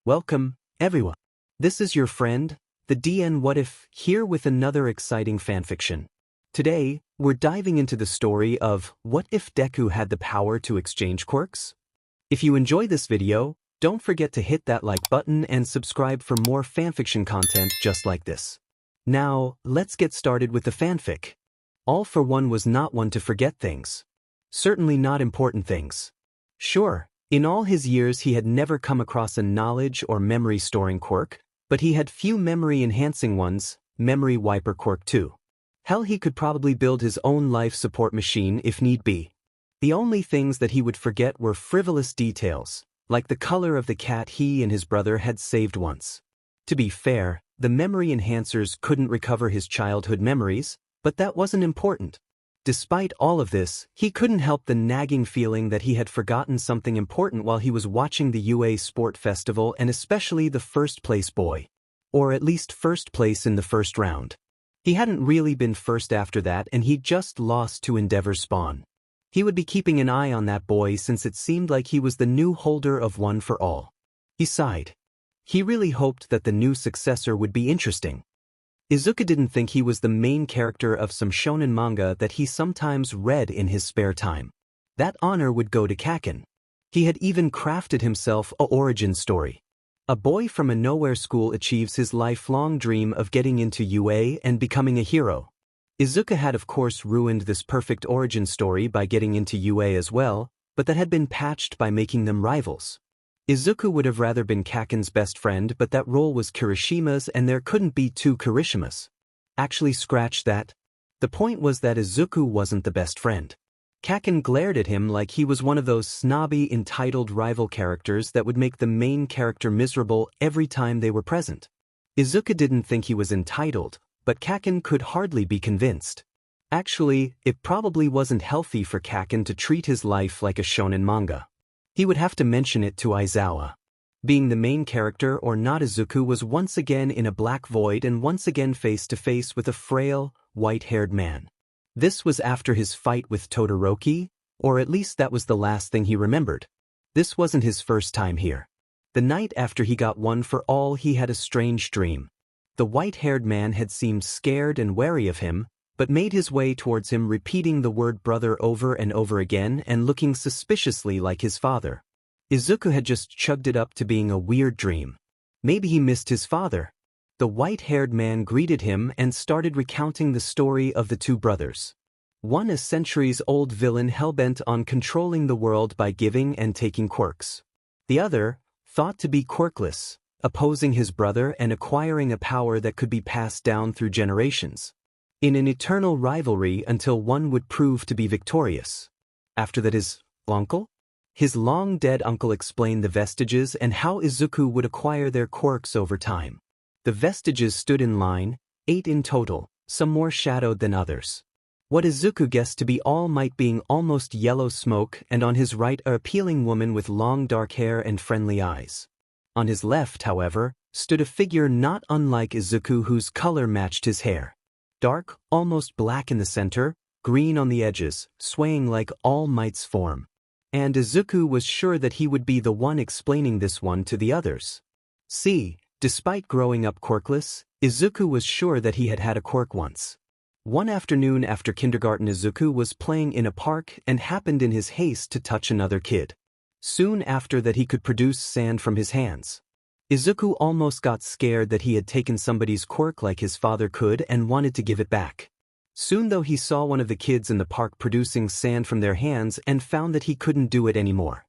Welcome, everyone. This is your friend, the DN What If, here with another exciting fanfiction. Today, we're diving into the story of What If Deku Had the Power to Exchange Quirks? If you enjoy this video, don't forget to hit that like button and subscribe for more fanfiction content just like this. Now, let's get started with the fanfic. All for One was not one to forget things. Certainly not important things. Sure, in all his years he had never come across a knowledge or memory-storing quirk, but he had few memory-enhancing ones, memory wiper quirk too. Hell, he could probably build his own life support machine if need be. The only things that he would forget were frivolous details, like the color of the cat he and his brother had saved once. To be fair, the memory enhancers couldn't recover his childhood memories, but that wasn't important. Despite all of this, he couldn't help the nagging feeling that he had forgotten something important while he was watching the UA Sport Festival, and especially the first place boy. Or at least first place in the first round. He hadn't really been first after that, and he'd just lost to Endeavor's Spawn. He would be keeping an eye on that boy since it seemed like he was the new holder of One for All. He sighed. He really hoped that the new successor would be interesting. Izuku didn't think he was the main character of some shonen manga that he sometimes read in his spare time. That honor would go to Kaken. He had even crafted himself a origin story. A boy from a nowhere school achieves his lifelong dream of getting into UA and becoming a hero. Izuku had of course ruined this perfect origin story by getting into UA as well, but that had been patched by making them rivals. Izuku would have rather been Kaken's best friend, but that role was Kirishima's and there couldn't be two Kirishimas. Actually, scratch that. The point was that Izuku wasn't the best friend. Kaken glared at him like he was one of those snobby, entitled rival characters that would make the main character miserable every time they were present. Izuku didn't think he was entitled, but Kaken could hardly be convinced. Actually, it probably wasn't healthy for Kaken to treat his life like a shonen manga. He would have to mention it to Aizawa. Being the main character or not, Izuku was once again in a black void and once again face to face with a frail, white-haired man. This was after his fight with Todoroki, or at least that was the last thing he remembered. This wasn't his first time here. The night after he got One for All, he had a strange dream. The white-haired man had seemed scared and wary of him, but made his way towards him, repeating the word brother over and over again and looking suspiciously like his father. Izuku had just chugged it up to being a weird dream. Maybe he missed his father. The white-haired man greeted him and started recounting the story of the two brothers. One a centuries-old villain hell-bent on controlling the world by giving and taking quirks. The other, thought to be quirkless, opposing his brother and acquiring a power that could be passed down through generations. In an eternal rivalry until one would prove to be victorious. After that, his uncle? His long-dead uncle explained the vestiges and how Izuku would acquire their quirks over time. The vestiges stood in line, 8 in total, some more shadowed than others. What Izuku guessed to be All Might being almost yellow smoke, and on his right a appealing woman with long dark hair and friendly eyes. On his left, however, stood a figure not unlike Izuku whose color matched his hair. Dark, almost black in the center, green on the edges, swaying like All Might's form. And Izuku was sure that he would be the one explaining this one to the others. See, despite growing up quirkless, Izuku was sure that he had had a quirk once. One afternoon after kindergarten, Izuku was playing in a park and happened in his haste to touch another kid. Soon after that, he could produce sand from his hands. Izuku almost got scared that he had taken somebody's quirk like his father could and wanted to give it back. Soon though, he saw one of the kids in the park producing sand from their hands and found that he couldn't do it anymore.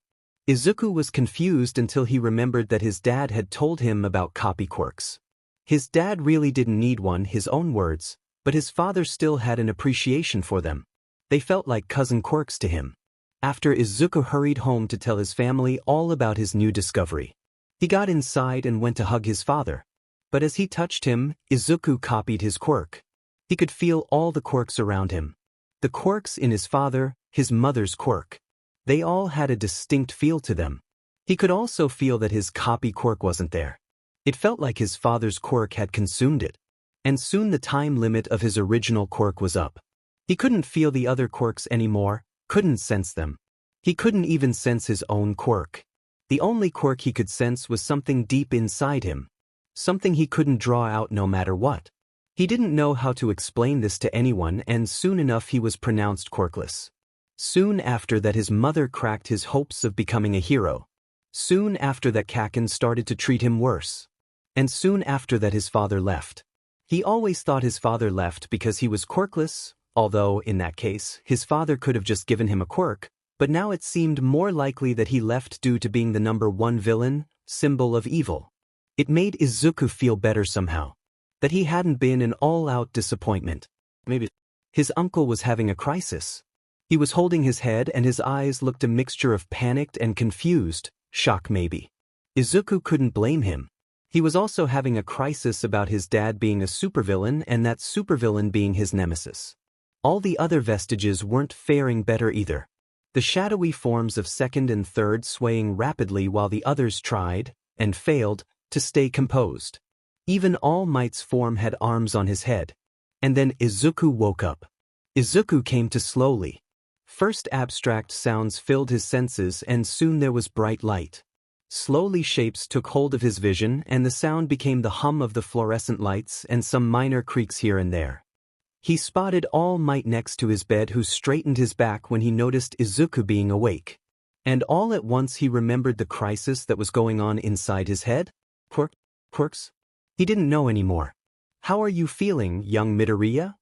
Izuku was confused until he remembered that his dad had told him about copy quirks. His dad really didn't need one, his own words, but his father still had an appreciation for them. They felt like cousin quirks to him. After, Izuku hurried home to tell his family all about his new discovery. He got inside and went to hug his father. But as he touched him, Izuku copied his quirk. He could feel all the quirks around him. The quirks in his father, his mother's quirk. They all had a distinct feel to them. He could also feel that his copy quirk wasn't there. It felt like his father's quirk had consumed it. And soon the time limit of his original quirk was up. He couldn't feel the other quirks anymore, couldn't sense them. He couldn't even sense his own quirk. The only quirk he could sense was something deep inside him. Something he couldn't draw out no matter what. He didn't know how to explain this to anyone, and soon enough he was pronounced quirkless. Soon after that his mother cracked his hopes of becoming a hero. Soon after that Kaken started to treat him worse. And soon after that his father left. He always thought his father left because he was quirkless, although, in that case, his father could have just given him a quirk, but now it seemed more likely that he left due to being the #1 villain, symbol of evil. It made Izuku feel better somehow. That he hadn't been an all-out disappointment. Maybe his uncle was having a crisis. He was holding his head and his eyes looked a mixture of panicked and confused, shock maybe. Izuku couldn't blame him. He was also having a crisis about his dad being a supervillain and that supervillain being his nemesis. All the other vestiges weren't faring better either. The shadowy forms of second and third swaying rapidly while the others tried, and failed, to stay composed. Even All Might's form had arms on his head. And then Izuku woke up. Izuku came to slowly. First abstract sounds filled his senses and soon there was bright light. Slowly shapes took hold of his vision and the sound became the hum of the fluorescent lights and some minor creaks here and there. He spotted All Might next to his bed who straightened his back when he noticed Izuku being awake. And all at once he remembered the crisis that was going on inside his head. Quirks? He didn't know anymore. How are you feeling, young Midoriya?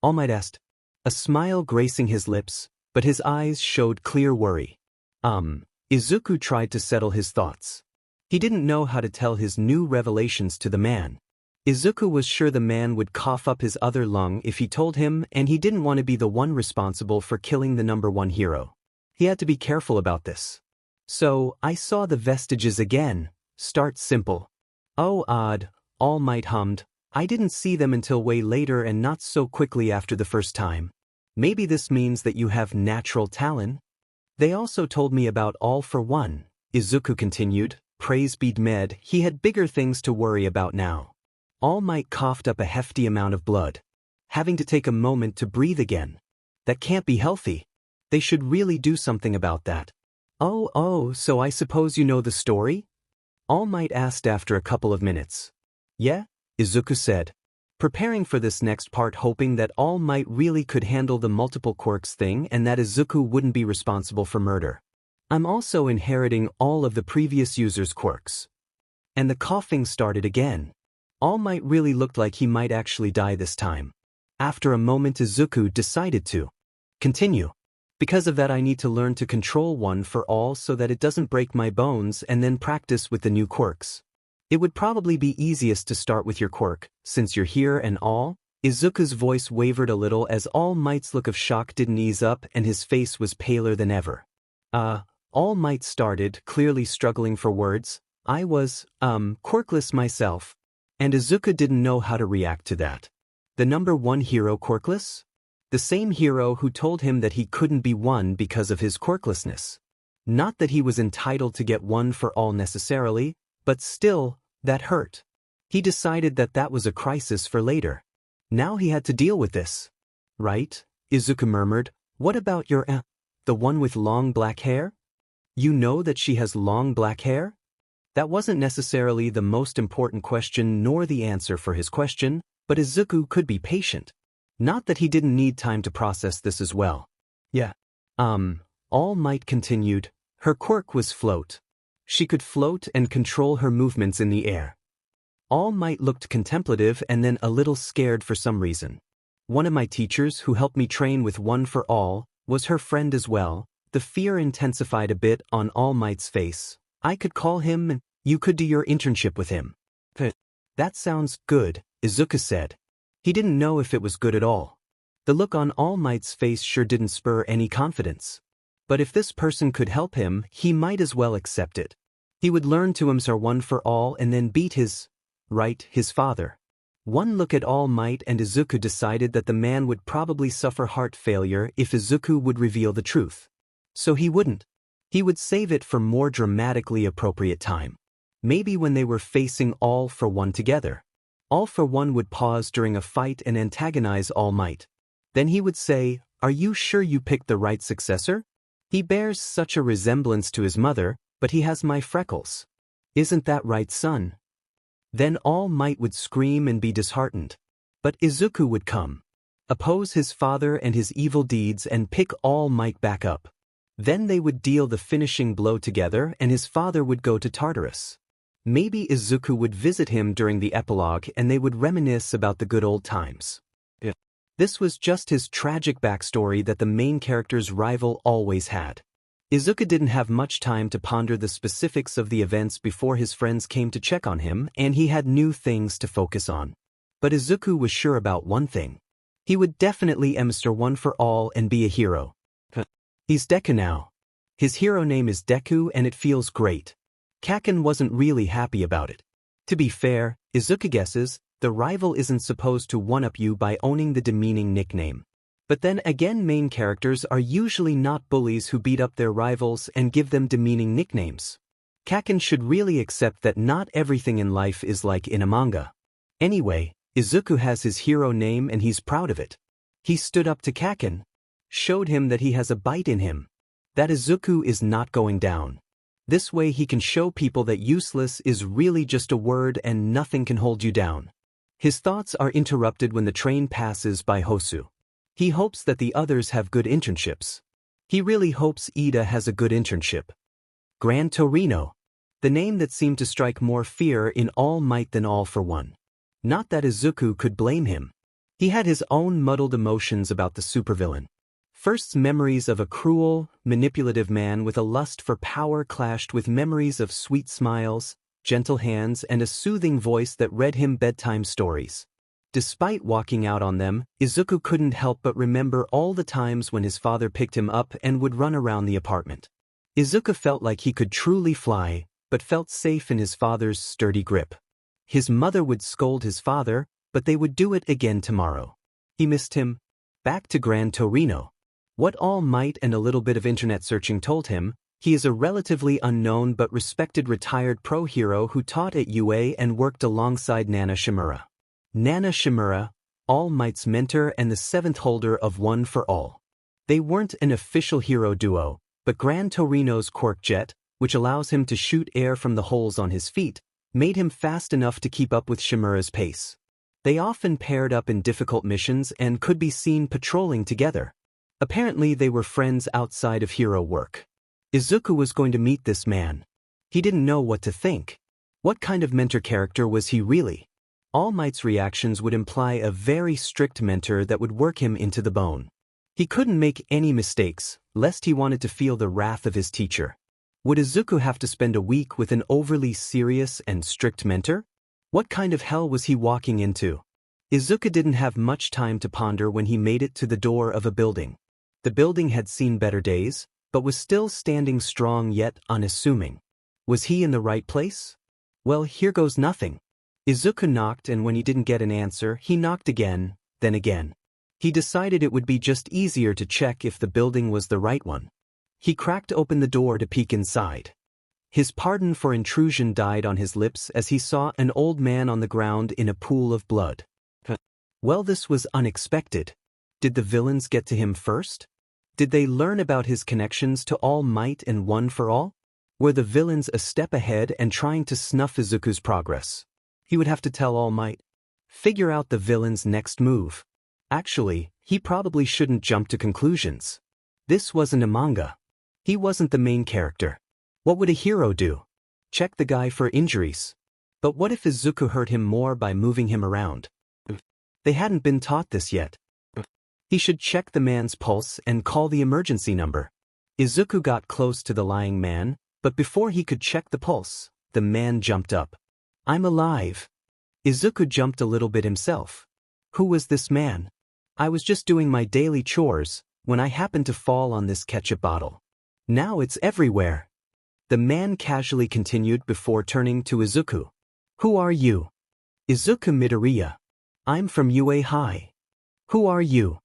All Might asked. A smile gracing his lips, but his eyes showed clear worry. Izuku tried to settle his thoughts. He didn't know how to tell his new revelations to the man. Izuku was sure the man would cough up his other lung if he told him, and he didn't want to be the one responsible for killing the #1 hero. He had to be careful about this. So, I saw the vestiges again. Start simple. Oh odd, All Might hummed. I didn't see them until way later and not so quickly after the first time. Maybe this means that you have natural talent? They also told me about All for One, Izuku continued. Praise be Med, he had bigger things to worry about now. All Might coughed up a hefty amount of blood. Having to take a moment to breathe again. That can't be healthy. They should really do something about that. Oh, so I suppose you know the story? All Might asked after a couple of minutes. Yeah, Izuku said. Preparing for this next part hoping that All Might really could handle the multiple quirks thing and that Izuku wouldn't be responsible for murder. I'm also inheriting all of the previous user's quirks. And the coughing started again. All Might really looked like he might actually die this time. After a moment Izuku decided to continue. Because of that I need to learn to control One for All so that it doesn't break my bones and then practice with the new quirks. It would probably be easiest to start with your quirk, since you're here and all. Izuku's voice wavered a little as All Might's look of shock didn't ease up and his face was paler than ever. All Might started, clearly struggling for words. I was, quirkless myself. And Izuku didn't know how to react to that. The #1 hero quirkless? The same hero who told him that he couldn't be one because of his quirklessness. Not that he was entitled to get one for all necessarily, but still, that hurt. He decided that that was a crisis for later. Now he had to deal with this. Right? Izuku murmured. What about your the one with long black hair? You know that she has long black hair? That wasn't necessarily the most important question nor the answer for his question, but Izuku could be patient. Not that he didn't need time to process this as well. Yeah. All Might continued. Her quirk was float. She could float and control her movements in the air. All Might looked contemplative and then a little scared for some reason. One of my teachers who helped me train with One for All was her friend as well. The fear intensified a bit on All Might's face. I could call him and you could do your internship with him. That sounds good, Izuku said. He didn't know if it was good at all. The look on All Might's face sure didn't spur any confidence. But if this person could help him, he might as well accept it. He would learn to himself One for All and then beat his father. One look at All Might and Izuku decided that the man would probably suffer heart failure if Izuku would reveal the truth. So he wouldn't. He would save it for more dramatically appropriate time. Maybe when they were facing All for One together. All for One would pause during a fight and antagonize All Might. Then he would say, "Are you sure you picked the right successor? He bears such a resemblance to his mother, But he has my freckles. Isn't that right, son? Then All Might would scream and be disheartened. But Izuku would come, oppose his father and his evil deeds and pick All Might back up. Then they would deal the finishing blow together and his father would go to Tartarus. Maybe Izuku would visit him during the epilogue and they would reminisce about the good old times. This was just his tragic backstory that the main character's rival always had. Izuku didn't have much time to ponder the specifics of the events before his friends came to check on him and he had new things to focus on. But Izuku was sure about one thing. He would definitely Mr. One for All and be a hero. He's Deku now. His hero name is Deku and it feels great. Kaken wasn't really happy about it. To be fair, Izuku guesses, the rival isn't supposed to one-up you by owning the demeaning nickname. But then again, main characters are usually not bullies who beat up their rivals and give them demeaning nicknames. Kaken should really accept that not everything in life is like in a manga. Anyway, Izuku has his hero name and he's proud of it. He stood up to Kaken, showed him that he has a bite in him, that Izuku is not going down. This way he can show people that useless is really just a word and nothing can hold you down. His thoughts are interrupted when the train passes by Hosu. He hopes that the others have good internships. He really hopes Ida has a good internship. Gran Torino. The name that seemed to strike more fear in All Might than All for One. Not that Izuku could blame him. He had his own muddled emotions about the supervillain. First, memories of a cruel, manipulative man with a lust for power clashed with memories of sweet smiles, gentle hands and a soothing voice that read him bedtime stories. Despite walking out on them, Izuku couldn't help but remember all the times when his father picked him up and would run around the apartment. Izuku felt like he could truly fly, but felt safe in his father's sturdy grip. His mother would scold his father, but they would do it again tomorrow. He missed him. Back to Gran Torino. What All Might and a little bit of internet searching told him, he is a relatively unknown but respected retired pro hero who taught at UA and worked alongside Nana Shimura. Nana Shimura, All Might's mentor and the seventh holder of One for All. They weren't an official hero duo, but Gran Torino's quirk jet, which allows him to shoot air from the holes on his feet, made him fast enough to keep up with Shimura's pace. They often paired up in difficult missions and could be seen patrolling together. Apparently they were friends outside of hero work. Izuku was going to meet this man. He didn't know what to think. What kind of mentor character was he really? All Might's reactions would imply a very strict mentor that would work him into the bone. He couldn't make any mistakes, lest he wanted to feel the wrath of his teacher. Would Izuku have to spend a week with an overly serious and strict mentor? What kind of hell was he walking into? Izuku didn't have much time to ponder when he made it to the door of a building. The building had seen better days, but was still standing strong yet unassuming. Was he in the right place? Well, here goes nothing. Izuku knocked and when he didn't get an answer, he knocked again, then again. He decided it would be just easier to check if the building was the right one. He cracked open the door to peek inside. His pardon for intrusion died on his lips as he saw an old man on the ground in a pool of blood. Well, this was unexpected. Did the villains get to him first? Did they learn about his connections to All Might and One for All? Were the villains a step ahead and trying to snuff Izuku's progress? He would have to tell All Might. Figure out the villain's next move. Actually, he probably shouldn't jump to conclusions. This wasn't a manga. He wasn't the main character. What would a hero do? Check the guy for injuries. But what if Izuku hurt him more by moving him around? They hadn't been taught this yet. He should check the man's pulse and call the emergency number. Izuku got close to the lying man, but before he could check the pulse, the man jumped up. I'm alive. Izuku jumped a little bit himself. Who was this man? I was just doing my daily chores when I happened to fall on this ketchup bottle. Now it's everywhere. The man casually continued before turning to Izuku. Who are you? Izuku Midoriya. I'm from UA High. Who are you?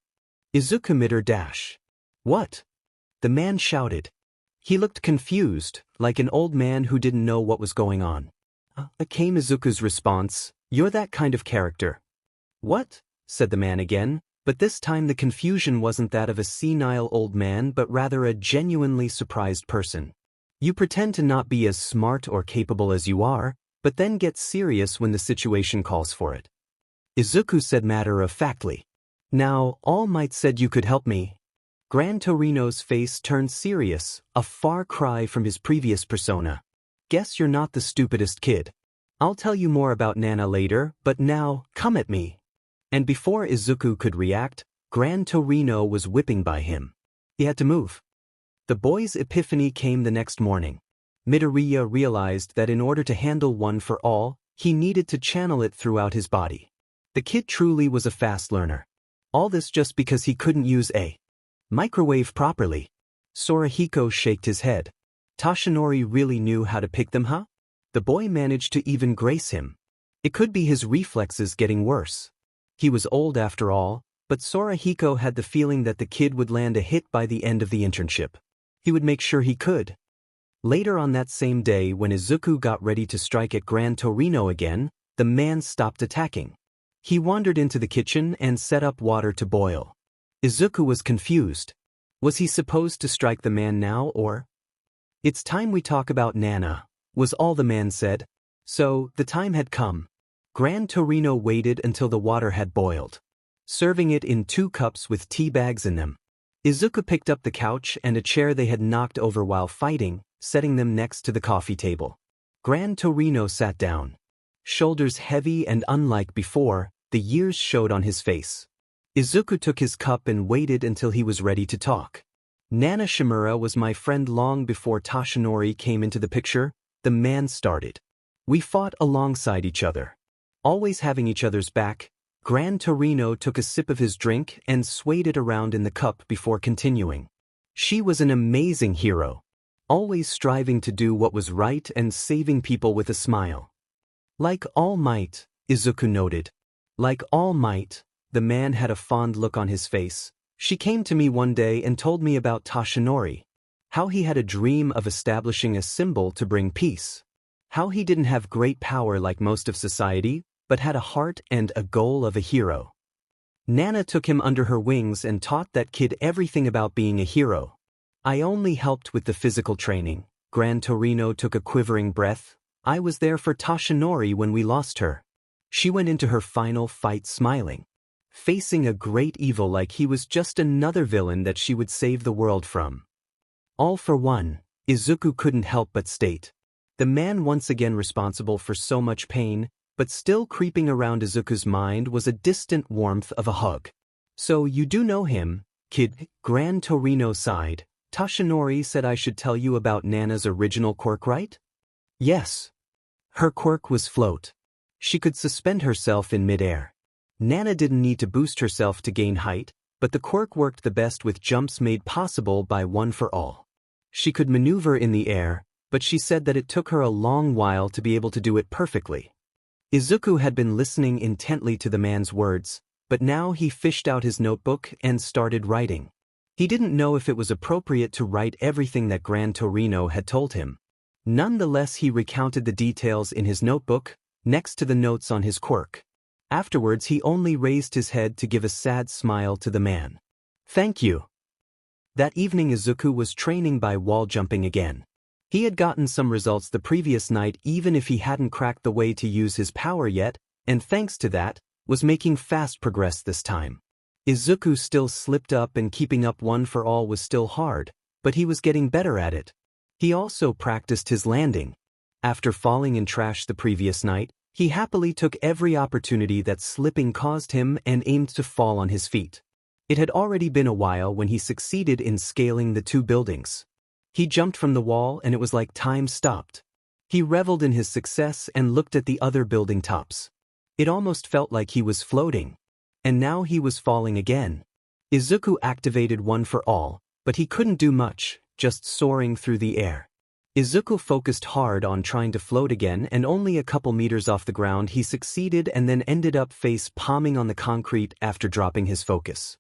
Izuku Midor. What? The man shouted. He looked confused, like an old man who didn't know what was going on. Came Izuku's response, you're that kind of character. What? Said the man again, but this time the confusion wasn't that of a senile old man but rather a genuinely surprised person. You pretend to not be as smart or capable as you are, but then get serious when the situation calls for it. Izuku said matter-of-factly. Now, All Might said you could help me. Gran Torino's face turned serious, a far cry from his previous persona. Guess you're not the stupidest kid. I'll tell you more about Nana later, but now, come at me. And before Izuku could react, Gran Torino was whipping by him. He had to move. The boy's epiphany came the next morning. Midoriya realized that in order to handle One for All, he needed to channel it throughout his body. The kid truly was a fast learner. All this just because he couldn't use a microwave properly. Sorahiko shaked his head. Tashinori really knew how to pick them, huh? The boy managed to even grace him. It could be his reflexes getting worse. He was old after all, but Sorahiko had the feeling that the kid would land a hit by the end of the internship. He would make sure he could. Later on that same day, when Izuku got ready to strike at Gran Torino again, the man stopped attacking. He wandered into the kitchen and set up water to boil. Izuku was confused. Was he supposed to strike the man now or? It's time we talk about Nana, was all the man said. So, the time had come. Gran Torino waited until the water had boiled, serving it in 2 cups with tea bags in them. Izuku picked up the couch and a chair they had knocked over while fighting, setting them next to the coffee table. Gran Torino sat down. Shoulders heavy and unlike before, the years showed on his face. Izuku took his cup and waited until he was ready to talk. Nana Shimura was my friend long before Tashinori came into the picture, the man started. We fought alongside each other, always having each other's back. Gran Torino took a sip of his drink and swayed it around in the cup before continuing. She was an amazing hero, always striving to do what was right and saving people with a smile. Like All Might, Izuku noted. Like All Might, the man had a fond look on his face. She came to me one day and told me about Tashinori. How he had a dream of establishing a symbol to bring peace. How he didn't have great power like most of society, but had a heart and a goal of a hero. Nana took him under her wings and taught that kid everything about being a hero. I only helped with the physical training. Gran Torino took a quivering breath. I was there for Tashinori when we lost her. She went into her final fight smiling, facing a great evil like he was just another villain that she would save the world from. All for one, Izuku couldn't help but state. The man once again responsible for so much pain, but still creeping around Izuku's mind was a distant warmth of a hug. So you do know him, kid? Gran Torino sighed. Tashinori said I should tell you about Nana's original quirk, right? Yes. Her quirk was float. She could suspend herself in midair. Nana didn't need to boost herself to gain height, but the quirk worked the best with jumps made possible by One for All. She could maneuver in the air, but she said that it took her a long while to be able to do it perfectly. Izuku had been listening intently to the man's words, but now he fished out his notebook and started writing. He didn't know if it was appropriate to write everything that Gran Torino had told him. Nonetheless, he recounted the details in his notebook, next to the notes on his quirk. Afterwards, he only raised his head to give a sad smile to the man. Thank you. That evening, Izuku was training by wall jumping again. He had gotten some results the previous night even if he hadn't cracked the way to use his power yet, and thanks to that, was making fast progress this time. Izuku still slipped up and keeping up One for All was still hard, but he was getting better at it. He also practiced his landing. After falling in trash the previous night, he happily took every opportunity that slipping caused him and aimed to fall on his feet. It had already been a while when he succeeded in scaling the 2 buildings. He jumped from the wall and it was like time stopped. He reveled in his success and looked at the other building tops. It almost felt like he was floating. And now he was falling again. Izuku activated One for All, but he couldn't do much, just soaring through the air. Izuku focused hard on trying to float again, and only a couple meters off the ground he succeeded and then ended up face-palming on the concrete after dropping his focus.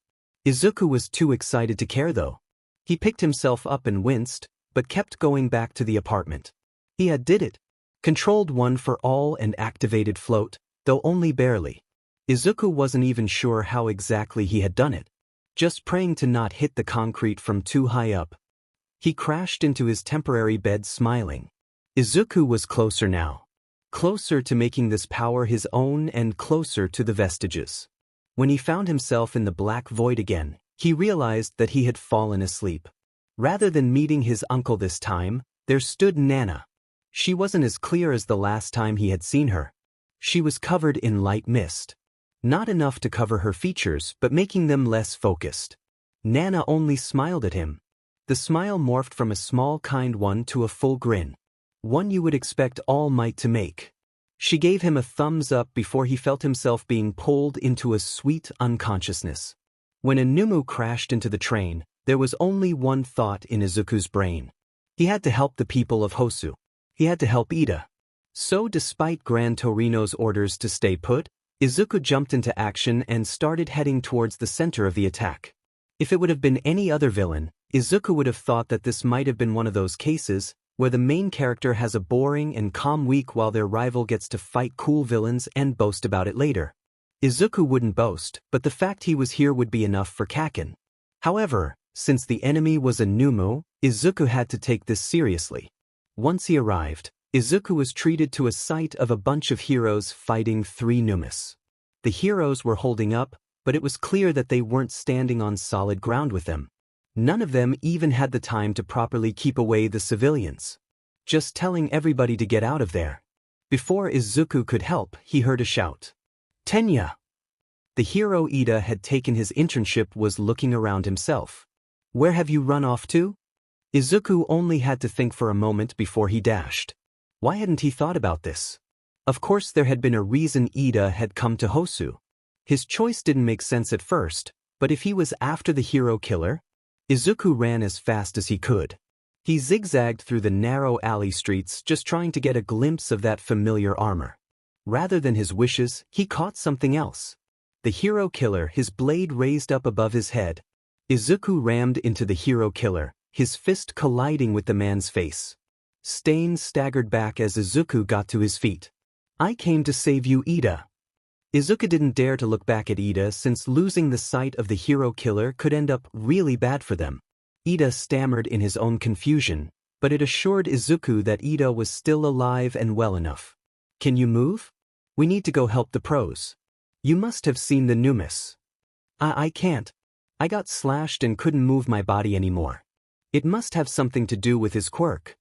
Izuku was too excited to care though. He picked himself up and winced, but kept going back to the apartment. He had did it. Controlled One for All and activated float, though only barely. Izuku wasn't even sure how exactly he had done it. Just praying to not hit the concrete from too high up. He crashed into his temporary bed smiling. Izuku was closer now. Closer to making this power his own and closer to the vestiges. When he found himself in the black void again, he realized that he had fallen asleep. Rather than meeting his uncle this time, there stood Nana. She wasn't as clear as the last time he had seen her. She was covered in light mist. Not enough to cover her features, but making them less focused. Nana only smiled at him. The smile morphed from a small kind one to a full grin. One you would expect All Might to make. She gave him a thumbs up before he felt himself being pulled into a sweet unconsciousness. When Anumu crashed into the train, there was only one thought in Izuku's brain. He had to help the people of Hosu. He had to help Ida. So despite Gran Torino's orders to stay put, Izuku jumped into action and started heading towards the center of the attack. If it would have been any other villain, Izuku would have thought that this might have been one of those cases where the main character has a boring and calm week while their rival gets to fight cool villains and boast about it later. Izuku wouldn't boast, but the fact he was here would be enough for Kaken. However, since the enemy was Anumu, Izuku had to take this seriously. Once he arrived, Izuku was treated to a sight of a bunch of heroes fighting 3 Numas. The heroes were holding up, but it was clear that they weren't standing on solid ground with them. None of them even had the time to properly keep away the civilians. Just telling everybody to get out of there. Before Izuku could help, he heard a shout. Tenya! The hero Ida had taken his internship was looking around himself. Where have you run off to? Izuku only had to think for a moment before he dashed. Why hadn't he thought about this? Of course there had been a reason Ida had come to Hosu. His choice didn't make sense at first, but if he was after the hero killer, Izuku ran as fast as he could. He zigzagged through the narrow alley streets just trying to get a glimpse of that familiar armor. Rather than his wishes, he caught something else. The hero killer, his blade raised up above his head. Izuku rammed into the hero killer, his fist colliding with the man's face. Stain staggered back as Izuku got to his feet. I came to save you, Ida. Izuku didn't dare to look back at Ida since losing the sight of the hero killer could end up really bad for them. Ida stammered in his own confusion, but it assured Izuku that Ida was still alive and well enough. Can you move? We need to go help the pros. You must have seen the Numas. I can't. I got slashed and couldn't move my body anymore. It must have something to do with his quirk.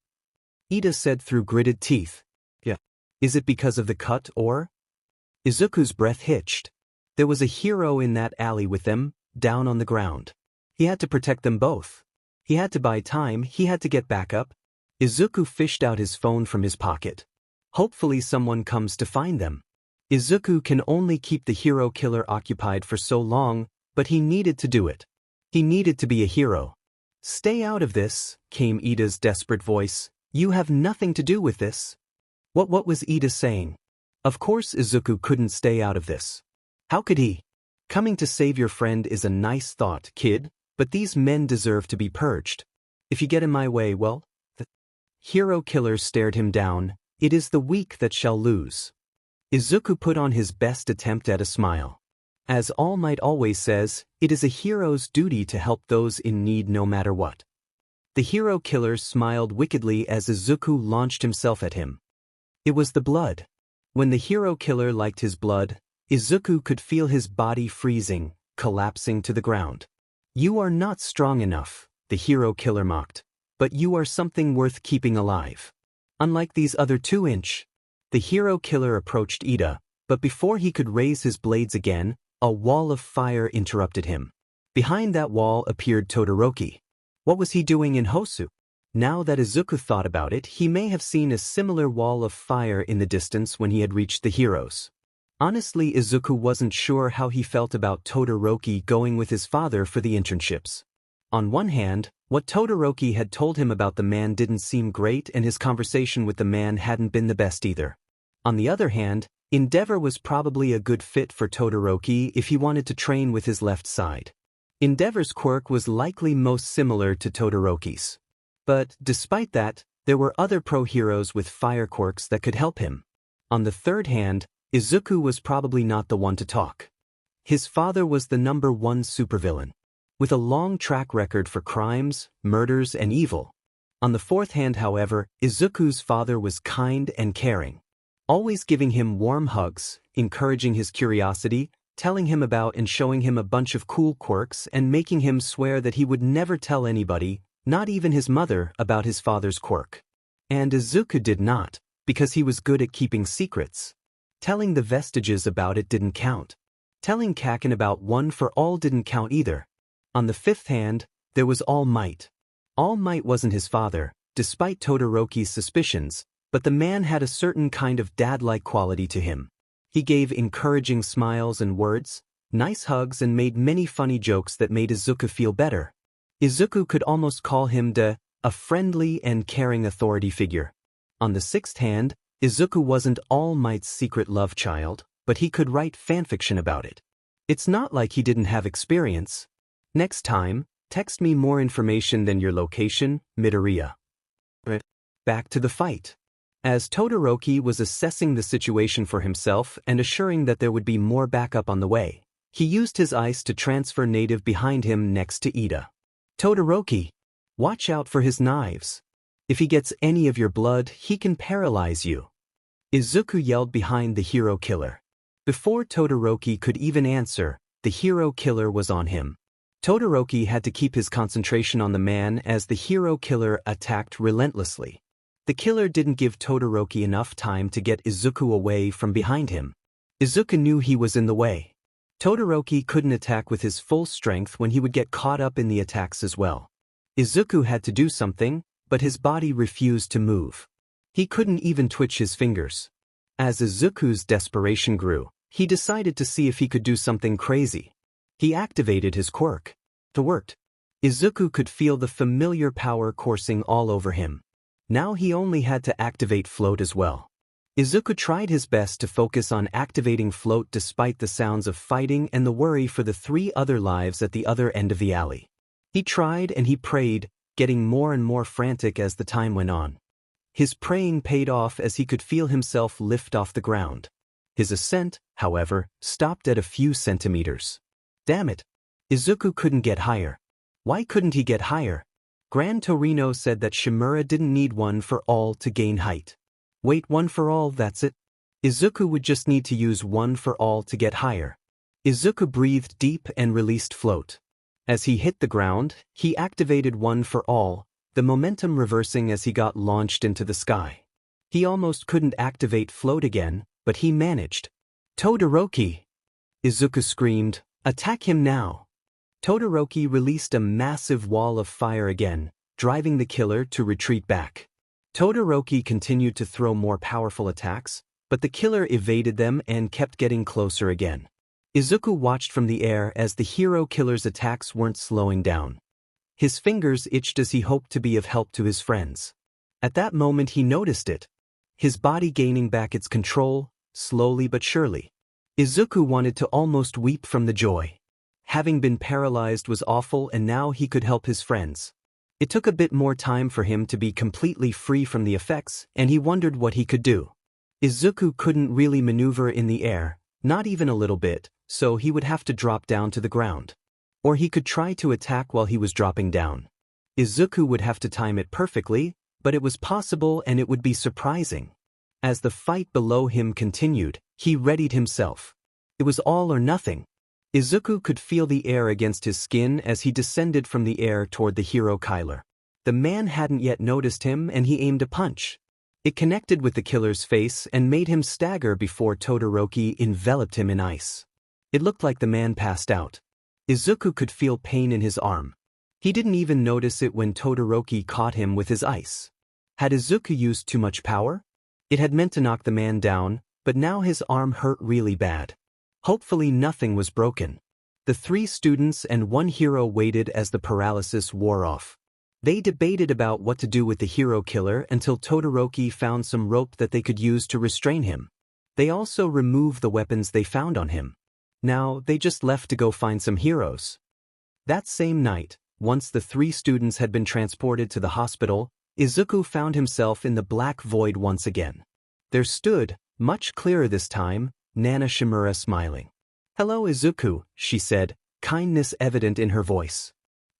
Ida said through gritted teeth. Yeah. Is it because of the cut or? Izuku's breath hitched. There was a hero in that alley with them, down on the ground. He had to protect them both. He had to buy time, he had to get back up. Izuku fished out his phone from his pocket. Hopefully someone comes to find them. Izuku can only keep the hero killer occupied for so long, but he needed to do it. He needed to be a hero. Stay out of this, came Ida's desperate voice. You have nothing to do with this. What was Ida saying? Of course Izuku couldn't stay out of this. How could he? Coming to save your friend is a nice thought, kid, but these men deserve to be purged. If you get in my way, well, the hero killer stared him down. It is the weak that shall lose. Izuku put on his best attempt at a smile. As All Might always says, it is a hero's duty to help those in need no matter what. The hero killer smiled wickedly as Izuku launched himself at him. It was the blood. When the hero killer liked his blood, Izuku could feel his body freezing, collapsing to the ground. You are not strong enough, the hero killer mocked, but you are something worth keeping alive. Unlike these other 2-inch. The hero killer approached Ida, but before he could raise his blades again, a wall of fire interrupted him. Behind that wall appeared Todoroki. What was he doing in Hosu? Now that Izuku thought about it, he may have seen a similar wall of fire in the distance when he had reached the heroes. Honestly, Izuku wasn't sure how he felt about Todoroki going with his father for the internships. On one hand, what Todoroki had told him about the man didn't seem great and his conversation with the man hadn't been the best either. On the other hand, Endeavor was probably a good fit for Todoroki if he wanted to train with his left side. Endeavor's quirk was likely most similar to Todoroki's. But, despite that, there were other pro-heroes with fire quirks that could help him. On the third hand, Izuku was probably not the one to talk. His father was the #1 supervillain. with a long track record for crimes, murders, and evil. On the fourth hand, however, Izuku's father was kind and caring, always giving him warm hugs, encouraging his curiosity, telling him about and showing him a bunch of cool quirks, and making him swear that he would never tell anybody, not even his mother, about his father's quirk. And Izuku did not, because he was good at keeping secrets. Telling the vestiges about it didn't count. Telling Kaken about One for All didn't count either. On the fifth hand, there was All Might. All Might wasn't his father, despite Todoroki's suspicions, but the man had a certain kind of dad-like quality to him. He gave encouraging smiles and words, nice hugs, and made many funny jokes that made Izuku feel better. Izuku could almost call him a friendly and caring authority figure. On the sixth hand, Izuku wasn't All Might's secret love child, but he could write fanfiction about it. It's not like he didn't have experience. Next time, text me more information than your location, Midoriya. Back to the fight. As Todoroki was assessing the situation for himself and assuring that there would be more backup on the way, he used his ice to transfer native behind him next to Ida. Todoroki, watch out for his knives. If he gets any of your blood, he can paralyze you. Izuku yelled behind the hero killer. Before Todoroki could even answer, the hero killer was on him. Todoroki had to keep his concentration on the man as the hero killer attacked relentlessly. The killer didn't give Todoroki enough time to get Izuku away from behind him. Izuku knew he was in the way. Todoroki couldn't attack with his full strength when he would get caught up in the attacks as well. Izuku had to do something, but his body refused to move. He couldn't even twitch his fingers. As Izuku's desperation grew, he decided to see if he could do something crazy. He activated his quirk. It worked. Izuku could feel the familiar power coursing all over him. Now he only had to activate float as well. Izuku tried his best to focus on activating float despite the sounds of fighting and the worry for the 3 other lives at the other end of the alley. He tried and he prayed, getting more and more frantic as the time went on. His praying paid off as he could feel himself lift off the ground. His ascent, however, stopped at a few centimeters. Damn it! Izuku couldn't get higher. Why couldn't he get higher? Gran Torino said that Shimura didn't need One for All to gain height. Wait, One for All, that's it? Izuku would just need to use One for All to get higher. Izuku breathed deep and released float. As he hit the ground, he activated One for All, the momentum reversing as he got launched into the sky. He almost couldn't activate float again, but he managed. Todoroki! Izuku screamed, attack him now! Todoroki released a massive wall of fire again, driving the killer to retreat back. Todoroki continued to throw more powerful attacks, but the killer evaded them and kept getting closer again. Izuku watched from the air as the hero killer's attacks weren't slowing down. His fingers itched as he hoped to be of help to his friends. At that moment he noticed it. His body gaining back its control, slowly but surely. Izuku wanted to almost weep from the joy. Having been paralyzed was awful, and now he could help his friends. It took a bit more time for him to be completely free from the effects, and he wondered what he could do. Izuku couldn't really maneuver in the air, not even a little bit, so he would have to drop down to the ground. Or he could try to attack while he was dropping down. Izuku would have to time it perfectly, but it was possible and it would be surprising. As the fight below him continued, he readied himself. It was all or nothing. Izuku could feel the air against his skin as he descended from the air toward the hero killer. The man hadn't yet noticed him and he aimed a punch. It connected with the killer's face and made him stagger before Todoroki enveloped him in ice. It looked like the man passed out. Izuku could feel pain in his arm. He didn't even notice it when Todoroki caught him with his ice. Had Izuku used too much power? It had meant to knock the man down, but now his arm hurt really bad. Hopefully nothing was broken. The 3 students and 1 hero waited as the paralysis wore off. They debated about what to do with the hero killer until Todoroki found some rope that they could use to restrain him. They also removed the weapons they found on him. Now, they just left to go find some heroes. That same night, once the 3 students had been transported to the hospital, Izuku found himself in the black void once again. There stood, much clearer this time, Nana Shimura smiling. "Hello Izuku," she said, kindness evident in her voice.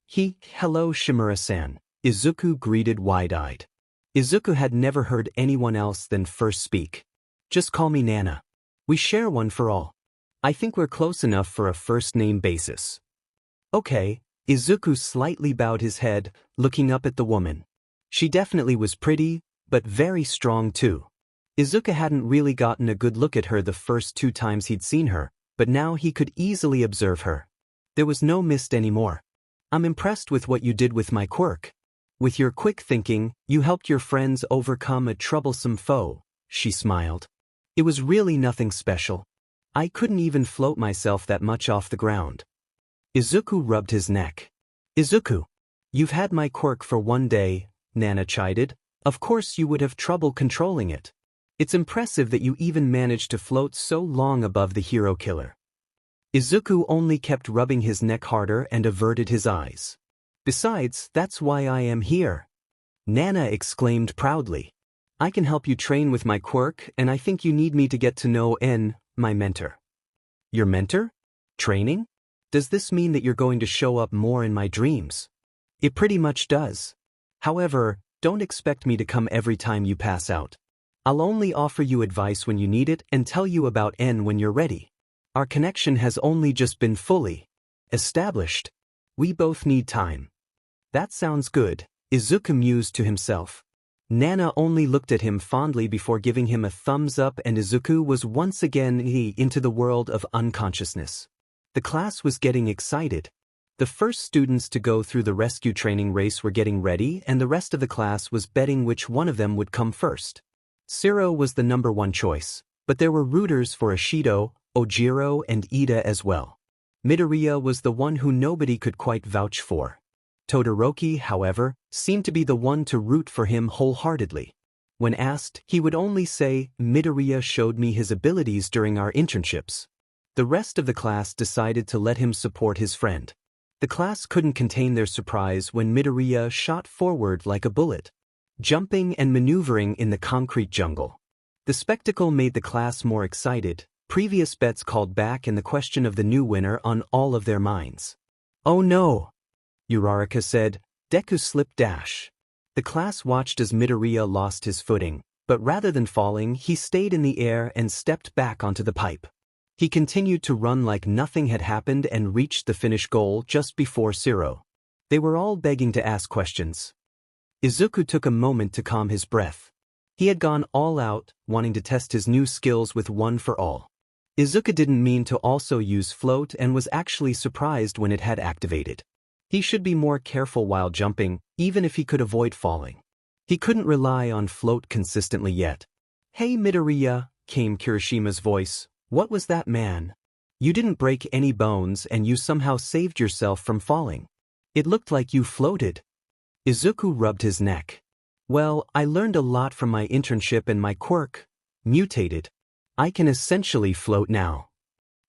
Hello Shimura-san, Izuku greeted wide-eyed. Izuku had never heard anyone else than first speak. Just call me Nana. We share one for all. I think we're close enough for a first-name basis. Okay, Izuku slightly bowed his head, looking up at the woman. She definitely was pretty, but very strong too. Izuku hadn't really gotten a good look at her the first 2 times he'd seen her, but now he could easily observe her. There was no mist anymore. I'm impressed with what you did with my quirk. With your quick thinking, you helped your friends overcome a troublesome foe, she smiled. It was really nothing special. I couldn't even float myself that much off the ground. Izuku rubbed his neck. Izuku, you've had my quirk for 1 day, Nana chided. Of course you would have trouble controlling it. It's impressive that you even managed to float so long above the hero killer. Izuku only kept rubbing his neck harder and averted his eyes. Besides, that's why I am here. Nana exclaimed proudly. I can help you train with my quirk, and I think you need me to get to know my mentor. Your mentor? Training? Does this mean that you're going to show up more in my dreams? It pretty much does. However, don't expect me to come every time you pass out. I'll only offer you advice when you need it and tell you about when you're ready. Our connection has only just been fully established. We both need time. That sounds good, Izuku mused to himself. Nana only looked at him fondly before giving him a thumbs up, and Izuku was once again into the world of unconsciousness. The class was getting excited. The first students to go through the rescue training race were getting ready, and the rest of the class was betting which one of them would come first. Shiro was the number 1 choice, but there were rooters for Ashido, Ojiro, and Ida as well. Midoriya was the one who nobody could quite vouch for. Todoroki, however, seemed to be the one to root for him wholeheartedly. When asked, he would only say, Midoriya showed me his abilities during our internships. The rest of the class decided to let him support his friend. The class couldn't contain their surprise when Midoriya shot forward like a bullet, jumping and maneuvering in the concrete jungle. The spectacle made the class more excited, previous bets called back, and the question of the new winner on all of their minds. Oh no! Uraraka said. Deku slipped dash. The class watched as Midoriya lost his footing, but rather than falling, he stayed in the air and stepped back onto the pipe. He continued to run like nothing had happened and reached the finish goal just before Shiro. They were all begging to ask questions. Izuku took a moment to calm his breath. He had gone all out, wanting to test his new skills with one for all. Izuku didn't mean to also use float and was actually surprised when it had activated. He should be more careful while jumping, even if he could avoid falling. He couldn't rely on float consistently yet. Hey Midoriya, came Kirishima's voice. What was that, man? You didn't break any bones and you somehow saved yourself from falling. It looked like you floated. Izuku rubbed his neck. Well, I learned a lot from my internship, and my quirk mutated. I can essentially float now.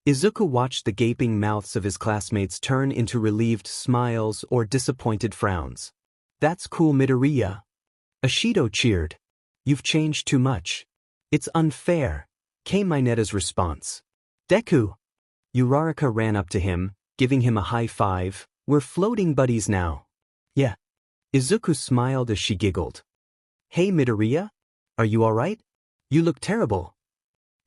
Izuku watched the gaping mouths of his classmates turn into relieved smiles or disappointed frowns. That's cool, Midoriya. Ashido cheered. You've changed too much. It's unfair, came Mineta's response. Deku. Uraraka ran up to him, giving him a high five. We're floating buddies now. Yeah. Izuku smiled as she giggled. Hey Midoriya? Are you alright? You look terrible.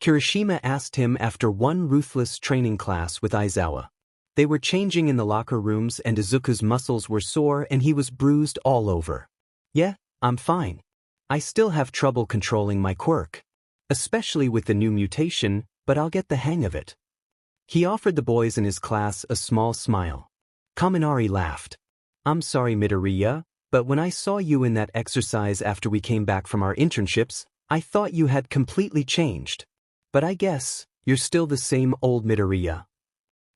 Kirishima asked him after one ruthless training class with Aizawa. They were changing in the locker rooms and Izuku's muscles were sore and he was bruised all over. Yeah, I'm fine. I still have trouble controlling my quirk. Especially with the new mutation, but I'll get the hang of it. He offered the boys in his class a small smile. Kaminari laughed. I'm sorry Midoriya, but when I saw you in that exercise after we came back from our internships, I thought you had completely changed. But I guess, you're still the same old Midoriya.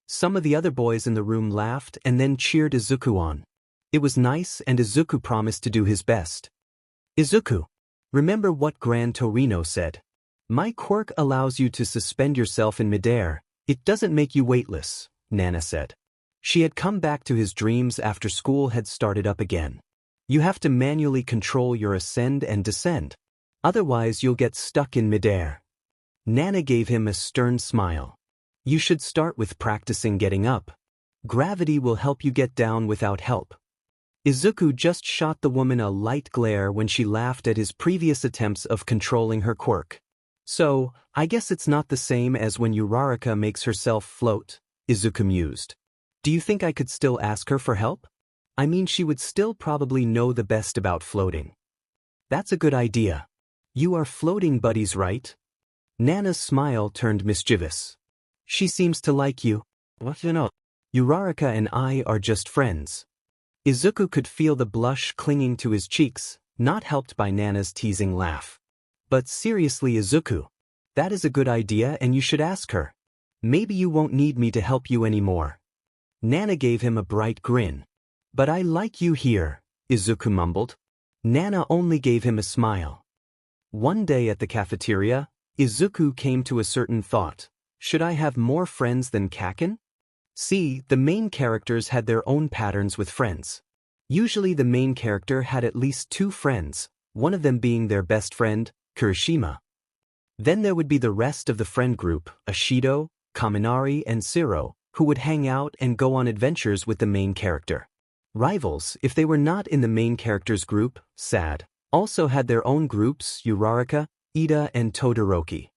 Some of the other boys in the room laughed and then cheered Izuku on. It was nice and Izuku promised to do his best. Izuku, remember what Gran Torino said. My quirk allows you to suspend yourself in midair. It doesn't make you weightless, Nana said. She had come back to his dreams after school had started up again. You have to manually control your ascend and descend. Otherwise you'll get stuck in midair. Nana gave him a stern smile. You should start with practicing getting up. Gravity will help you get down without help. Izuku just shot the woman a light glare when she laughed at his previous attempts of controlling her quirk. So, I guess it's not the same as when Uraraka makes herself float, Izuku mused. Do you think I could still ask her for help? I mean, she would still probably know the best about floating. That's a good idea. You are floating buddies, right? Nana's smile turned mischievous. She seems to like you. What you know? Uraraka and I are just friends. Izuku could feel the blush clinging to his cheeks, not helped by Nana's teasing laugh. But seriously, Izuku, that is a good idea and you should ask her. Maybe you won't need me to help you anymore. Nana gave him a bright grin. But I like you here, Izuku mumbled. Nana only gave him a smile. One day at the cafeteria, Izuku came to a certain thought. Should I have more friends than Kaken? See, the main characters had their own patterns with friends. Usually the main character had at least 2 friends, one of them being their best friend, Kirishima. Then there would be the rest of the friend group, Ashido, Kaminari and Siro, who would hang out and go on adventures with the main character. Rivals, if they were not in the main character's group, sad, also had their own groups, Uraraka, Ida and Todoroki.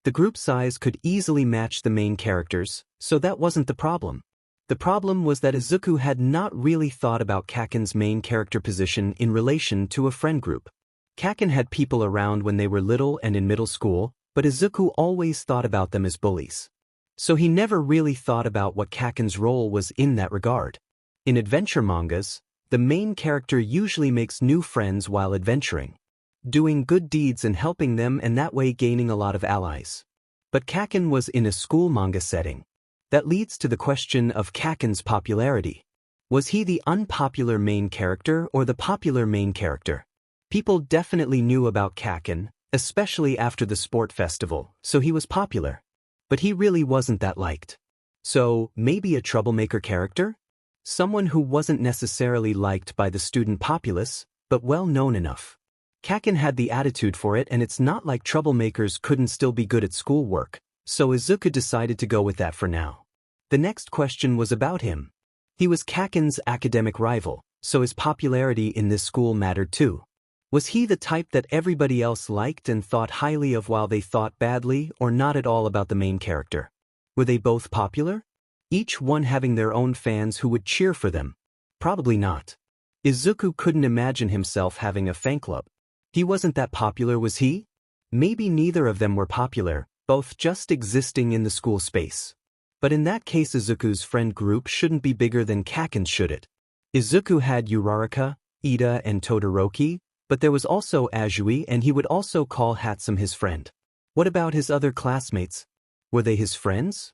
The group size could easily match the main characters, so that wasn't the problem. The problem was that Izuku had not really thought about Kaken's main character position in relation to a friend group. Kaken had people around when they were little and in middle school, but Izuku always thought about them as bullies. So he never really thought about what Kaken's role was in that regard. In adventure mangas, the main character usually makes new friends while adventuring, doing good deeds and helping them and that way gaining a lot of allies. But Kaken was in a school manga setting. That leads to the question of Kaken's popularity. Was he the unpopular main character or the popular main character? People definitely knew about Kaken, especially after the sport festival, so he was popular. But he really wasn't that liked. So, maybe a troublemaker character? Someone who wasn't necessarily liked by the student populace, but well known enough. Kaken had the attitude for it and it's not like troublemakers couldn't still be good at schoolwork, so Izuku decided to go with that for now. The next question was about him. He was Kaken's academic rival, so his popularity in this school mattered too. Was he the type that everybody else liked and thought highly of while they thought badly or not at all about the main character? Were they both popular? Each one having their own fans who would cheer for them? Probably not. Izuku couldn't imagine himself having a fan club. He wasn't that popular, was he? Maybe neither of them were popular, both just existing in the school space. But in that case Izuku's friend group shouldn't be bigger than Kaken's, should it? Izuku had Uraraka, Ida and Todoroki, but there was also Azui and he would also call Hatsum his friend. What about his other classmates? Were they his friends?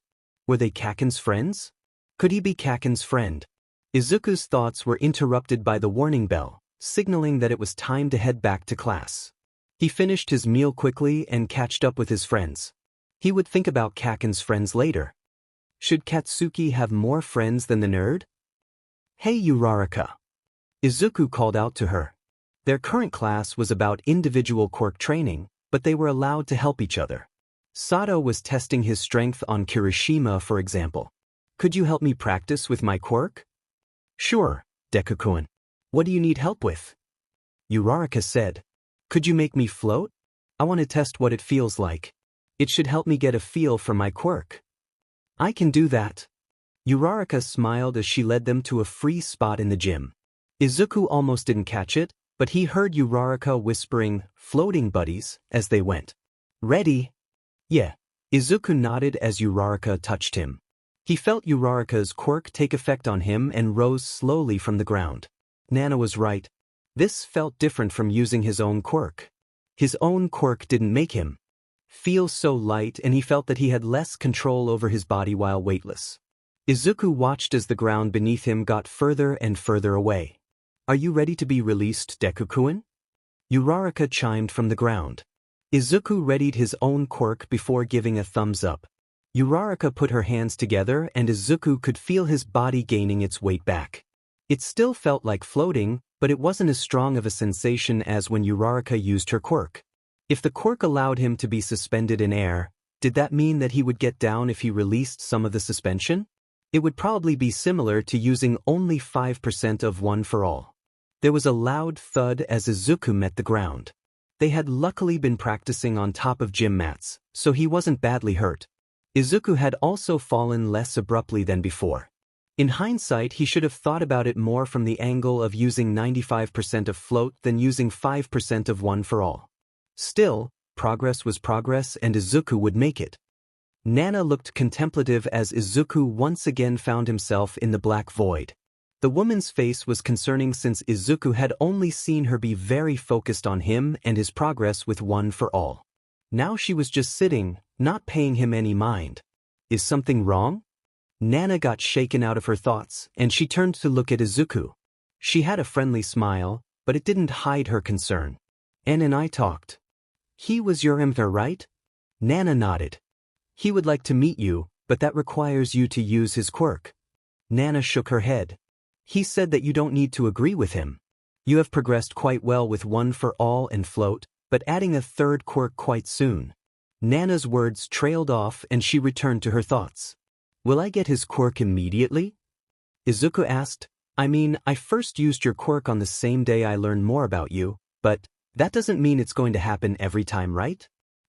Were they Kaken's friends? Could he be Kaken's friend? Izuku's thoughts were interrupted by the warning bell, signaling that it was time to head back to class. He finished his meal quickly and catched up with his friends. He would think about Kaken's friends later. Should Katsuki have more friends than the nerd? Hey Uraraka! Izuku called out to her. Their current class was about individual quirk training, but they were allowed to help each other. Sato was testing his strength on Kirishima, for example. Could you help me practice with my quirk? Sure, Deku-kun. What do you need help with? Uraraka said. Could you make me float? I want to test what it feels like. It should help me get a feel for my quirk. I can do that. Uraraka smiled as she led them to a free spot in the gym. Izuku almost didn't catch it, but he heard Uraraka whispering, "Floating buddies," as they went. Ready? Yeah. Izuku nodded as Uraraka touched him. He felt Uraraka's quirk take effect on him and rose slowly from the ground. Nana was right. This felt different from using his own quirk. His own quirk didn't make him feel so light and he felt that he had less control over his body while weightless. Izuku watched as the ground beneath him got further and further away. Are you ready to be released, Deku-kun? Uraraka chimed from the ground. Izuku readied his own quirk before giving a thumbs up. Uraraka put her hands together and Izuku could feel his body gaining its weight back. It still felt like floating, but it wasn't as strong of a sensation as when Uraraka used her quirk. If the quirk allowed him to be suspended in air, did that mean that he would get down if he released some of the suspension? It would probably be similar to using only 5% of one for all. There was a loud thud as Izuku met the ground. They had luckily been practicing on top of gym mats, so he wasn't badly hurt. Izuku had also fallen less abruptly than before. In hindsight, he should have thought about it more from the angle of using 95% of float than using 5% of one for all. Still, progress was progress and Izuku would make it. Nana looked contemplative as Izuku once again found himself in the black void. The woman's face was concerning since Izuku had only seen her be very focused on him and his progress with one for all. Now she was just sitting, not paying him any mind. Is something wrong? Nana got shaken out of her thoughts, and she turned to look at Izuku. She had a friendly smile, but it didn't hide her concern. N and I talked. He was your mentor, right? Nana nodded. He would like to meet you, but that requires you to use his quirk. Nana shook her head. He said that you don't need to agree with him. You have progressed quite well with one for all and float, but adding a third quirk quite soon. Nana's words trailed off and she returned to her thoughts. Will I get his quirk immediately? Izuku asked. I mean, I first used your quirk on the same day I learned more about you, but that doesn't mean it's going to happen every time, right?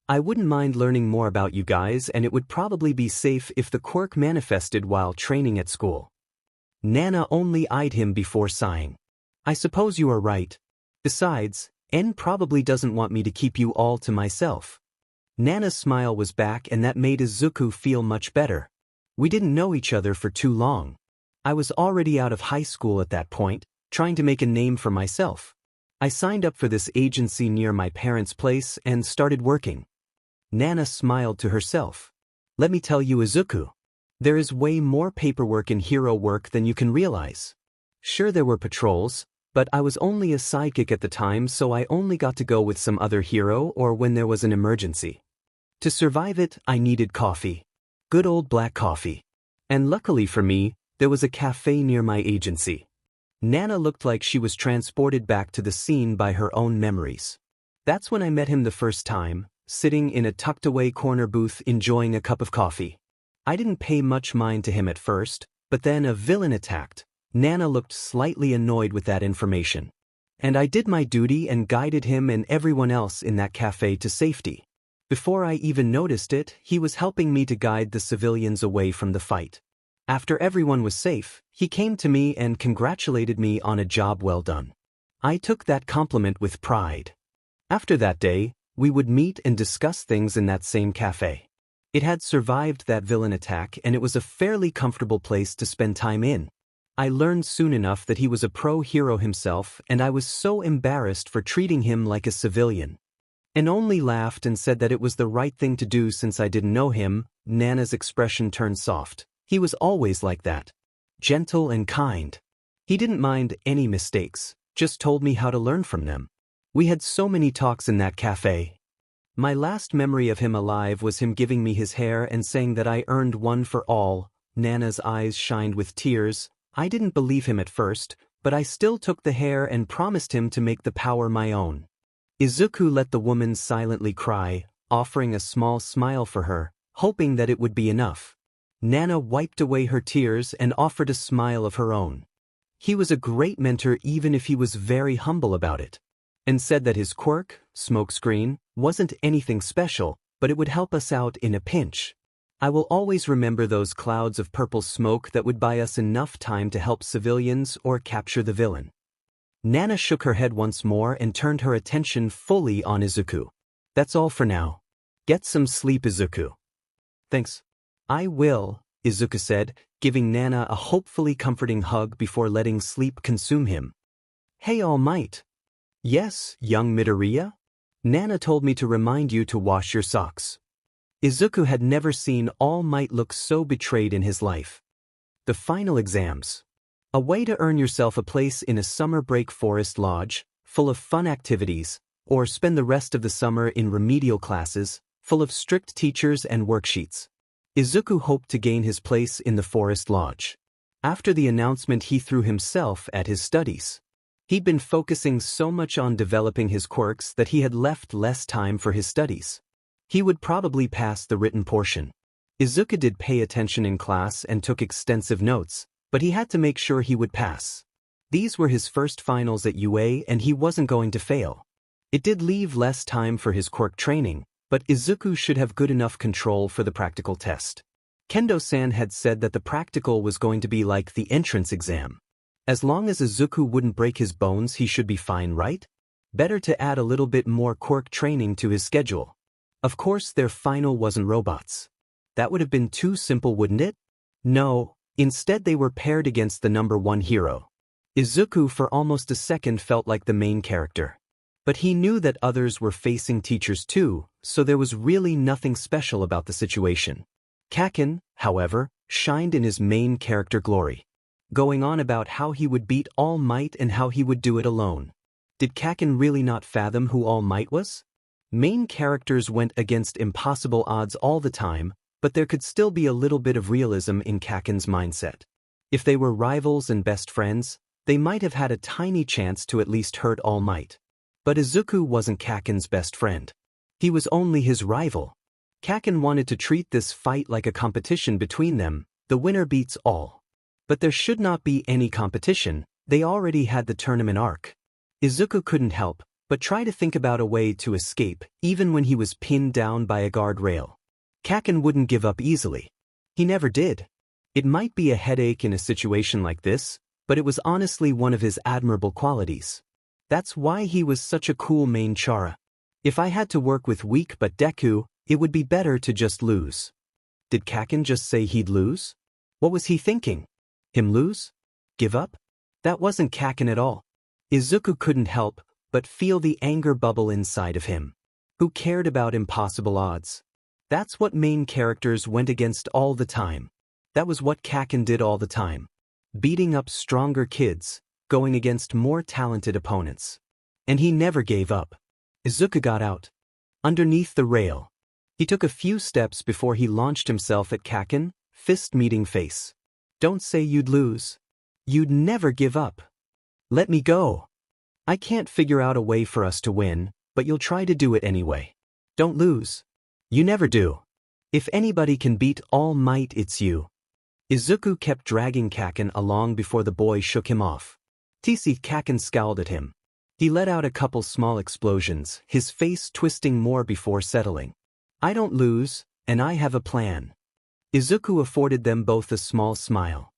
I wouldn't mind learning more about you guys, and it would probably be safe if the quirk manifested while training at school. Nana only eyed him before sighing. I suppose you are right. Besides, N probably doesn't want me to keep you all to myself. Nana's smile was back and that made Izuku feel much better. We didn't know each other for too long. I was already out of high school at that point, trying to make a name for myself. I signed up for this agency near my parents' place and started working. Nana smiled to herself. Let me tell you, Izuku. There is way more paperwork in hero work than you can realize. Sure, there were patrols, but I was only a sidekick at the time, so I only got to go with some other hero or when there was an emergency. To survive it, I needed coffee. Good old black coffee. And luckily for me, there was a cafe near my agency. Nana looked like she was transported back to the scene by her own memories. That's when I met him the first time, sitting in a tucked-away corner booth enjoying a cup of coffee. I didn't pay much mind to him at first, but then a villain attacked. Nana looked slightly annoyed with that information. And I did my duty and guided him and everyone else in that cafe to safety. Before I even noticed it, he was helping me to guide the civilians away from the fight. After everyone was safe, he came to me and congratulated me on a job well done. I took that compliment with pride. After that day, we would meet and discuss things in that same cafe. It had survived that villain attack and it was a fairly comfortable place to spend time in. I learned soon enough that he was a pro-hero himself and I was so embarrassed for treating him like a civilian. And only laughed and said that it was the right thing to do since I didn't know him. Nana's expression turned soft. He was always like that. Gentle and kind. He didn't mind any mistakes, just told me how to learn from them. We had so many talks in that cafe. My last memory of him alive was him giving me his hair and saying that I earned one for all. Nana's eyes shined with tears. I didn't believe him at first, but I still took the hair and promised him to make the power my own. Izuku let the woman silently cry, offering a small smile for her, hoping that it would be enough. Nana wiped away her tears and offered a smile of her own. He was a great mentor even if he was very humble about it. And said that his quirk, smokescreen, wasn't anything special, but it would help us out in a pinch. I will always remember those clouds of purple smoke that would buy us enough time to help civilians or capture the villain. Nana shook her head once more and turned her attention fully on Izuku. That's all for now. Get some sleep, Izuku. Thanks. I will, Izuku said, giving Nana a hopefully comforting hug before letting sleep consume him. Hey, All Might. Yes, young Midoriya? Nana told me to remind you to wash your socks. Izuku had never seen All Might look so betrayed in his life. The final exams. A way to earn yourself a place in a summer break forest lodge, full of fun activities, or spend the rest of the summer in remedial classes, full of strict teachers and worksheets. Izuku hoped to gain his place in the forest lodge. After the announcement, he threw himself at his studies. He'd been focusing so much on developing his quirks that he had left less time for his studies. He would probably pass the written portion. Izuku did pay attention in class and took extensive notes, but he had to make sure he would pass. These were his first finals at UA and he wasn't going to fail. It did leave less time for his quirk training, but Izuku should have good enough control for the practical test. Kendo-san had said that the practical was going to be like the entrance exam. As long as Izuku wouldn't break his bones, he should be fine, right? Better to add a little bit more quirk training to his schedule. Of course, their final wasn't robots. That would have been too simple, wouldn't it? No, instead they were paired against the number one hero. Izuku for almost a second felt like the main character. But he knew that others were facing teachers too, so there was really nothing special about the situation. Kaken, however, shined in his main character glory, going on about how he would beat All Might and how he would do it alone. Did Kaken really not fathom who All Might was? Main characters went against impossible odds all the time, but there could still be a little bit of realism in Kaken's mindset. If they were rivals and best friends, they might have had a tiny chance to at least hurt All Might. But Izuku wasn't Kaken's best friend. He was only his rival. Kaken wanted to treat this fight like a competition between them, the winner beats all. But there should not be any competition, they already had the tournament arc. Izuku couldn't help but try to think about a way to escape, even when he was pinned down by a guardrail. Kaken wouldn't give up easily. He never did. It might be a headache in a situation like this, but it was honestly one of his admirable qualities. That's why he was such a cool main Chara. If I had to work with weak but Deku, it would be better to just lose. Did Kaken just say he'd lose? What was he thinking? Him lose? Give up? That wasn't Kaken at all. Izuku couldn't help but feel the anger bubble inside of him. Who cared about impossible odds? That's what main characters went against all the time. That was what Kaken did all the time. Beating up stronger kids, going against more talented opponents. And he never gave up. Izuku got out. Underneath the rail. He took a few steps before he launched himself at Kaken, fist meeting face. Don't say you'd lose. You'd never give up. Let me go. I can't figure out a way for us to win, but you'll try to do it anyway. Don't lose. You never do. If anybody can beat All Might, it's you. Izuku kept dragging Kaken along before the boy shook him off. Kaken scowled at him. He let out a couple small explosions, his face twisting more before settling. I don't lose, and I have a plan. Izuku afforded them both a small smile.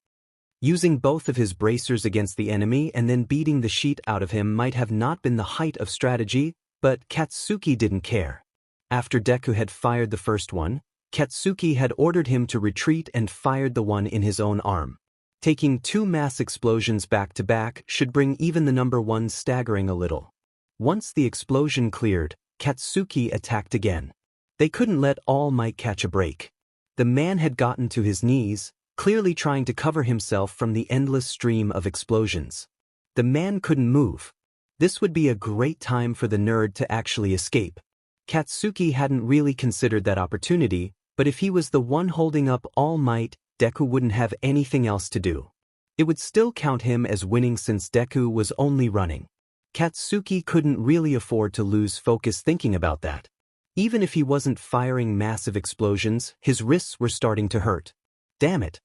Using both of his bracers against the enemy and then beating the sheet out of him might have not been the height of strategy, but Katsuki didn't care. After Deku had fired the first one, Katsuki had ordered him to retreat and fired the one in his own arm. Taking two mass explosions back to back should bring even the number one staggering a little. Once the explosion cleared, Katsuki attacked again. They couldn't let All Might catch a break. The man had gotten to his knees, clearly trying to cover himself from the endless stream of explosions. The man couldn't move. This would be a great time for the nerd to actually escape. Katsuki hadn't really considered that opportunity, but if he was the one holding up All Might, Deku wouldn't have anything else to do. It would still count him as winning since Deku was only running. Katsuki couldn't really afford to lose focus thinking about that. Even if he wasn't firing massive explosions, his wrists were starting to hurt. Damn it.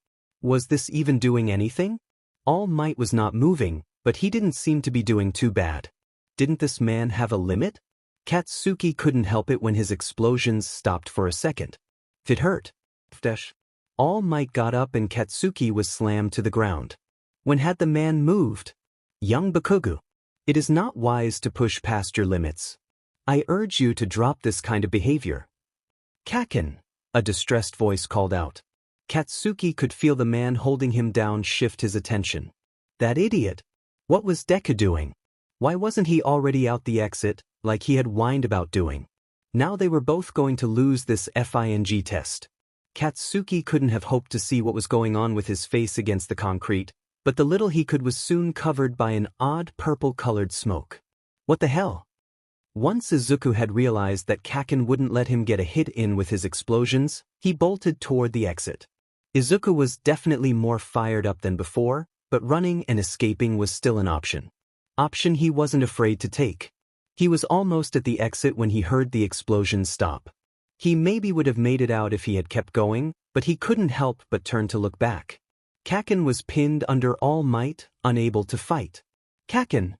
Was this even doing anything? All Might was not moving, but he didn't seem to be doing too bad. Didn't this man have a limit? Katsuki couldn't help it when his explosions stopped for a second. It hurt. All Might got up and Katsuki was slammed to the ground. When had the man moved? Young Bakugo. It is not wise to push past your limits. I urge you to drop this kind of behavior. Kaken, a distressed voice called out. Katsuki could feel the man holding him down shift his attention. That idiot. What was Deku doing? Why wasn't he already out the exit, like he had whined about doing? Now they were both going to lose this FING test. Katsuki couldn't have hoped to see what was going on with his face against the concrete, but the little he could was soon covered by an odd purple-colored smoke. What the hell? Once Izuku had realized that Kaken wouldn't let him get a hit in with his explosions, he bolted toward the exit. Izuku was definitely more fired up than before, but running and escaping was still an option. Option he wasn't afraid to take. He was almost at the exit when he heard the explosion stop. He maybe would have made it out if he had kept going, but he couldn't help but turn to look back. Kaken was pinned under All Might, unable to fight. "Kaken!"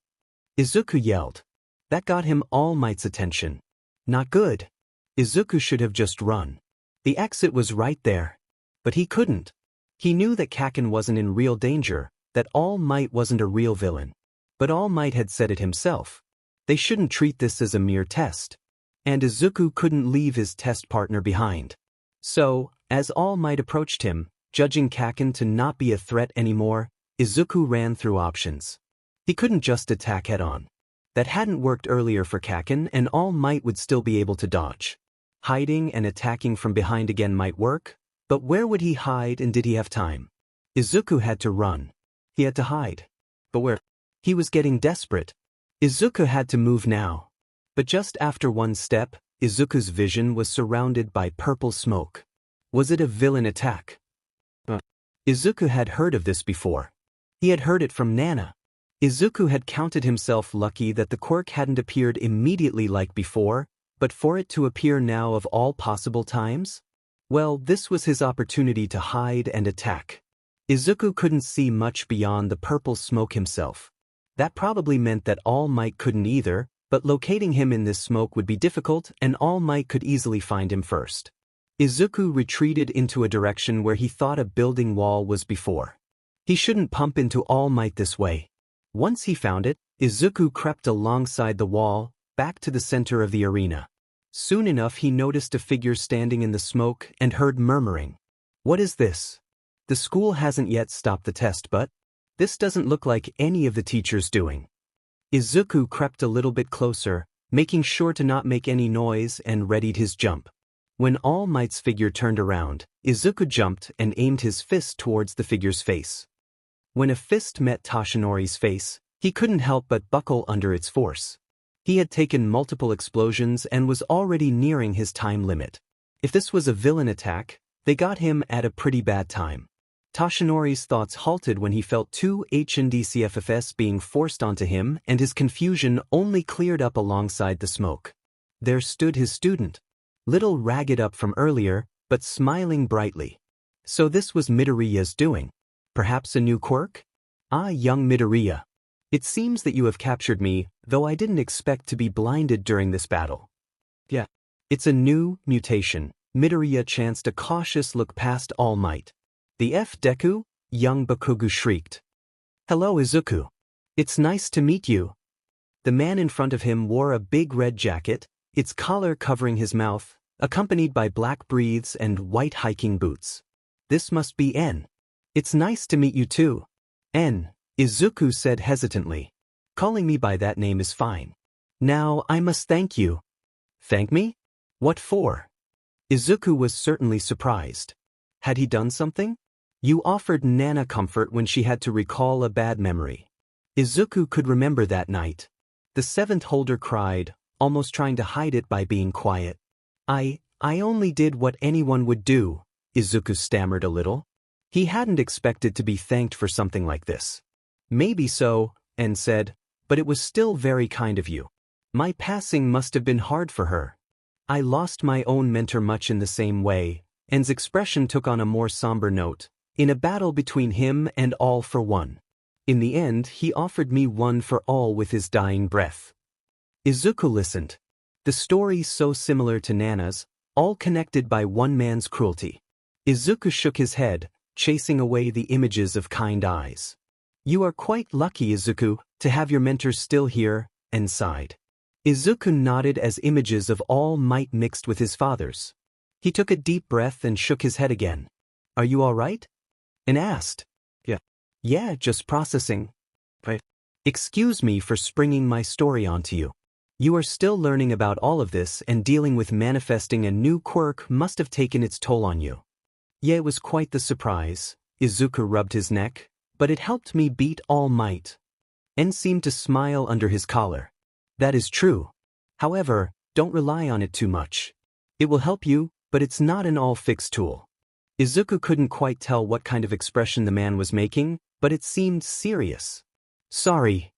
Izuku yelled. That got him All Might's attention. Not good. Izuku should have just run. The exit was right there. But he couldn't. He knew that Kaken wasn't in real danger, that All Might wasn't a real villain. But All Might had said it himself. They shouldn't treat this as a mere test. And Izuku couldn't leave his test partner behind. So, as All Might approached him, judging Kaken to not be a threat anymore, Izuku ran through options. He couldn't just attack head-on. That hadn't worked earlier for Kaken, and All Might would still be able to dodge. Hiding and attacking from behind again might work, but where would he hide and did he have time? Izuku had to run. He had to hide. But where? He was getting desperate. Izuku had to move now. But just after one step, Izuku's vision was surrounded by purple smoke. Was it a villain attack? Izuku had heard of this before. He had heard it from Nana. Izuku had counted himself lucky that the quirk hadn't appeared immediately like before, but for it to appear now of all possible times? Well, this was his opportunity to hide and attack. Izuku couldn't see much beyond the purple smoke himself. That probably meant that All Might couldn't either, but locating him in this smoke would be difficult and All Might could easily find him first. Izuku retreated into a direction where he thought a building wall was before. He shouldn't pump into All Might this way. Once he found it, Izuku crept alongside the wall, back to the center of the arena. Soon enough he noticed a figure standing in the smoke and heard murmuring. "What is this? The school hasn't yet stopped the test, but this doesn't look like any of the teachers doing." Izuku crept a little bit closer, making sure to not make any noise, and readied his jump. When All Might's figure turned around, Izuku jumped and aimed his fist towards the figure's face. When a fist met Toshinori's face, he couldn't help but buckle under its force. He had taken multiple explosions and was already nearing his time limit. If this was a villain attack, they got him at a pretty bad time. Toshinori's thoughts halted when he felt two HNDCFFs being forced onto him, and his confusion only cleared up alongside the smoke. There stood his student. Little ragged up from earlier, but smiling brightly. So this was Midoriya's doing. Perhaps a new quirk? "Ah, young Midoriya. It seems that you have captured me, though I didn't expect to be blinded during this battle." "Yeah. It's a new mutation." Midoriya chanced a cautious look past All Might. "The F Deku?" young Bakugo shrieked. "Hello Izuku. It's nice to meet you." The man in front of him wore a big red jacket, its collar covering his mouth, accompanied by black breathes and white hiking boots. "This must be N. It's nice to meet you too." "N," Izuku said hesitantly. "Calling me by that name is fine. Now I must thank you." "Thank me? What for?" Izuku was certainly surprised. Had he done something? You offered Nana comfort when she had to recall a bad memory. Izuku could remember that night. The seventh holder cried, almost trying to hide it by being quiet. I only did what anyone would do," Izuku stammered a little. He hadn't expected to be thanked for something like this. "Maybe so," En said, "but it was still very kind of you. My passing must have been hard for her. I lost my own mentor much in the same way." En's expression took on a more somber note. "In a battle between him and All for One. In the end, he offered me one for all with his dying breath." Izuku listened. The story so similar to Nana's, all connected by one man's cruelty. Izuku shook his head, chasing away the images of kind eyes. "You are quite lucky, Izuku, to have your mentors still here," En sighed. Izuku nodded as images of All Might mixed with his father's. He took a deep breath and shook his head again. "Are you all right?" En asked. Yeah, just processing." "Right. Excuse me for springing my story onto you. You are still learning about all of this, and dealing with manifesting a new quirk must have taken its toll on you." "Yeah, it was quite the surprise." Izuku rubbed his neck. "But it helped me beat All Might." En seemed to smile under his collar. "That is true. However, don't rely on it too much. It will help you, but it's not an all-fix tool." Izuku couldn't quite tell what kind of expression the man was making, but it seemed serious. "Sorry."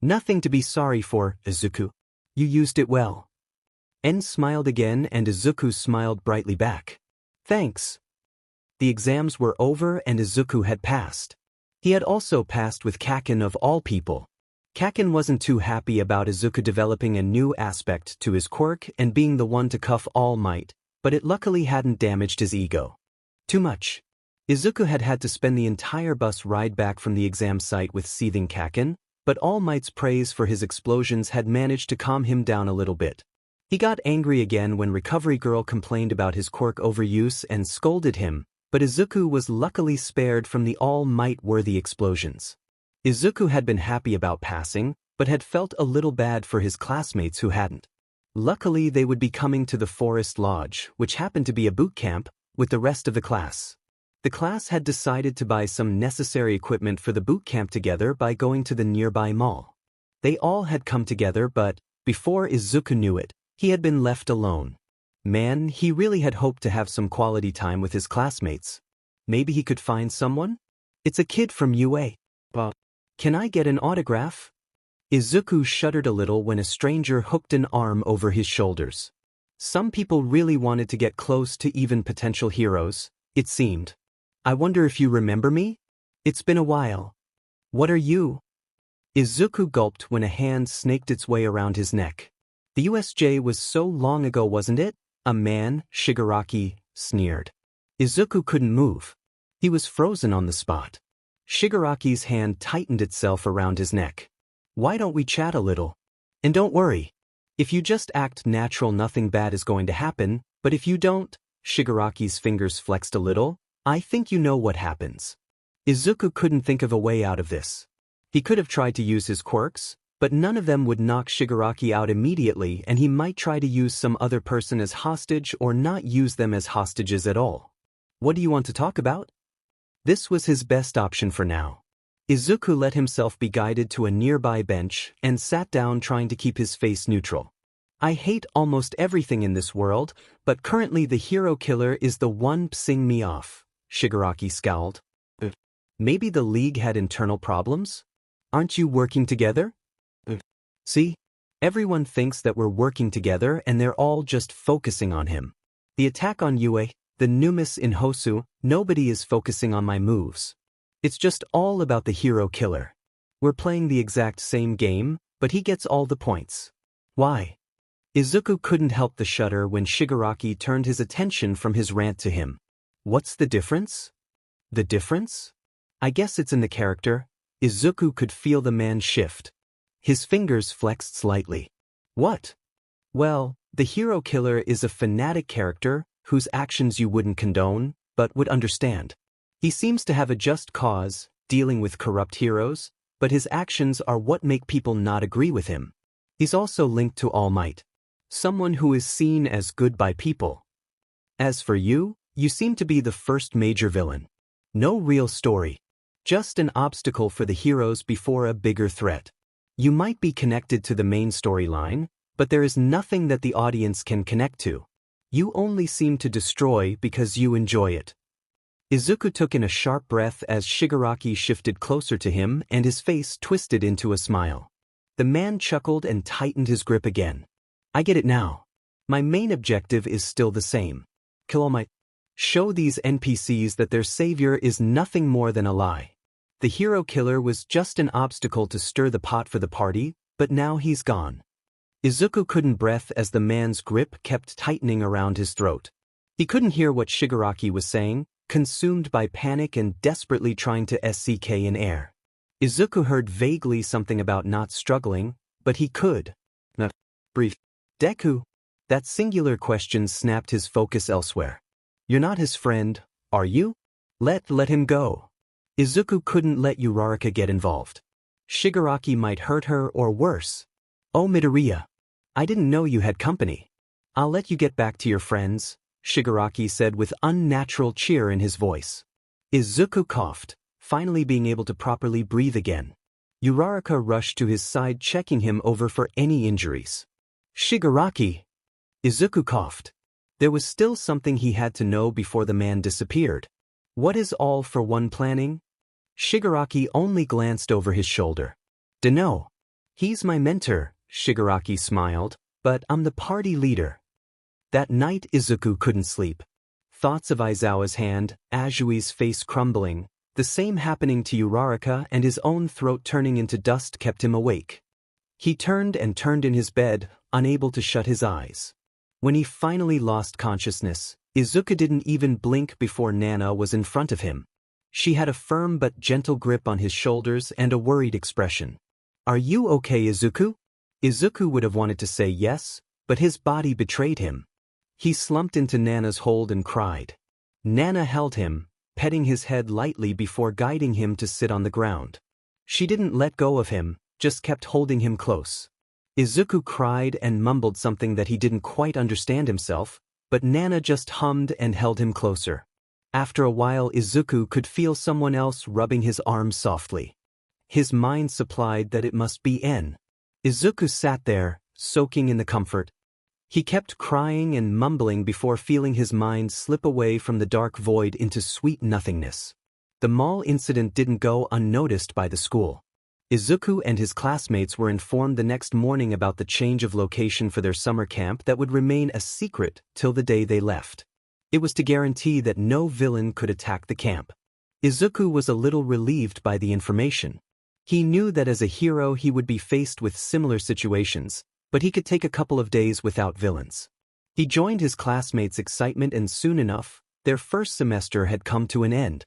"Nothing to be sorry for, Izuku. You used it well." En smiled again and Izuku smiled brightly back. Thanks. The exams were over and Izuku had passed. He had also passed with Kaken of all people. Kaken wasn't too happy about Izuku developing a new aspect to his quirk and being the one to cuff All Might, but it luckily hadn't damaged his ego too much. Izuku had had to spend the entire bus ride back from the exam site with seething Kaken, but All Might's praise for his explosions had managed to calm him down a little bit. He got angry again when Recovery Girl complained about his quirk overuse and scolded him, but Izuku was luckily spared from the All Might-worthy explosions. Izuku had been happy about passing, but had felt a little bad for his classmates who hadn't. Luckily they would be coming to the Forest Lodge, which happened to be a boot camp, with the rest of the class. The class had decided to buy some necessary equipment for the boot camp together by going to the nearby mall. They all had come together but, before Izuku knew it, he had been left alone. Man, he really had hoped to have some quality time with his classmates. Maybe he could find someone? It's a kid from UA. But can I get an autograph? Izuku shuddered a little when a stranger hooked an arm over his shoulders. Some people really wanted to get close to even potential heroes, it seemed. I wonder if you remember me? It's been a while. What are you? Izuku gulped when a hand snaked its way around his neck. The USJ was so long ago, wasn't it? A man, Shigaraki, sneered. Izuku couldn't move. He was frozen on the spot. Shigaraki's hand tightened itself around his neck. Why don't we chat a little? And don't worry. If you just act natural, nothing bad is going to happen, but if you don't, Shigaraki's fingers flexed a little, I think you know what happens. Izuku couldn't think of a way out of this. He could have tried to use his quirks, but none of them would knock Shigaraki out immediately, and he might try to use some other person as hostage or not use them as hostages at all. What do you want to talk about? This was his best option for now. Izuku let himself be guided to a nearby bench and sat down, trying to keep his face neutral. I hate almost everything in this world, but currently the hero killer is the one pissing me off, Shigaraki scowled. Maybe the League had internal problems? Aren't you working together? See? Everyone thinks that we're working together and they're all just focusing on him. The attack on Yue, the Numis in Hosu, nobody is focusing on my moves. It's just all about the hero killer. We're playing the exact same game, but he gets all the points. Why? Izuku couldn't help the shudder when Shigaraki turned his attention from his rant to him. What's the difference? The difference? I guess it's in the character. Izuku could feel the man shift. His fingers flexed slightly. What? Well, the hero killer is a fanatic character whose actions you wouldn't condone, but would understand. He seems to have a just cause, dealing with corrupt heroes, but his actions are what make people not agree with him. He's also linked to All Might, someone who is seen as good by people. As for you, you seem to be the first major villain. No real story. Just an obstacle for the heroes before a bigger threat. You might be connected to the main storyline, but there is nothing that the audience can connect to. You only seem to destroy because you enjoy it. Izuku took in a sharp breath as Shigaraki shifted closer to him and his face twisted into a smile. The man chuckled and tightened his grip again. I get it now. My main objective is still the same. Kill All Might. Show these NPCs that their savior is nothing more than a lie. The hero killer was just an obstacle to stir the pot for the party, but now he's gone. Izuku couldn't breathe as the man's grip kept tightening around his throat. He couldn't hear what Shigaraki was saying, consumed by panic and desperately trying to SCK in air. Izuku heard vaguely something about not struggling, but he could not breathe. Deku? That singular question snapped his focus elsewhere. You're not his friend, are you? Let him go. Izuku couldn't let Uraraka get involved. Shigaraki might hurt her or worse. Oh Midoriya. I didn't know you had company. I'll let you get back to your friends, Shigaraki said with unnatural cheer in his voice. Izuku coughed, finally being able to properly breathe again. Uraraka rushed to his side, checking him over for any injuries. Shigaraki! Izuku coughed. There was still something he had to know before the man disappeared. What is all for one planning? Shigaraki only glanced over his shoulder. Dunno. He's my mentor, Shigaraki smiled, But I'm the party leader. That night Izuku couldn't sleep. Thoughts of Aizawa's hand, Ajui's face crumbling, the same happening to Uraraka and his own throat turning into dust kept him awake. He turned and turned in his bed, unable to shut his eyes. When he finally lost consciousness, Izuku didn't even blink before Nana was in front of him. She had a firm but gentle grip on his shoulders and a worried expression. "Are you okay, Izuku?" Izuku would have wanted to say yes, but his body betrayed him. He slumped into Nana's hold and cried. Nana held him, petting his head lightly before guiding him to sit on the ground. She didn't let go of him, just kept holding him close. Izuku cried and mumbled something that he didn't quite understand himself, but Nana just hummed and held him closer. After a while Izuku could feel someone else rubbing his arm softly. His mind supplied that it must be En. Izuku sat there, soaking in the comfort. He kept crying and mumbling before feeling his mind slip away from the dark void into sweet nothingness. The mall incident didn't go unnoticed by the school. Izuku and his classmates were informed the next morning about the change of location for their summer camp that would remain a secret till the day they left. It was to guarantee that no villain could attack the camp. Izuku was a little relieved by the information. He knew that as a hero he would be faced with similar situations, but he could take a couple of days without villains. He joined his classmates' excitement and soon enough, their first semester had come to an end.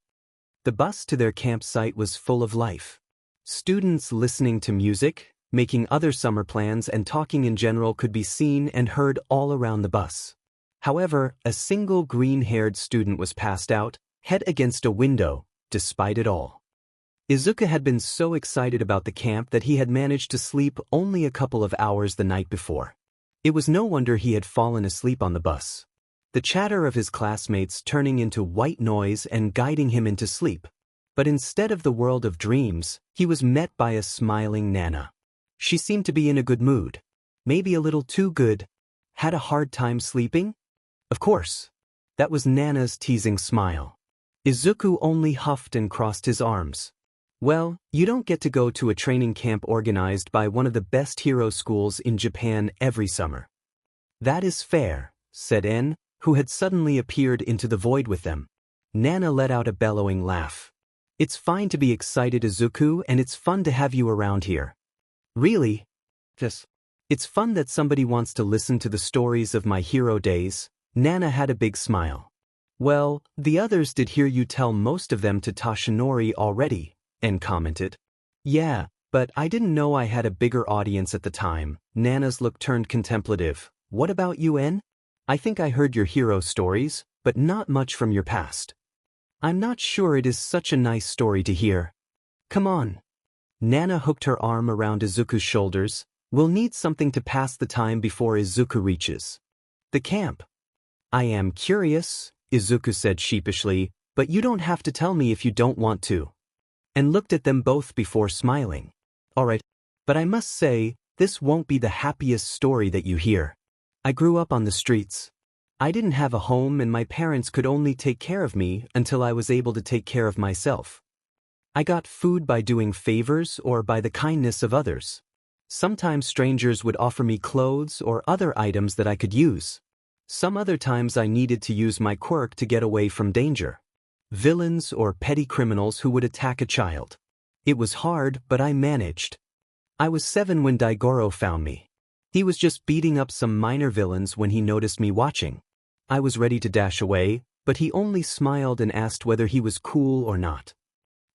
The bus to their campsite was full of life. Students listening to music, making other summer plans and talking in general could be seen and heard all around the bus. However, a single green-haired student was passed out, head against a window, despite it all. Izuku had been so excited about the camp that he had managed to sleep only a couple of hours the night before. It was no wonder he had fallen asleep on the bus. The chatter of his classmates turning into white noise and guiding him into sleep. But instead of the world of dreams, he was met by a smiling Nana. She seemed to be in a good mood. Maybe a little too good. Had a hard time sleeping? Of course. That was Nana's teasing smile. Izuku only huffed and crossed his arms. Well, you don't get to go to a training camp organized by one of the best hero schools in Japan every summer. That is fair, said En, who had suddenly appeared into the void with them. Nana let out a bellowing laugh. It's fine to be excited, Izuku, and it's fun to have you around here. Really? Yes. It's fun that somebody wants to listen to the stories of my hero days. Nana had a big smile. Well, the others did hear you tell most of them to Toshinori already, En commented. Yeah, but I didn't know I had a bigger audience at the time. Nana's look turned contemplative. What about you, En? I think I heard your hero stories, but not much from your past. I'm not sure it is such a nice story to hear. Come on. Nana hooked her arm around Izuku's shoulders. We'll need something to pass the time before Izuku reaches the camp. I am curious, Izuku said sheepishly, but you don't have to tell me if you don't want to. And looked at them both before smiling. All right, but I must say, this won't be the happiest story that you hear. I grew up on the streets. I didn't have a home and my parents could only take care of me until I was able to take care of myself. I got food by doing favors or by the kindness of others. Sometimes strangers would offer me clothes or other items that I could use. Some other times I needed to use my quirk to get away from danger. Villains or petty criminals who would attack a child. It was hard, but I managed. I was 7 when Daigoro found me. He was just beating up some minor villains when he noticed me watching. I was ready to dash away, but he only smiled and asked whether he was cool or not.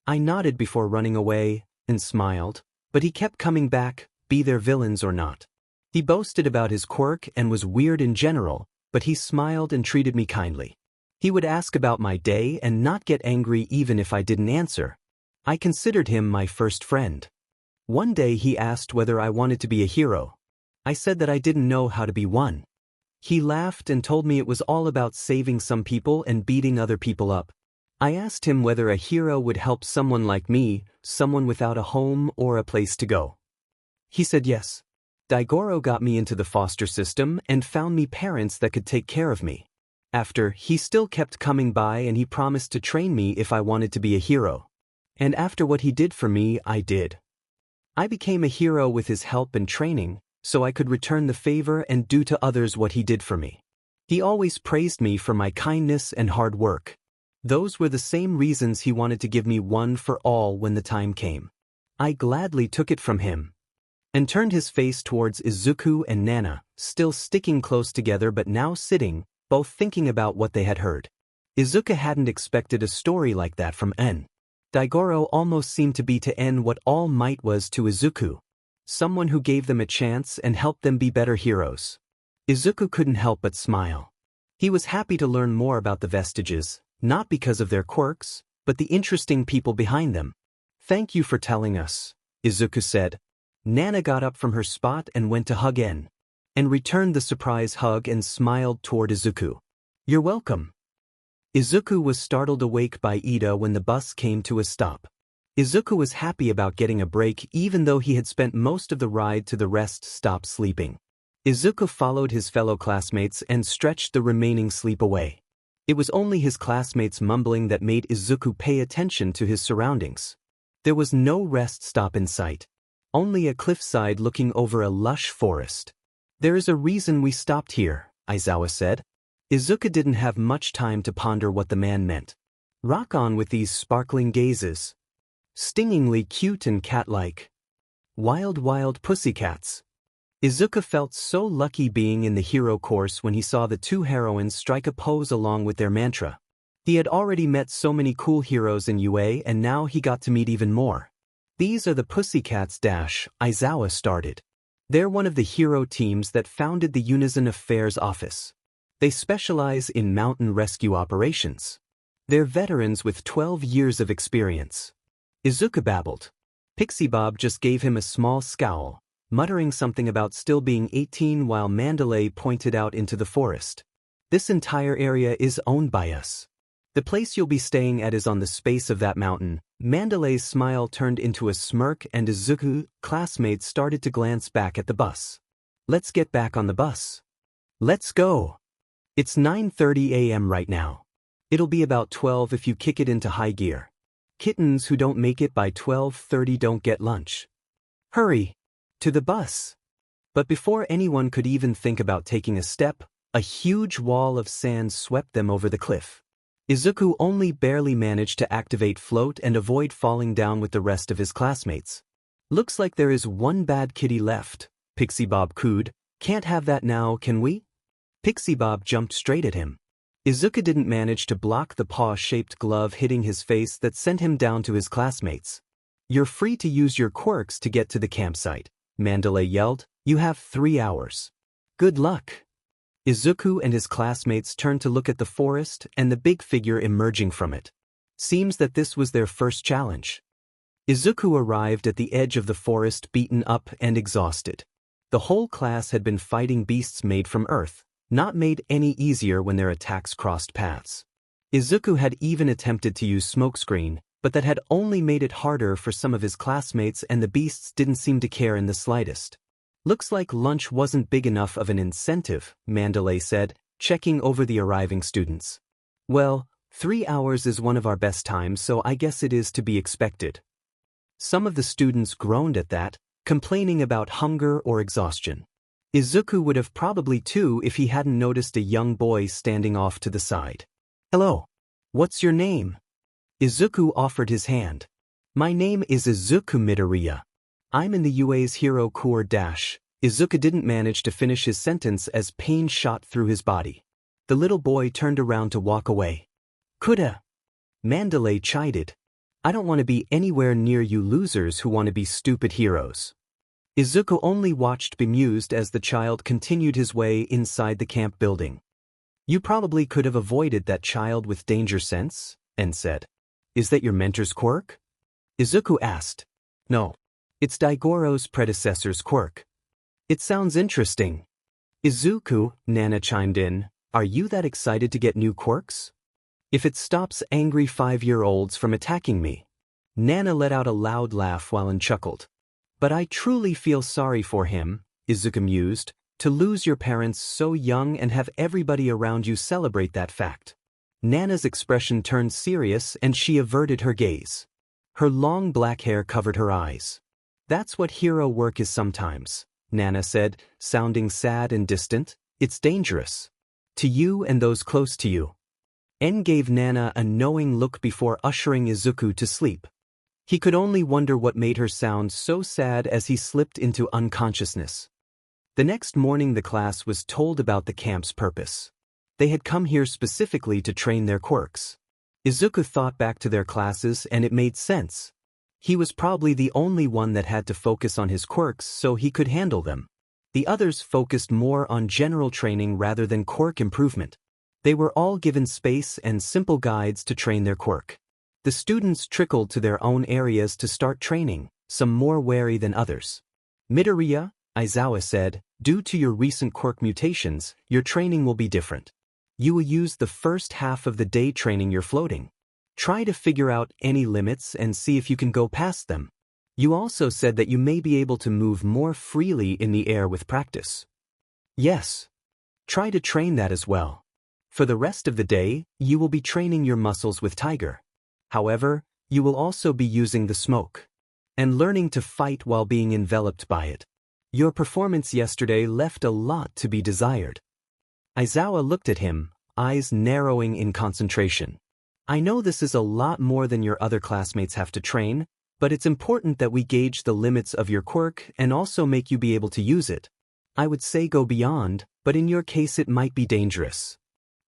I nodded before running away, and smiled, but he kept coming back, be there villains or not. He boasted about his quirk and was weird in general, but he smiled and treated me kindly. He would ask about my day and not get angry even if I didn't answer. I considered him my first friend. One day he asked whether I wanted to be a hero. I said that I didn't know how to be one. He laughed and told me it was all about saving some people and beating other people up. I asked him whether a hero would help someone like me, someone without a home or a place to go. He said yes. Daigoro got me into the foster system and found me parents that could take care of me. After, he still kept coming by and he promised to train me if I wanted to be a hero. And after what he did for me, I did. I became a hero with his help and training, so I could return the favor and do to others what he did for me. He always praised me for my kindness and hard work. Those were the same reasons he wanted to give me one for all when the time came. I gladly took it from him and turned his face towards Izuku and Nana, still sticking close together but now sitting, both thinking about what they had heard. Izuku hadn't expected a story like that from En. Daigoro almost seemed to be to En what All Might was to Izuku. Someone who gave them a chance and helped them be better heroes. Izuku couldn't help but smile. He was happy to learn more about the vestiges, not because of their quirks, but the interesting people behind them. Thank you for telling us, Izuku said. Nana got up from her spot and went to hug En, and returned the surprise hug and smiled toward Izuku. You're welcome. Izuku was startled awake by Ida when the bus came to a stop. Izuku was happy about getting a break even though he had spent most of the ride to the rest stop sleeping. Izuku followed his fellow classmates and stretched the remaining sleep away. It was only his classmates' mumbling that made Izuku pay attention to his surroundings. There was no rest stop in sight. Only a cliffside looking over a lush forest. There is a reason we stopped here, Aizawa said. Izuku didn't have much time to ponder what the man meant. Rock on with these sparkling gazes. Stingingly cute and cat-like. Wild, wild pussycats. Izuku felt so lucky being in the hero course when he saw the two heroines strike a pose along with their mantra. He had already met so many cool heroes in UA and now he got to meet even more. These are the Pussycats Aizawa started. They're one of the hero teams that founded the Unison Affairs office. They specialize in mountain rescue operations. They're veterans with 12 years of experience. Izuku babbled. Pixie Bob just gave him a small scowl, muttering something about still being 18 while Mandalay pointed out into the forest. This entire area is owned by us. The place you'll be staying at is on the space of that mountain. Mandalay's smile turned into a smirk and Izuku's classmates started to glance back at the bus. Let's get back on the bus. Let's go. It's 9:30 a.m. right now. It'll be about 12 if you kick it into high gear. Kittens who don't make it by 12:30 don't get lunch. Hurry. To the bus. But before anyone could even think about taking a step, a huge wall of sand swept them over the cliff. Izuku only barely managed to activate float and avoid falling down with the rest of his classmates. Looks like there is one bad kitty left, Pixie Bob cooed. Can't have that now, can we? Pixie Bob jumped straight at him. Izuku didn't manage to block the paw-shaped glove hitting his face that sent him down to his classmates. You're free to use your quirks to get to the campsite, Mandalay yelled. You have 3 hours. Good luck. Izuku and his classmates turned to look at the forest and the big figure emerging from it. Seems that this was their first challenge. Izuku arrived at the edge of the forest beaten up and exhausted. The whole class had been fighting beasts made from earth, not made any easier when their attacks crossed paths. Izuku had even attempted to use smokescreen, but that had only made it harder for some of his classmates and the beasts didn't seem to care in the slightest. Looks like lunch wasn't big enough of an incentive, Mandalay said, checking over the arriving students. Well, 3 hours is one of our best times, so I guess it is to be expected. Some of the students groaned at that, complaining about hunger or exhaustion. Izuku would have probably too if he hadn't noticed a young boy standing off to the side. Hello. What's your name? Izuku offered his hand. My name is Izuku Midoriya. I'm in the UA's Hero Corps Izuku didn't manage to finish his sentence as pain shot through his body. The little boy turned around to walk away. Kuda. Mandalay chided. I don't want to be anywhere near you losers who want to be stupid heroes. Izuku only watched bemused as the child continued his way inside the camp building. You probably could have avoided that child with danger sense, En said. Is that your mentor's quirk? Izuku asked. No. It's Daigoro's predecessor's quirk. It sounds interesting. Izuku, Nana chimed in, are you that excited to get new quirks? If it stops angry 5-year-olds from attacking me. Nana let out a loud laugh while En chuckled. But I truly feel sorry for him, Izuku mused, to lose your parents so young and have everybody around you celebrate that fact. Nana's expression turned serious and she averted her gaze. Her long black hair covered her eyes. That's what hero work is sometimes. Nana said, sounding sad and distant. It's dangerous. To you and those close to you. En gave Nana a knowing look before ushering Izuku to sleep. He could only wonder what made her sound so sad as he slipped into unconsciousness. The next morning the class was told about the camp's purpose. They had come here specifically to train their quirks. Izuku thought back to their classes and it made sense. He was probably the only one that had to focus on his quirks so he could handle them. The others focused more on general training rather than quirk improvement. They were all given space and simple guides to train their quirk. The students trickled to their own areas to start training, some more wary than others. Midoriya, Aizawa said, due to your recent quirk mutations, your training will be different. You will use the first half of the day training your floating. Try to figure out any limits and see if you can go past them. You also said that you may be able to move more freely in the air with practice. Yes. Try to train that as well. For the rest of the day, you will be training your muscles with Tiger. However, you will also be using the smoke and learning to fight while being enveloped by it. Your performance yesterday left a lot to be desired. Aizawa looked at him, eyes narrowing in concentration. I know this is a lot more than your other classmates have to train, but it's important that we gauge the limits of your quirk and also make you be able to use it. I would say go beyond, but in your case it might be dangerous.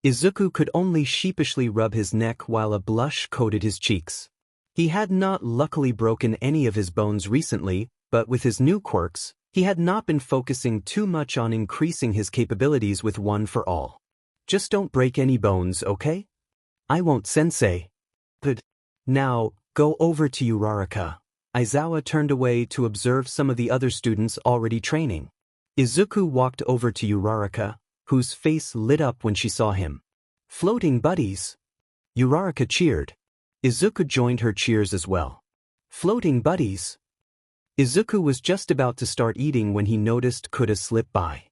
Izuku could only sheepishly rub his neck while a blush coated his cheeks. He had not luckily broken any of his bones recently, but with his new quirks, he had not been focusing too much on increasing his capabilities with One for All. Just don't break any bones, okay? I won't, sensei. Good. Now, go over to Uraraka. Aizawa turned away to observe some of the other students already training. Izuku walked over to Uraraka, whose face lit up when she saw him. Floating buddies. Uraraka cheered. Izuku joined her cheers as well. Floating buddies. Izuku was just about to start eating when he noticed Kuda slip by.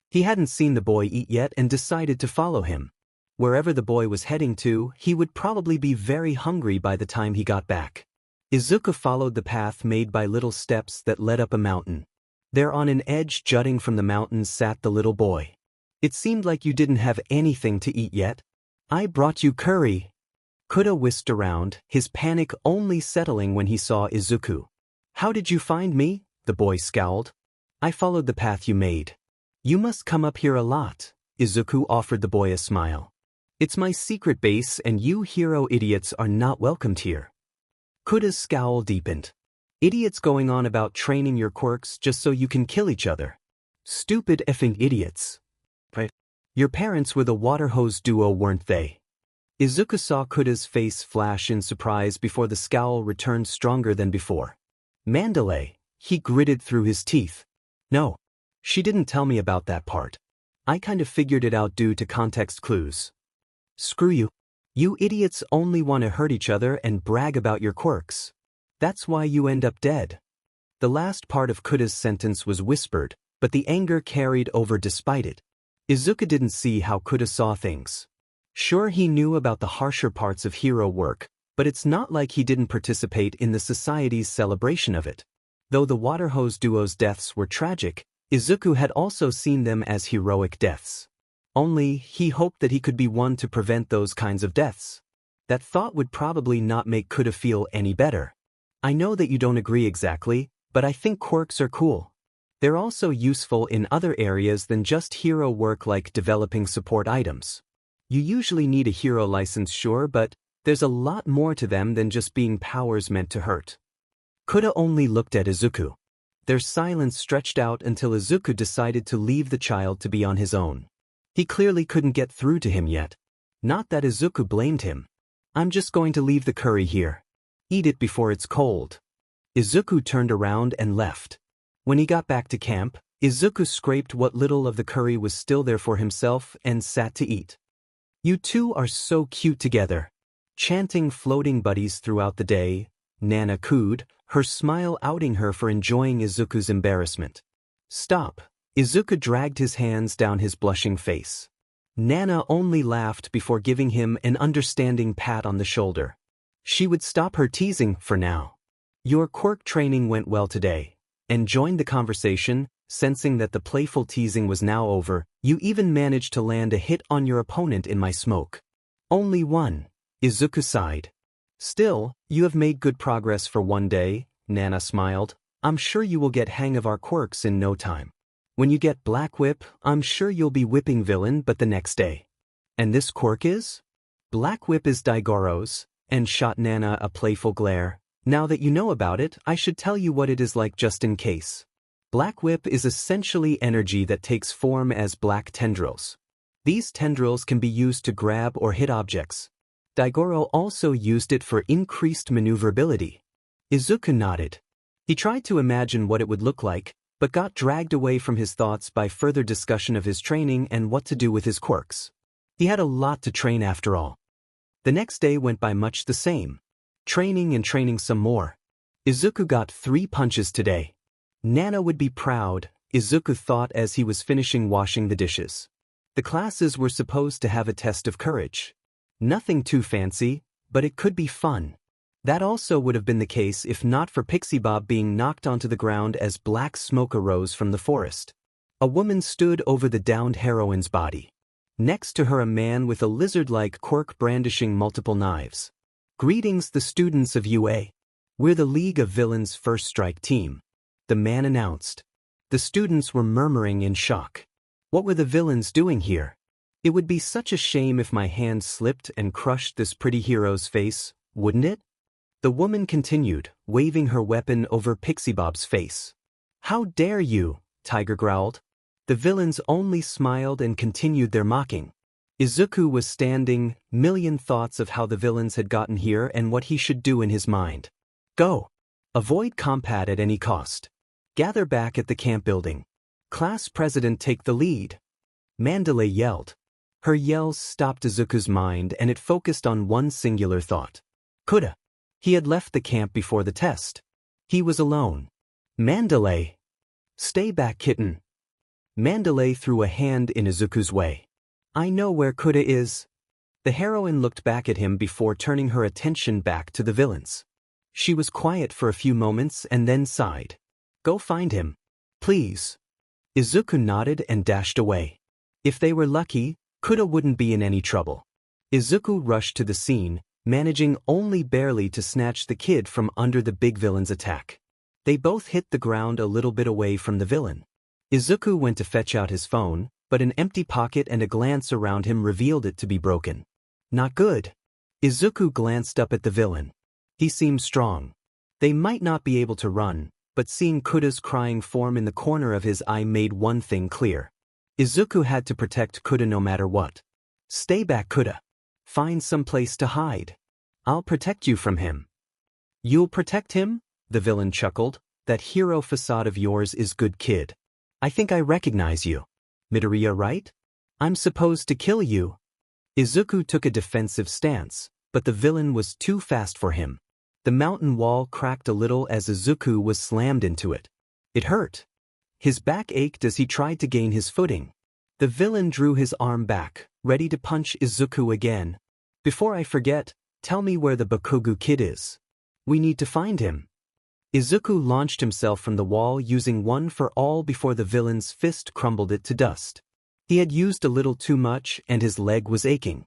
He hadn't seen the boy eat yet and decided to follow him. Wherever the boy was heading to, he would probably be very hungry by the time he got back. Izuku followed the path made by little steps that led up a mountain. There on an edge jutting from the mountain sat the little boy. It seemed like you didn't have anything to eat yet. I brought you curry. Kuda whisked around, his panic only settling when he saw Izuku. How did you find me? The boy scowled. I followed the path you made. You must come up here a lot. Izuku offered the boy a smile. It's my secret base and you hero idiots are not welcomed here. Kuda's scowl deepened. Idiots going on about training your quirks just so you can kill each other. Stupid effing idiots. Right. Your parents were the water hose duo, weren't they? Izuku saw Kuda's face flash in surprise before the scowl returned stronger than before. Mandalay, he gritted through his teeth. No. She didn't tell me about that part. I kind of figured it out due to context clues. Screw you. You idiots only want to hurt each other and brag about your quirks. That's why you end up dead. The last part of Kuda's sentence was whispered, but the anger carried over despite it. Izuku didn't see how Kuda saw things. Sure, he knew about the harsher parts of hero work, but it's not like he didn't participate in the society's celebration of it. Though the water hose duo's deaths were tragic, Izuku had also seen them as heroic deaths. Only, he hoped that he could be one to prevent those kinds of deaths. That thought would probably not make Kuda feel any better. I know that you don't agree exactly, but I think quirks are cool. They're also useful in other areas than just hero work like developing support items. You usually need a hero license, sure, but there's a lot more to them than just being powers meant to hurt. Kuda only looked at Izuku. Their silence stretched out until Izuku decided to leave the child to be on his own. He clearly couldn't get through to him yet. Not that Izuku blamed him. I'm just going to leave the curry here. Eat it before it's cold. Izuku turned around and left. When he got back to camp, Izuku scraped what little of the curry was still there for himself and sat to eat. You two are so cute together. Chanting floating buddies throughout the day, Nana cooed, her smile outing her for enjoying Izuku's embarrassment. Stop. Izuku dragged his hands down his blushing face. Nana only laughed before giving him an understanding pat on the shoulder. She would stop her teasing for now. Your quirk training went well today, and joined the conversation, Sensing that the playful teasing was now over, you even managed to land a hit on your opponent in my smoke. Only one, Izuku sighed. Still, you have made good progress for one day, Nana smiled. I'm sure you will get hang of our quirks in no time. When you get Black Whip, I'm sure you'll be whipping villain but the next day. And this quirk is? Black Whip is Daigoro's, and shot Nana a playful glare. Now that you know about it, I should tell you what it is like just in case. Black Whip is essentially energy that takes form as black tendrils. These tendrils can be used to grab or hit objects. Daigoro also used it for increased maneuverability. Izuku nodded. He tried to imagine what it would look like, but got dragged away from his thoughts by further discussion of his training and what to do with his quirks. He had a lot to train after all. The next day went by much the same. Training and training some more. Izuku got 3 punches today. Nana would be proud, Izuku thought as he was finishing washing the dishes. The classes were supposed to have a test of courage. Nothing too fancy, but it could be fun. That also would have been the case if not for Pixie Bob being knocked onto the ground as black smoke arose from the forest. A woman stood over the downed heroine's body. Next to her a man with a lizard-like quirk brandishing multiple knives. Greetings the students of UA. We're the League of Villains First Strike team. The man announced. The students were murmuring in shock. What were the villains doing here? It would be such a shame if my hand slipped and crushed this pretty hero's face, wouldn't it? The woman continued, waving her weapon over Pixie Bob's face. How dare you, Tiger growled. The villains only smiled and continued their mocking. Izuku was standing, million thoughts of how the villains had gotten here and what he should do in his mind. Go. Avoid combat at any cost. Gather back at the camp building. Class president take the lead. Mandalay yelled. Her yells stopped Izuku's mind and it focused on one singular thought. Coulda. He had left the camp before the test. He was alone. Mandalay. Stay back, kitten. Mandalay threw a hand in Izuku's way. I know where Coulda is. The heroine looked back at him before turning her attention back to the villains. She was quiet for a few moments and then sighed. Go find him. Please. Izuku nodded and dashed away. If they were lucky, Coulda wouldn't be in any trouble. Izuku rushed to the scene, managing only barely to snatch the kid from under the big villain's attack. They both hit the ground a little bit away from the villain. Izuku went to fetch out his phone, but an empty pocket and a glance around him revealed it to be broken. Not good. Izuku glanced up at the villain. He seemed strong. They might not be able to run, but seeing Coulda's crying form in the corner of his eye made one thing clear. Izuku had to protect Coulda no matter what. Stay back, Coulda. Find some place to hide. I'll protect you from him. You'll protect him? The villain chuckled. That hero facade of yours is good, kid. I think I recognize you. Midoriya, right? I'm supposed to kill you. Izuku took a defensive stance, but the villain was too fast for him. The mountain wall cracked a little as Izuku was slammed into it. It hurt. His back ached as he tried to gain his footing. The villain drew his arm back, ready to punch Izuku again. Before I forget, tell me where the Bakugo kid is. We need to find him. Izuku launched himself from the wall using one for all before the villain's fist crumbled it to dust. He had used a little too much and his leg was aching.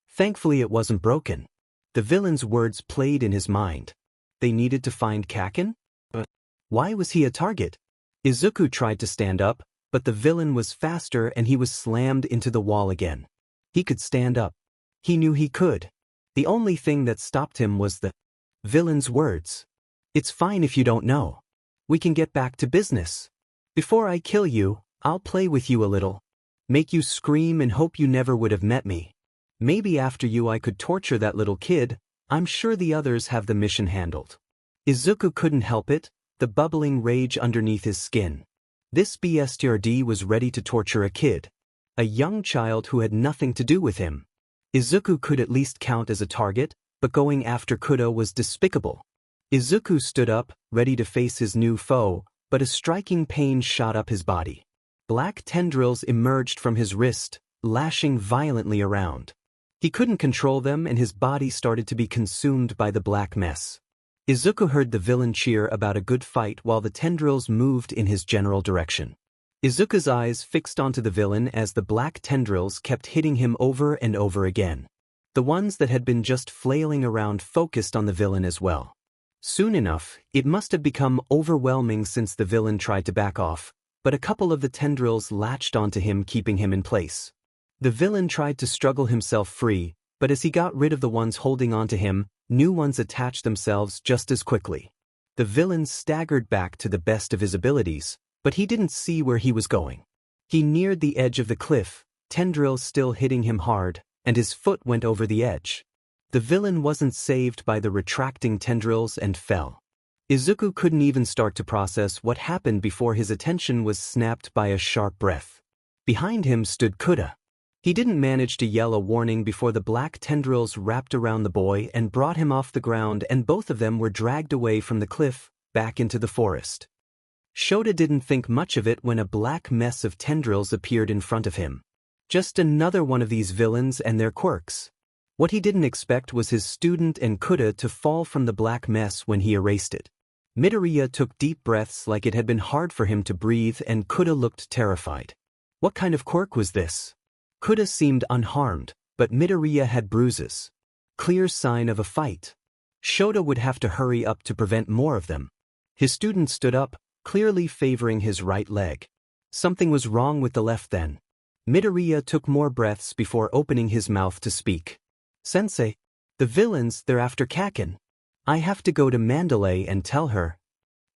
Thankfully it wasn't broken. The villain's words played in his mind. They needed to find Kaken? But why was he a target? Izuku tried to stand up, but the villain was faster and he was slammed into the wall again. He could stand up. He knew he could. The only thing that stopped him was the villain's words. It's fine if you don't know. We can get back to business. Before I kill you, I'll play with you a little. Make you scream and hope you never would have met me. Maybe after you I could torture that little kid. I'm sure the others have the mission handled. Izuku couldn't help it, the bubbling rage underneath his skin. This BSTRD was ready to torture a kid. A young child who had nothing to do with him. Izuku could at least count as a target, but going after Kudo was despicable. Izuku stood up, ready to face his new foe, but a striking pain shot up his body. Black tendrils emerged from his wrist, lashing violently around. He couldn't control them and his body started to be consumed by the black mess. Izuku heard the villain cheer about a good fight while the tendrils moved in his general direction. Izuku's eyes fixed onto the villain as the black tendrils kept hitting him over and over again. The ones that had been just flailing around focused on the villain as well. Soon enough, it must have become overwhelming since the villain tried to back off, but a couple of the tendrils latched onto him, keeping him in place. The villain tried to struggle himself free, but as he got rid of the ones holding onto him, new ones attached themselves just as quickly. The villain staggered back to the best of his abilities, but he didn't see where he was going. He neared the edge of the cliff, tendrils still hitting him hard, and his foot went over the edge. The villain wasn't saved by the retracting tendrils and fell. Izuku couldn't even start to process what happened before his attention was snapped by a sharp breath. Behind him stood Kuda. He didn't manage to yell a warning before the black tendrils wrapped around the boy and brought him off the ground, and both of them were dragged away from the cliff, back into the forest. Shota didn't think much of it when a black mess of tendrils appeared in front of him. Just another one of these villains and their quirks. What he didn't expect was his student and Kuda to fall from the black mess when he erased it. Midoriya took deep breaths like it had been hard for him to breathe, and Kuda looked terrified. What kind of quirk was this? Kuda seemed unharmed, but Midoriya had bruises. Clear sign of a fight. Shota would have to hurry up to prevent more of them. His student stood up, clearly favoring his right leg. Something was wrong with the left then. Midoriya took more breaths before opening his mouth to speak. Sensei, the villains, they're after Kaken. I have to go to Mandalay and tell her.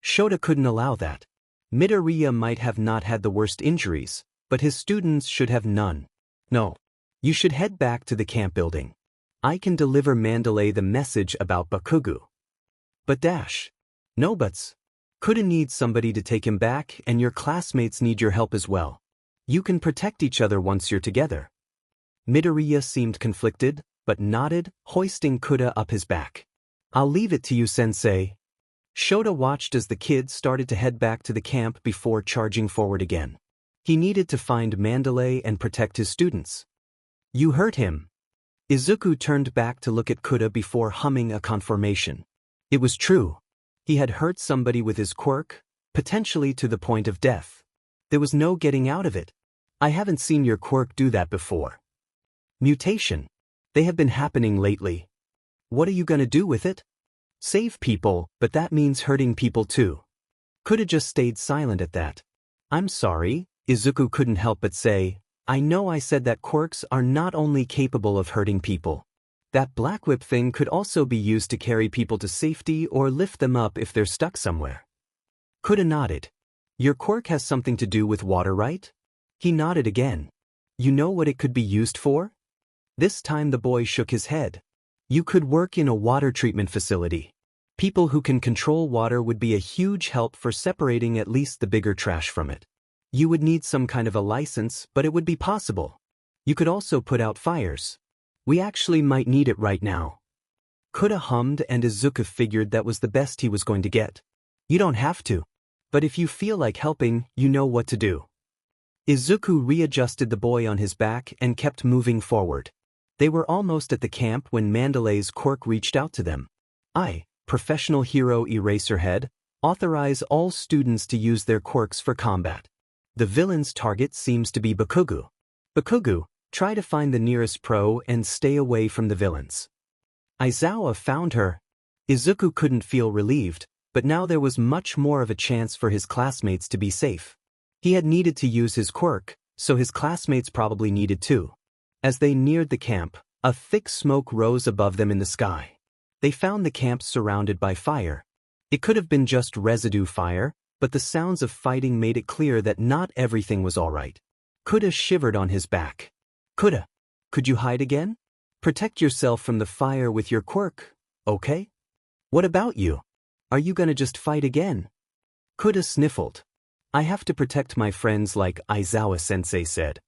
Shota couldn't allow that. Midoriya might have not had the worst injuries, but his students should have none. No. You should head back to the camp building. I can deliver Mandalay the message about Bakugo. But dash. No buts. Kuda needs somebody to take him back, and your classmates need your help as well. You can protect each other once you're together. Midoriya seemed conflicted, but nodded, hoisting Kuda up his back. I'll leave it to you, Sensei. Shota watched as the kid started to head back to the camp before charging forward again. He needed to find Mandalay and protect his students. You hurt him. Izuku turned back to look at Kuda before humming a confirmation. It was true. He had hurt somebody with his quirk, potentially to the point of death. There was no getting out of it. I haven't seen your quirk do that before. Mutation. They have been happening lately. What are you gonna do with it? Save people, but that means hurting people too. Kuda just stayed silent at that. I'm sorry, Izuku couldn't help but say, I know I said that quirks are not only capable of hurting people. That black whip thing could also be used to carry people to safety or lift them up if they're stuck somewhere. Kuda nodded. Your quirk has something to do with water, right? He nodded again. You know what it could be used for? This time the boy shook his head. You could work in a water treatment facility. People who can control water would be a huge help for separating at least the bigger trash from it. You would need some kind of a license, but it would be possible. You could also put out fires. We actually might need it right now. Kuda hummed, and Izuku figured that was the best he was going to get. You don't have to. But if you feel like helping, you know what to do. Izuku readjusted the boy on his back and kept moving forward. They were almost at the camp when Mandalay's quirk reached out to them. I, Professional Hero Eraserhead, authorize all students to use their quirks for combat. The villain's target seems to be Bakugo. Bakugo, try to find the nearest pro and stay away from the villains. Aizawa found her. Izuku couldn't feel relieved, but now there was much more of a chance for his classmates to be safe. He had needed to use his quirk, so his classmates probably needed too. As they neared the camp, a thick smoke rose above them in the sky. They found the camp surrounded by fire. It could have been just residue fire, but the sounds of fighting made it clear that not everything was all right. Kuda shivered on his back. Kuda, could you hide again? Protect yourself from the fire with your quirk, okay? What about you? Are you gonna just fight again? Kuda sniffled. I have to protect my friends, like Aizawa-sensei said.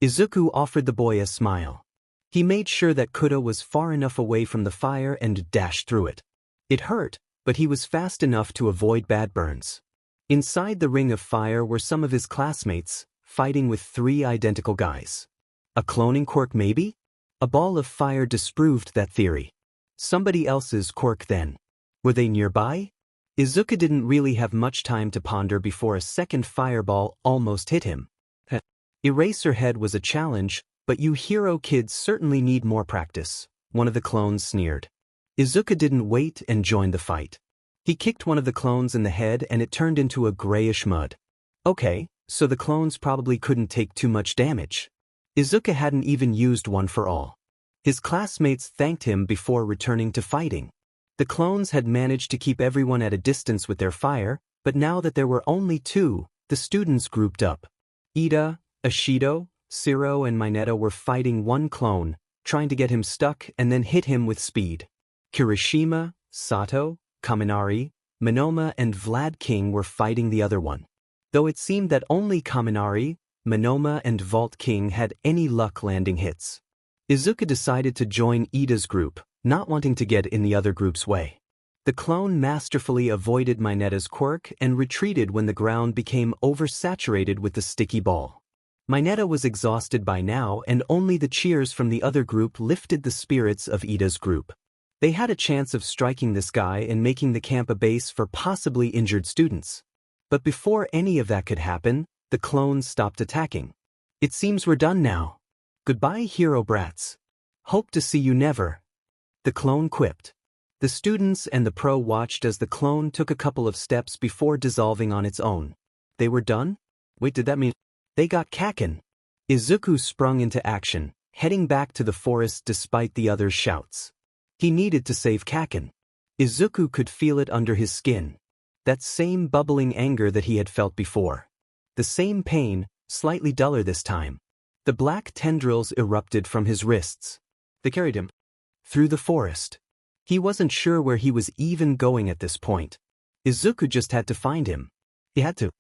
Izuku offered the boy a smile. He made sure that Kuda was far enough away from the fire and dashed through it. It hurt, but he was fast enough to avoid bad burns. Inside the ring of fire were some of his classmates, fighting with 3 identical guys. A cloning quirk maybe? A ball of fire disproved that theory. Somebody else's quirk then. Were they nearby? Izuka didn't really have much time to ponder before a second fireball almost hit him. Eraserhead was a challenge, but you hero kids certainly need more practice, one of the clones sneered. Izuka didn't wait and joined the fight. He kicked one of the clones in the head and it turned into a grayish mud. Okay, so the clones probably couldn't take too much damage. Izuka hadn't even used one for all. His classmates thanked him before returning to fighting. The clones had managed to keep everyone at a distance with their fire, but now that there were only two, the students grouped up. Ida, Ashido, Siro and Mineta were fighting one clone, trying to get him stuck and then hit him with speed. Kirishima, Sato, Kaminari, Minoma and Vlad King were fighting the other one. Though it seemed that only Kaminari, Minoma and Vault King had any luck landing hits. Izuka decided to join Ida's group, not wanting to get in the other group's way. The clone masterfully avoided Mineta's quirk and retreated when the ground became oversaturated with the sticky ball. Mineta was exhausted by now and only the cheers from the other group lifted the spirits of Ida's group. They had a chance of striking this guy and making the camp a base for possibly injured students. But before any of that could happen, the clones stopped attacking. It seems we're done now. Goodbye, hero brats. Hope to see you never. The clone quipped. The students and the pro watched as the clone took a couple of steps before dissolving on its own. They were done? Wait, did that mean they got Kaken? Izuku sprung into action, heading back to the forest despite the others' shouts. He needed to save Kaken. Izuku could feel it under his skin. That same bubbling anger that he had felt before. The same pain, slightly duller this time. The black tendrils erupted from his wrists. They carried him through the forest. He wasn't sure where he was even going at this point. Izuku just had to find him. He had to.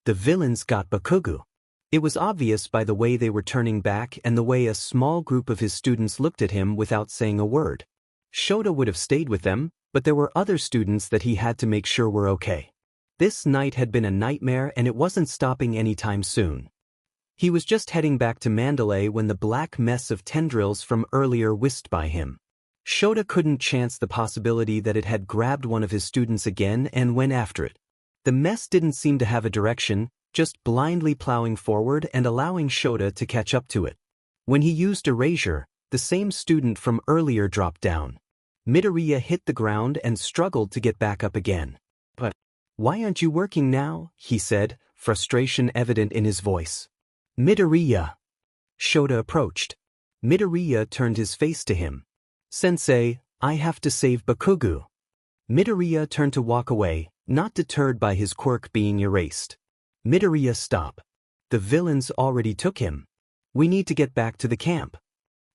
The villains got Bakugo. It was obvious by the way they were turning back and the way a small group of his students looked at him without saying a word. Shota would have stayed with them, but there were other students that he had to make sure were okay. This night had been a nightmare and it wasn't stopping anytime soon. He was just heading back to Mandalay when the black mess of tendrils from earlier whisked by him. Shota couldn't chance the possibility that it had grabbed one of his students again and went after it. The mess didn't seem to have a direction, just blindly plowing forward and allowing Shota to catch up to it. When he used Erasure, the same student from earlier dropped down. Midoriya hit the ground and struggled to get back up again. But why aren't you working now? He said, frustration evident in his voice. Midoriya. Shota approached. Midoriya turned his face to him. Sensei, I have to save Bakugo. Midoriya turned to walk away, not deterred by his quirk being erased. Midoriya, stop. The villains already took him. We need to get back to the camp.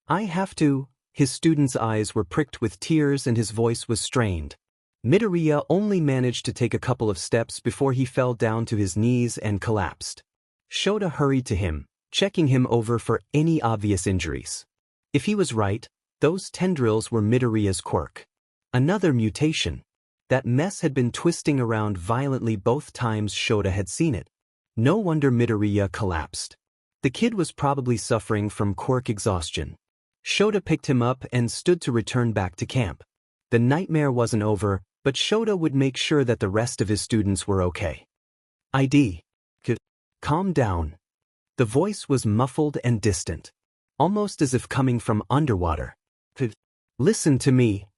I have to. His student's eyes were pricked with tears and his voice was strained. Midoriya only managed to take a couple of steps before he fell down to his knees and collapsed. Shota hurried to him, checking him over for any obvious injuries. If he was right, those tendrils were Midoriya's quirk. Another mutation. That mess had been twisting around violently both times Shota had seen it. No wonder Midoriya collapsed. The kid was probably suffering from quirk exhaustion. Shota picked him up and stood to return back to camp. The nightmare wasn't over, but Shota would make sure that the rest of his students were okay. ID. Calm down. The voice was muffled and distant, almost as if coming from underwater. Listen to me.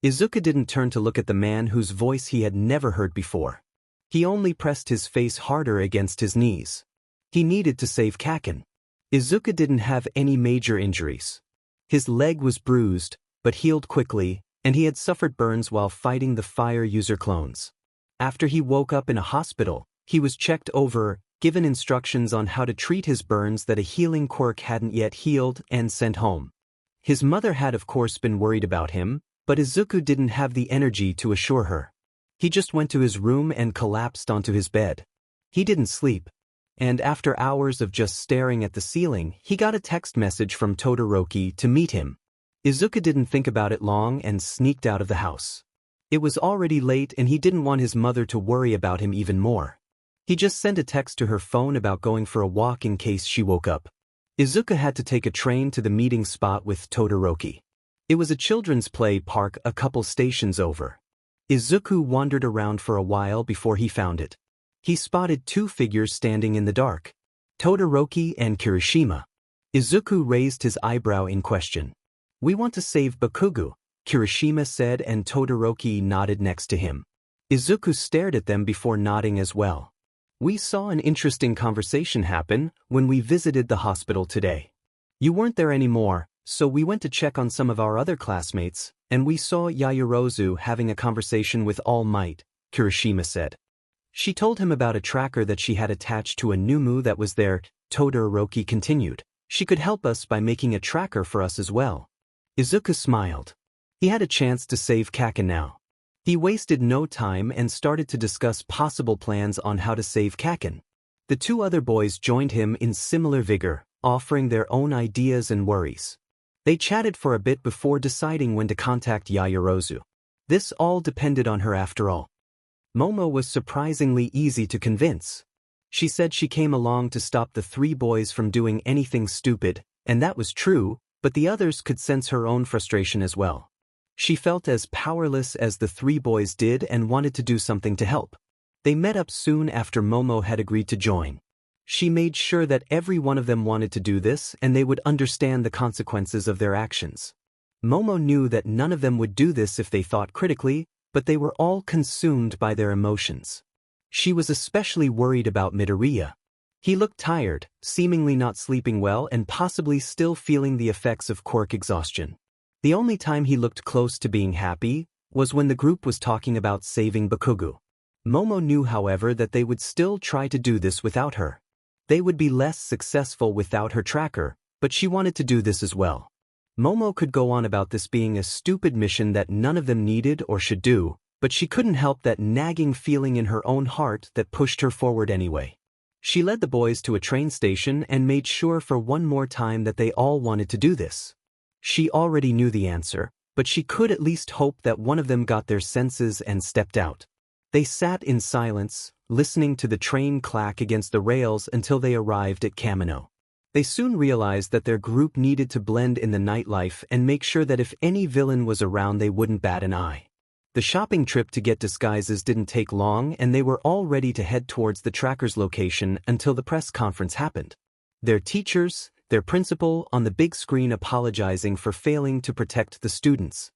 Izuka didn't turn to look at the man whose voice he had never heard before. He only pressed his face harder against his knees. He needed to save Kaken. Izuka didn't have any major injuries. His leg was bruised, but healed quickly, and he had suffered burns while fighting the fire user clones. After he woke up in a hospital, he was checked over, given instructions on how to treat his burns that a healing quirk hadn't yet healed, and sent home. His mother had of course been worried about him, but Izuku didn't have the energy to assure her. He just went to his room and collapsed onto his bed. He didn't sleep. And after hours of just staring at the ceiling, he got a text message from Todoroki to meet him. Izuka didn't think about it long and sneaked out of the house. It was already late and he didn't want his mother to worry about him even more. He just sent a text to her phone about going for a walk in case she woke up. Izuka had to take a train to the meeting spot with Todoroki. It was a children's play park a couple stations over. Izuku wandered around for a while before he found it. He spotted two figures standing in the dark. Todoroki and Kirishima. Izuku raised his eyebrow in question. "We want to save Bakugo," Kirishima said, and Todoroki nodded next to him. Izuku stared at them before nodding as well. "We saw an interesting conversation happen when we visited the hospital today. You weren't there anymore, so we went to check on some of our other classmates, and we saw Yaoyorozu having a conversation with All Might," Kirishima said. "She told him about a tracker that she had attached to a Numu that was there," Todoroki continued. "She could help us by making a tracker for us as well." Izuku smiled. He had a chance to save Kaken now. He wasted no time and started to discuss possible plans on how to save Kaken. The two other boys joined him in similar vigor, offering their own ideas and worries. They chatted for a bit before deciding when to contact Yaoyorozu. This all depended on her after all. Momo was surprisingly easy to convince. She said she came along to stop the three boys from doing anything stupid, and that was true, but the others could sense her own frustration as well. She felt as powerless as the three boys did and wanted to do something to help. They met up soon after Momo had agreed to join. She made sure that every one of them wanted to do this and they would understand the consequences of their actions. Momo knew that none of them would do this if they thought critically, but they were all consumed by their emotions. She was especially worried about Midoriya. He looked tired, seemingly not sleeping well and possibly still feeling the effects of quirk exhaustion. The only time he looked close to being happy was when the group was talking about saving Bakugo. Momo knew, however, that they would still try to do this without her. They would be less successful without her tracker, but she wanted to do this as well. Momo could go on about this being a stupid mission that none of them needed or should do, but she couldn't help that nagging feeling in her own heart that pushed her forward anyway. She led the boys to a train station and made sure for one more time that they all wanted to do this. She already knew the answer, but she could at least hope that one of them got their senses and stepped out. They sat in silence, listening to the train clack against the rails until they arrived at Kamino. They soon realized that their group needed to blend in the nightlife and make sure that if any villain was around they wouldn't bat an eye. The shopping trip to get disguises didn't take long and they were all ready to head towards the tracker's location until the press conference happened. Their teachers, their principal on the big screen apologizing for failing to protect the students.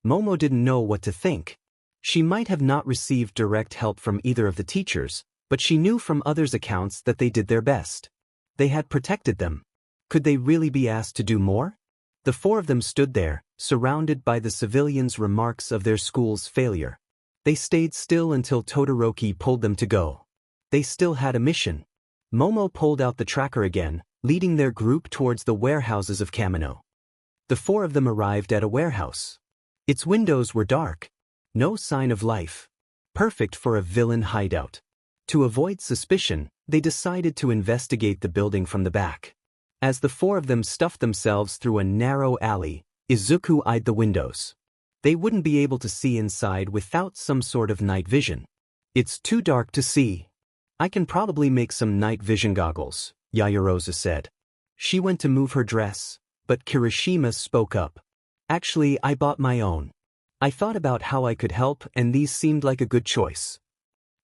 Momo didn't know what to think. She might have not received direct help from either of the teachers, but she knew from others' accounts that they did their best. They had protected them. Could they really be asked to do more? The four of them stood there, surrounded by the civilians' remarks of their school's failure. They stayed still until Todoroki pulled them to go. They still had a mission. Momo pulled out the tracker again, leading their group towards the warehouses of Kamino. The four of them arrived at a warehouse. Its windows were dark. No sign of life. Perfect for a villain hideout. To avoid suspicion, they decided to investigate the building from the back. As the four of them stuffed themselves through a narrow alley, Izuku eyed the windows. They wouldn't be able to see inside without some sort of night vision. "It's too dark to see. I can probably make some night vision goggles," Yaoyorozu said. She went to move her dress, but Kirishima spoke up. "Actually, I bought my own. I thought about how I could help and these seemed like a good choice."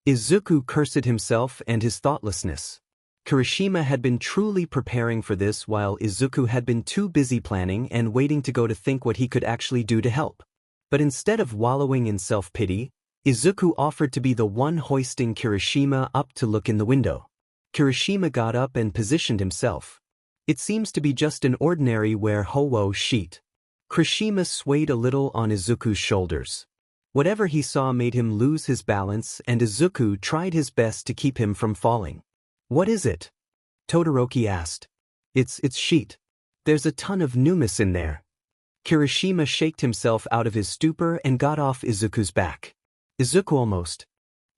Izuku cursed himself and his thoughtlessness. Kirishima had been truly preparing for this while Izuku had been too busy planning and waiting to go to think what he could actually do to help. But instead of wallowing in self-pity, Izuku offered to be the one hoisting Kirishima up to look in the window. Kirishima got up and positioned himself. It seems to be just an ordinary wear-ho-wo sheet. Kirishima swayed a little on Izuku's shoulders. Whatever he saw made him lose his balance and Izuku tried his best to keep him from falling. "What is it?" Todoroki asked. It's sheet. There's a ton of numus in there." Kirishima shaked himself out of his stupor and got off Izuku's back. Izuku almost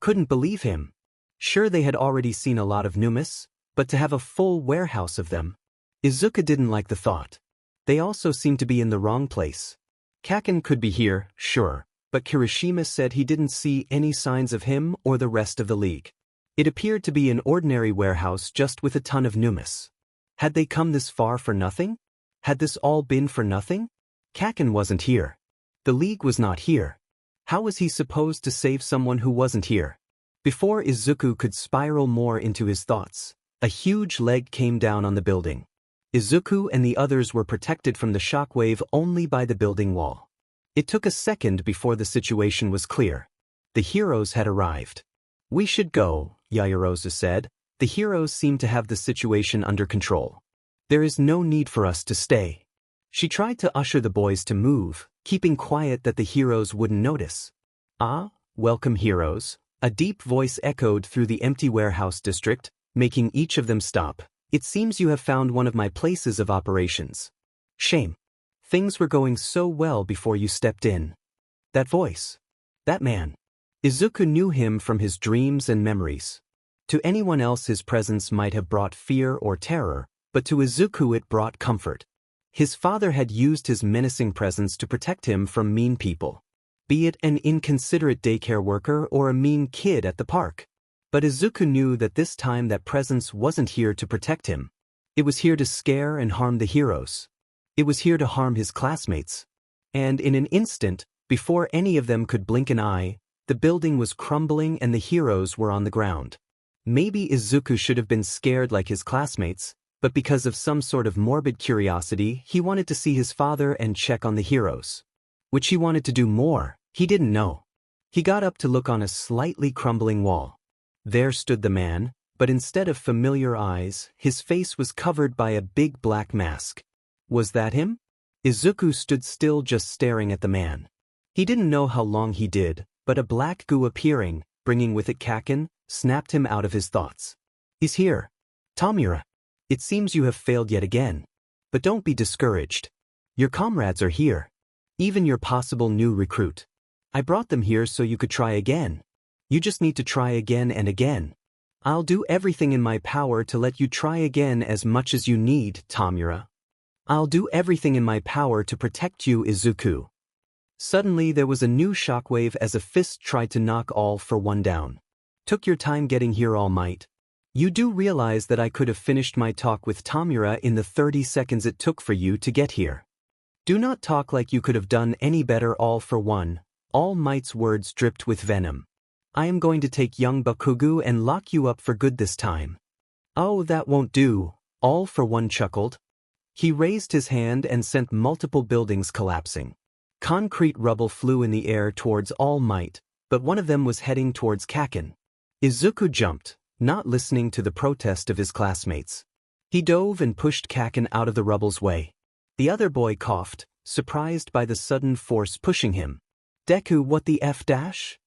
couldn't believe him. Sure, they had already seen a lot of numus, but to have a full warehouse of them. Izuku didn't like the thought. They also seemed to be in the wrong place. Kaken could be here, sure, but Kirishima said he didn't see any signs of him or the rest of the league. It appeared to be an ordinary warehouse just with a ton of numus. Had they come this far for nothing? Had this all been for nothing? Kaken wasn't here. The league was not here. How was he supposed to save someone who wasn't here? Before Izuku could spiral more into his thoughts, a huge leg came down on the building. Izuku and the others were protected from the shockwave only by the building wall. It took a second before the situation was clear. The heroes had arrived. "We should go," Yaoyorozu said. "The heroes seem to have the situation under control. There is no need for us to stay." She tried to usher the boys to move, keeping quiet that the heroes wouldn't notice. "Ah, welcome heroes," a deep voice echoed through the empty warehouse district, making each of them stop. "It seems you have found one of my places of operations. Shame. Things were going so well before you stepped in." That voice. That man. Izuku knew him from his dreams and memories. To anyone else his presence might have brought fear or terror, but to Izuku it brought comfort. His father had used his menacing presence to protect him from mean people. Be it an inconsiderate daycare worker or a mean kid at the park. But Izuku knew that this time that presence wasn't here to protect him. It was here to scare and harm the heroes. It was here to harm his classmates. And in an instant, before any of them could blink an eye, the building was crumbling and the heroes were on the ground. Maybe Izuku should have been scared like his classmates, but because of some sort of morbid curiosity, he wanted to see his father and check on the heroes. Which he wanted to do more, he didn't know. He got up to look on a slightly crumbling wall. There stood the man, but instead of familiar eyes, his face was covered by a big black mask. Was that him? Izuku stood still just staring at the man. He didn't know how long he did, but a black goo appearing, bringing with it Kaken, snapped him out of his thoughts. "He's here. Tamura. It seems you have failed yet again. But don't be discouraged. Your comrades are here. Even your possible new recruit. I brought them here so you could try again. You just need to try again and again. I'll do everything in my power to let you try again as much as you need, Tamura. I'll do everything in my power to protect you, Izuku." Suddenly there was a new shockwave as a fist tried to knock All for One down. "Took your time getting here, All Might. You do realize that I could have finished my talk with Tamura in the 30 seconds it took for you to get here. Do not talk like you could have done any better, All for One." All Might's words dripped with venom. "I am going to take young Bakugo and lock you up for good this time." "Oh, that won't do," All for One chuckled. He raised his hand and sent multiple buildings collapsing. Concrete rubble flew in the air towards All Might, but one of them was heading towards Kaken. Izuku jumped, not listening to the protest of his classmates. He dove and pushed Kaken out of the rubble's way. The other boy coughed, surprised by the sudden force pushing him. "Deku, what the F dash?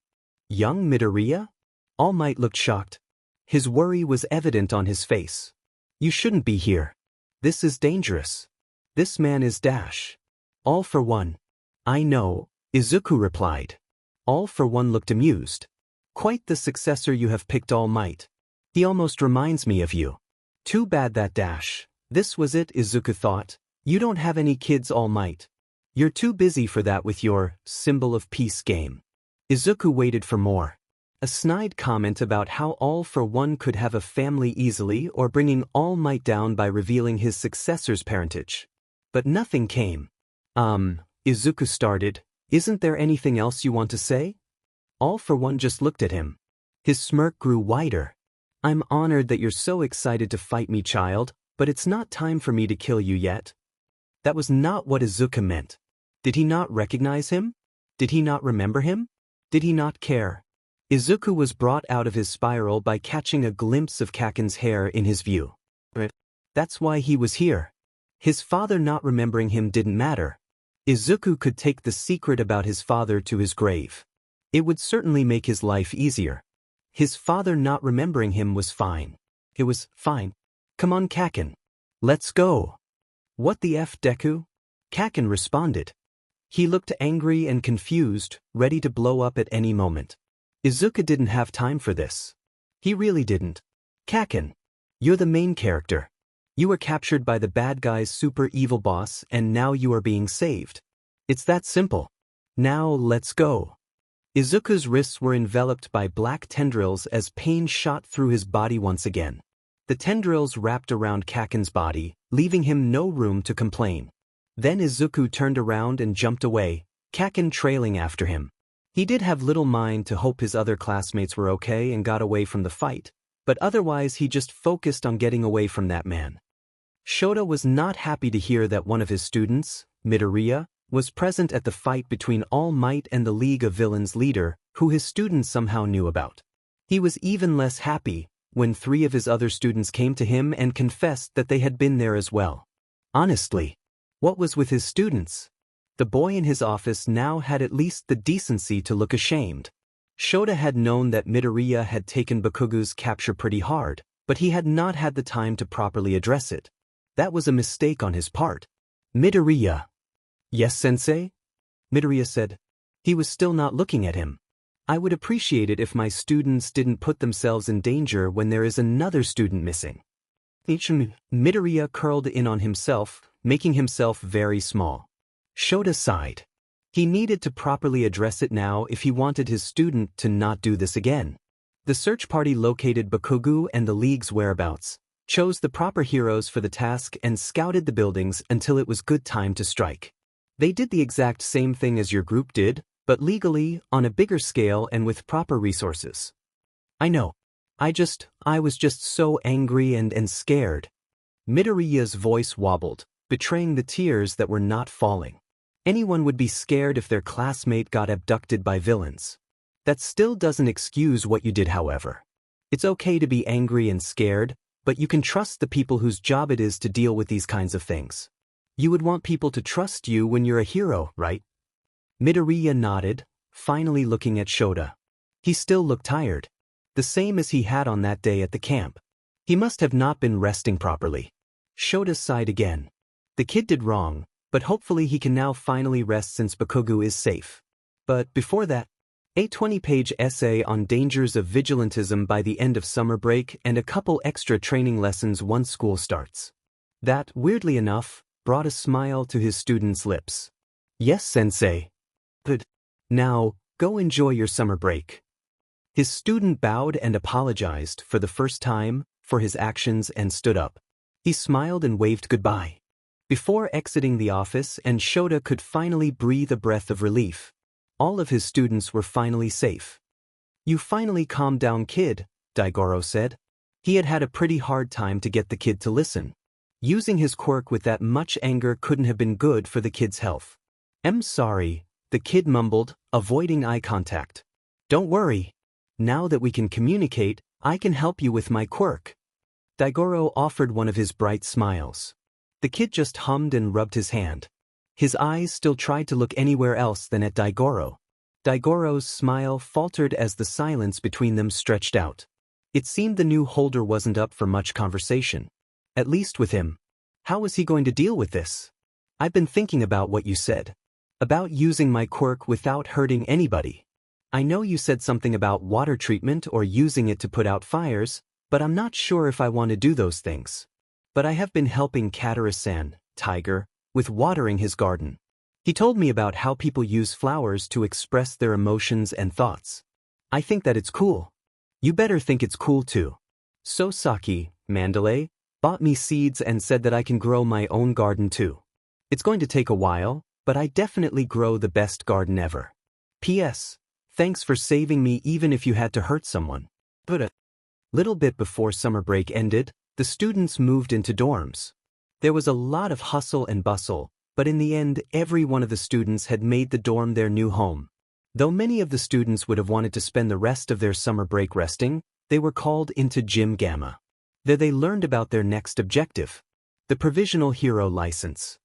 Young Midoriya?" All Might looked shocked. His worry was evident on his face. "You shouldn't be here. This is dangerous. This man is Dash." "All for One." "I know," Izuku replied. All for One looked amused. "Quite the successor you have picked, All Might. He almost reminds me of you." Too bad that Dash. This was it, Izuku thought. You don't have any kids, All Might. You're too busy for that with your symbol of peace game. Izuku waited for more. A snide comment about how All for One could have a family easily or bringing All Might down by revealing his successor's parentage. But nothing came. Izuku started, "Isn't there anything else you want to say?" All for One just looked at him. His smirk grew wider. "I'm honored that you're so excited to fight me, child, but it's not time for me to kill you yet." That was not what Izuku meant. Did he not recognize him? Did he not remember him? Did he not care? Izuku was brought out of his spiral by catching a glimpse of Kaken's hair in his view. That's why he was here. His father not remembering him didn't matter. Izuku could take the secret about his father to his grave. It would certainly make his life easier. His father not remembering him was fine. It was fine. "Come on, Kaken. Let's go." "What the F, Deku?" Kaken responded. He looked angry and confused, ready to blow up at any moment. Izuku didn't have time for this. He really didn't. "Kaken, you're the main character. You were captured by the bad guy's super evil boss and now you are being saved. It's that simple. Now let's go." Izuku's wrists were enveloped by black tendrils as pain shot through his body once again. The tendrils wrapped around Kaken's body, leaving him no room to complain. Then Izuku turned around and jumped away, Kaken trailing after him. He did have little mind to hope his other classmates were okay and got away from the fight, but otherwise he just focused on getting away from that man. Shota was not happy to hear that one of his students, Midoriya, was present at the fight between All Might and the League of Villains leader, who his students somehow knew about. He was even less happy when 3 of his other students came to him and confessed that they had been there as well. Honestly, what was with his students? The boy in his office now had at least the decency to look ashamed. Shota had known that Midoriya had taken Bakugu's capture pretty hard, but he had not had the time to properly address it. That was a mistake on his part. Midoriya. Yes, sensei? Midoriya said. He was still not looking at him. I would appreciate it if my students didn't put themselves in danger when there is another student missing. Midoriya curled in on himself, making himself very small. Shota sighed. He needed to properly address it now if he wanted his student to not do this again. The search party located Bakugu and the League's whereabouts, chose the proper heroes for the task and scouted the buildings until it was good time to strike. They did the exact same thing as your group did, but legally, on a bigger scale and with proper resources. I know. I was just so angry and scared. Midoriya's voice wobbled, betraying the tears that were not falling. Anyone would be scared if their classmate got abducted by villains. That still doesn't excuse what you did, however. It's okay to be angry and scared, but you can trust the people whose job it is to deal with these kinds of things. You would want people to trust you when you're a hero, right? Midoriya nodded, finally looking at Shota. He still looked tired. The same as he had on that day at the camp. He must have not been resting properly. Shota sighed again. The kid did wrong, but hopefully he can now finally rest since Bakugu is safe. But before that, a 20-page essay on dangers of vigilantism by the end of summer break and a couple extra training lessons once school starts. That, weirdly enough, brought a smile to his students' lips. Yes, sensei. Good. Now, go enjoy your summer break. His student bowed and apologized for the first time for his actions and stood up. He smiled and waved goodbye. Before exiting the office, and Shota could finally breathe a breath of relief. All of his students were finally safe. You finally calmed down, kid, Daigoro said. He had had a pretty hard time to get the kid to listen. Using his quirk with that much anger couldn't have been good for the kid's health. I'm sorry, the kid mumbled, avoiding eye contact. Don't worry. Now that we can communicate, I can help you with my quirk. Daigoro offered one of his bright smiles. The kid just hummed and rubbed his hand. His eyes still tried to look anywhere else than at Daigoro. Daigoro's smile faltered as the silence between them stretched out. It seemed the new holder wasn't up for much conversation. At least with him. How was he going to deal with this? I've been thinking about what you said. About using my quirk without hurting anybody. I know you said something about water treatment or using it to put out fires, but I'm not sure if I want to do those things. But I have been helping Katarus-san, Tiger, with watering his garden. He told me about how people use flowers to express their emotions and thoughts. I think that it's cool. You better think it's cool too. Sosaki, Mandalay, bought me seeds and said that I can grow my own garden too. It's going to take a while, but I definitely grow the best garden ever. P.S. Thanks for saving me even if you had to hurt someone. But a little bit before summer break ended, the students moved into dorms. There was a lot of hustle and bustle, but in the end every one of the students had made the dorm their new home. Though many of the students would have wanted to spend the rest of their summer break resting, they were called into Gym Gamma. There they learned about their next objective. The Provisional Hero License.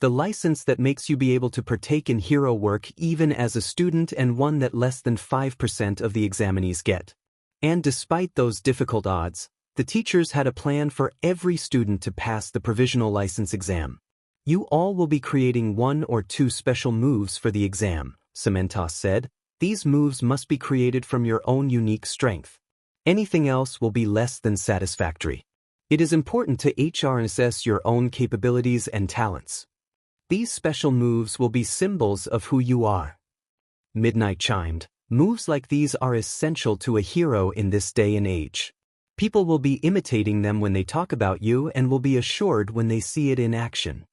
The license that makes you be able to partake in hero work even as a student and one that less than 5% of the examinees get. And despite those difficult odds, the teachers had a plan for every student to pass the provisional license exam. You all will be creating 1 or 2 special moves for the exam, Cementos said. These moves must be created from your own unique strength. Anything else will be less than satisfactory. It is important to HR and assess your own capabilities and talents. These special moves will be symbols of who you are. Midnight chimed. Moves like these are essential to a hero in this day and age. People will be imitating them when they talk about you and will be assured when they see it in action.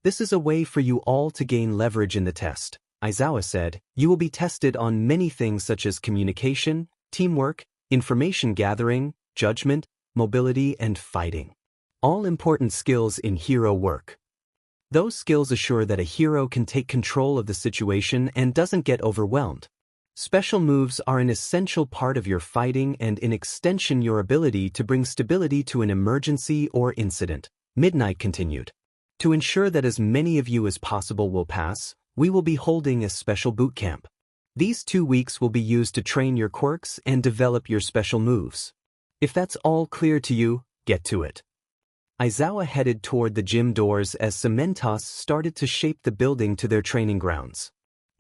This is a way for you all to gain leverage in the test. Aizawa said, you will be tested on many things such as communication, teamwork, information gathering, judgment, mobility, and fighting. All important skills in hero work. Those skills assure that a hero can take control of the situation and doesn't get overwhelmed. Special moves are an essential part of your fighting and in extension your ability to bring stability to an emergency or incident. Midnight continued. To ensure that as many of you as possible will pass, we will be holding a special boot camp. These 2 weeks will be used to train your quirks and develop your special moves. If that's all clear to you, get to it. Aizawa headed toward the gym doors as Cementos started to shape the building to their training grounds.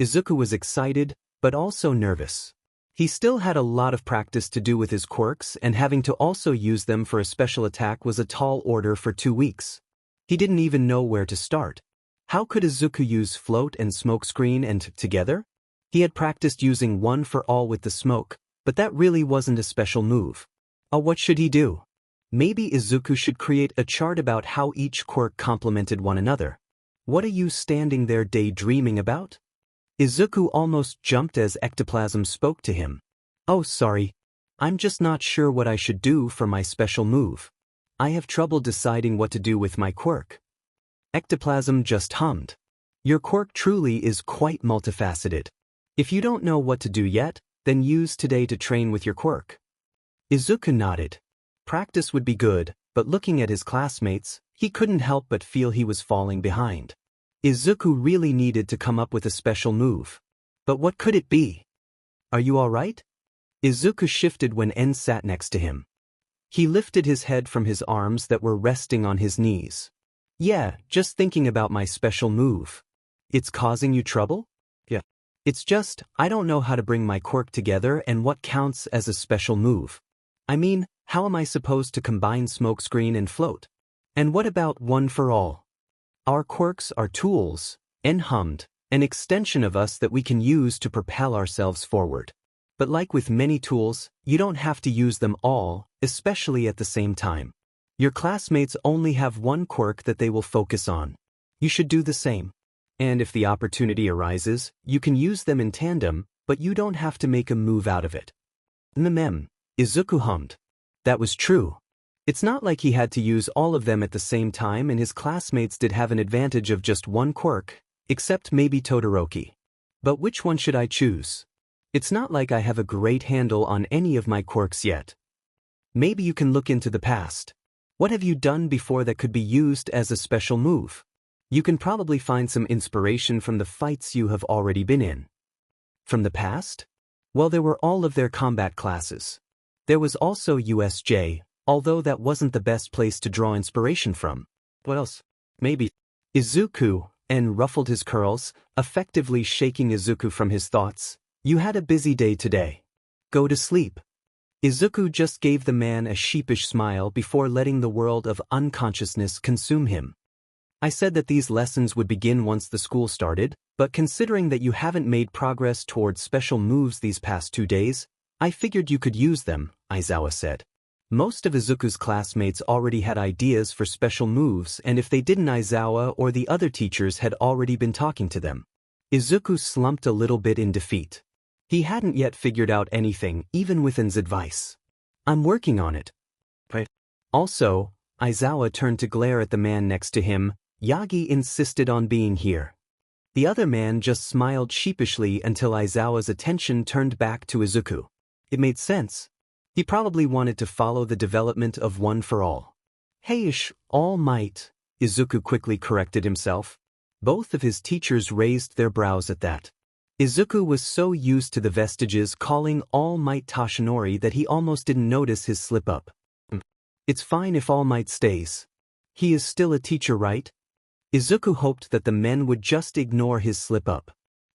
Izuku was excited, but also nervous. He still had a lot of practice to do with his quirks, and having to also use them for a special attack was a tall order for 2 weeks. He didn't even know where to start. How could Izuku use float and smokescreen and together? He had practiced using one for all with the smoke, but that really wasn't a special move. What should he do? Maybe Izuku should create a chart about how each quirk complemented one another. What are you standing there daydreaming about? Izuku almost jumped as ectoplasm spoke to him. Oh, sorry. I'm just not sure what I should do for my special move. I have trouble deciding what to do with my quirk. Ectoplasm just hummed. Your quirk truly is quite multifaceted. If you don't know what to do yet, then use today to train with your quirk. Izuku nodded. Practice would be good, but looking at his classmates, he couldn't help but feel he was falling behind. Izuku really needed to come up with a special move. But what could it be? Are you all right? Izuku shifted when En sat next to him. He lifted his head from his arms that were resting on his knees. Yeah, just thinking about my special move. It's causing you trouble? Yeah. It's just, I don't know how to bring my quirk together and what counts as a special move. I mean, how am I supposed to combine smokescreen and float? And what about one for all? Our quirks are tools, En hummed, an extension of us that we can use to propel ourselves forward. But like with many tools, you don't have to use them all, especially at the same time. Your classmates only have one quirk that they will focus on. You should do the same. And if the opportunity arises, you can use them in tandem, but you don't have to make a move out of it. Izuku hummed. That was true. It's not like he had to use all of them at the same time, and his classmates did have an advantage of just one quirk, except maybe Todoroki. But which one should I choose? It's not like I have a great handle on any of my quirks yet. Maybe you can look into the past. What have you done before that could be used as a special move? You can probably find some inspiration from the fights you have already been in. From the past? Well, there were all of their combat classes. There was also USJ, although that wasn't the best place to draw inspiration from. What else? Maybe. Izuku, En ruffled his curls, effectively shaking Izuku from his thoughts. You had a busy day today. Go to sleep. Izuku just gave the man a sheepish smile before letting the world of unconsciousness consume him. I said that these lessons would begin once the school started, but considering that you haven't made progress towards special moves these past 2 days, I figured you could use them, Aizawa said. Most of Izuku's classmates already had ideas for special moves, and if they didn't, Aizawa or the other teachers had already been talking to them. Izuku slumped a little bit in defeat. He hadn't yet figured out anything, even with En's advice. I'm working on it. Right. Also, Aizawa turned to glare at the man next to him. Yagi insisted on being here. The other man just smiled sheepishly until Aizawa's attention turned back to Izuku. It made sense. He probably wanted to follow the development of One for All. Hey-ish, All Might, Izuku quickly corrected himself. Both of his teachers raised their brows at that. Izuku was so used to the vestiges calling All Might Toshinori that he almost didn't notice his slip-up. It's fine if All Might stays. He is still a teacher, right? Izuku hoped that the men would just ignore his slip-up.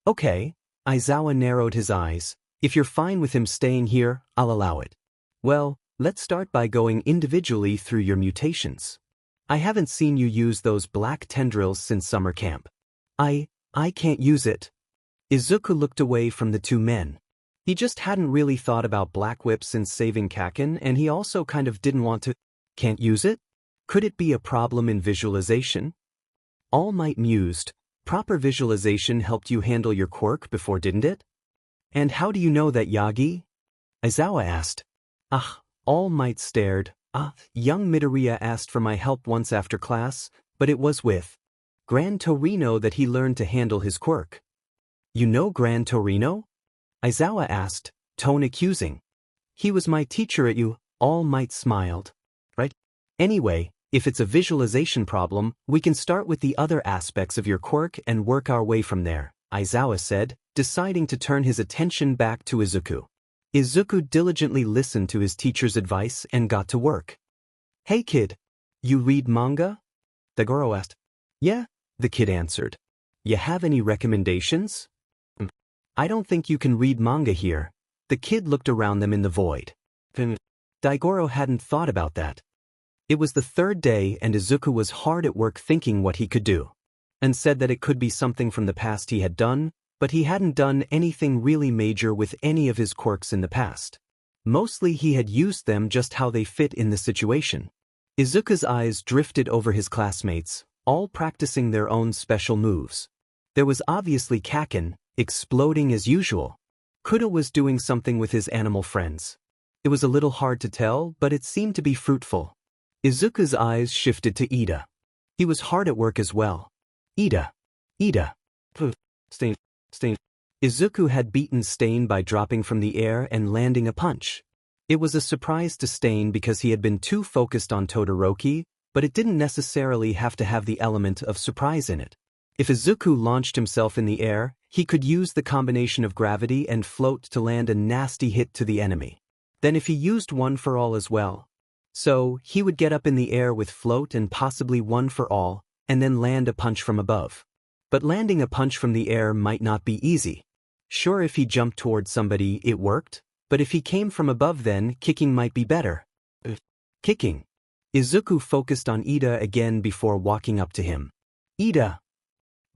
Okay, Aizawa narrowed his eyes. If you're fine with him staying here, I'll allow it. Well, let's start by going individually through your mutations. I haven't seen you use those black tendrils since summer camp. I can't use it. Izuku looked away from the two men. He just hadn't really thought about Black Whip since saving Kaken, and he also kind of didn't want to. Can't use it? Could it be a problem in visualization? All Might mused. Proper visualization helped you handle your quirk before, didn't it? And how do you know that, Yagi? Aizawa asked. All Might stared. Young Midoriya asked for my help once after class, but it was with Gran Torino that he learned to handle his quirk. You know Gran Torino? Aizawa asked, tone accusing. He was my teacher at you. All Might smiled. Right? Anyway, if it's a visualization problem, we can start with the other aspects of your quirk and work our way from there, Aizawa said, deciding to turn his attention back to Izuku. Izuku diligently listened to his teacher's advice and got to work. Hey kid, you read manga? Dagoro asked. Yeah, the kid answered. You have any recommendations? I don't think you can read manga here. The kid looked around them in the void. Daigoro hadn't thought about that. It was the third day and Izuku was hard at work thinking what he could do. And said that it could be something from the past he had done, but he hadn't done anything really major with any of his quirks in the past. Mostly he had used them just how they fit in the situation. Izuku's eyes drifted over his classmates, all practicing their own special moves. There was obviously Kaken, exploding as usual. Kudo was doing something with his animal friends. It was a little hard to tell, but it seemed to be fruitful. Izuku's eyes shifted to Ida. He was hard at work as well. Ida. Stain. Izuku had beaten Stain by dropping from the air and landing a punch. It was a surprise to Stain because he had been too focused on Todoroki, but it didn't necessarily have to have the element of surprise in it. If Izuku launched himself in the air, he could use the combination of gravity and float to land a nasty hit to the enemy. Then if he used one for all as well. So, he would get up in the air with float and possibly one for all, and then land a punch from above. But landing a punch from the air might not be easy. Sure, if he jumped towards somebody, it worked, but if he came from above then, kicking might be better. Kicking. Izuku focused on Ida again before walking up to him. Ida.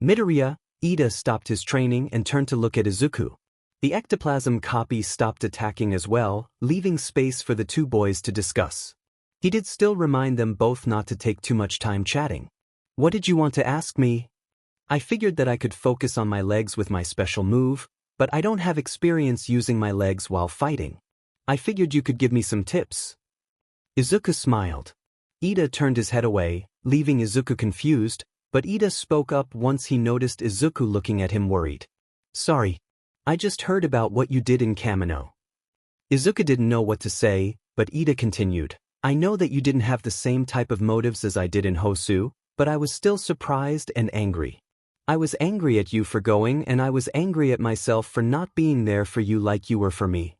Midoriya. Ida stopped his training and turned to look at Izuku. The ectoplasm copy stopped attacking as well, leaving space for the two boys to discuss. He did still remind them both not to take too much time chatting. What did you want to ask me? I figured that I could focus on my legs with my special move, but I don't have experience using my legs while fighting. I figured you could give me some tips. Izuku smiled. Ida turned his head away, leaving Izuku confused, but Ida spoke up once he noticed Izuku looking at him worried. Sorry. I just heard about what you did in Kamino. Izuku didn't know what to say, but Ida continued. I know that you didn't have the same type of motives as I did in Hosu, but I was still surprised and angry. I was angry at you for going and I was angry at myself for not being there for you like you were for me.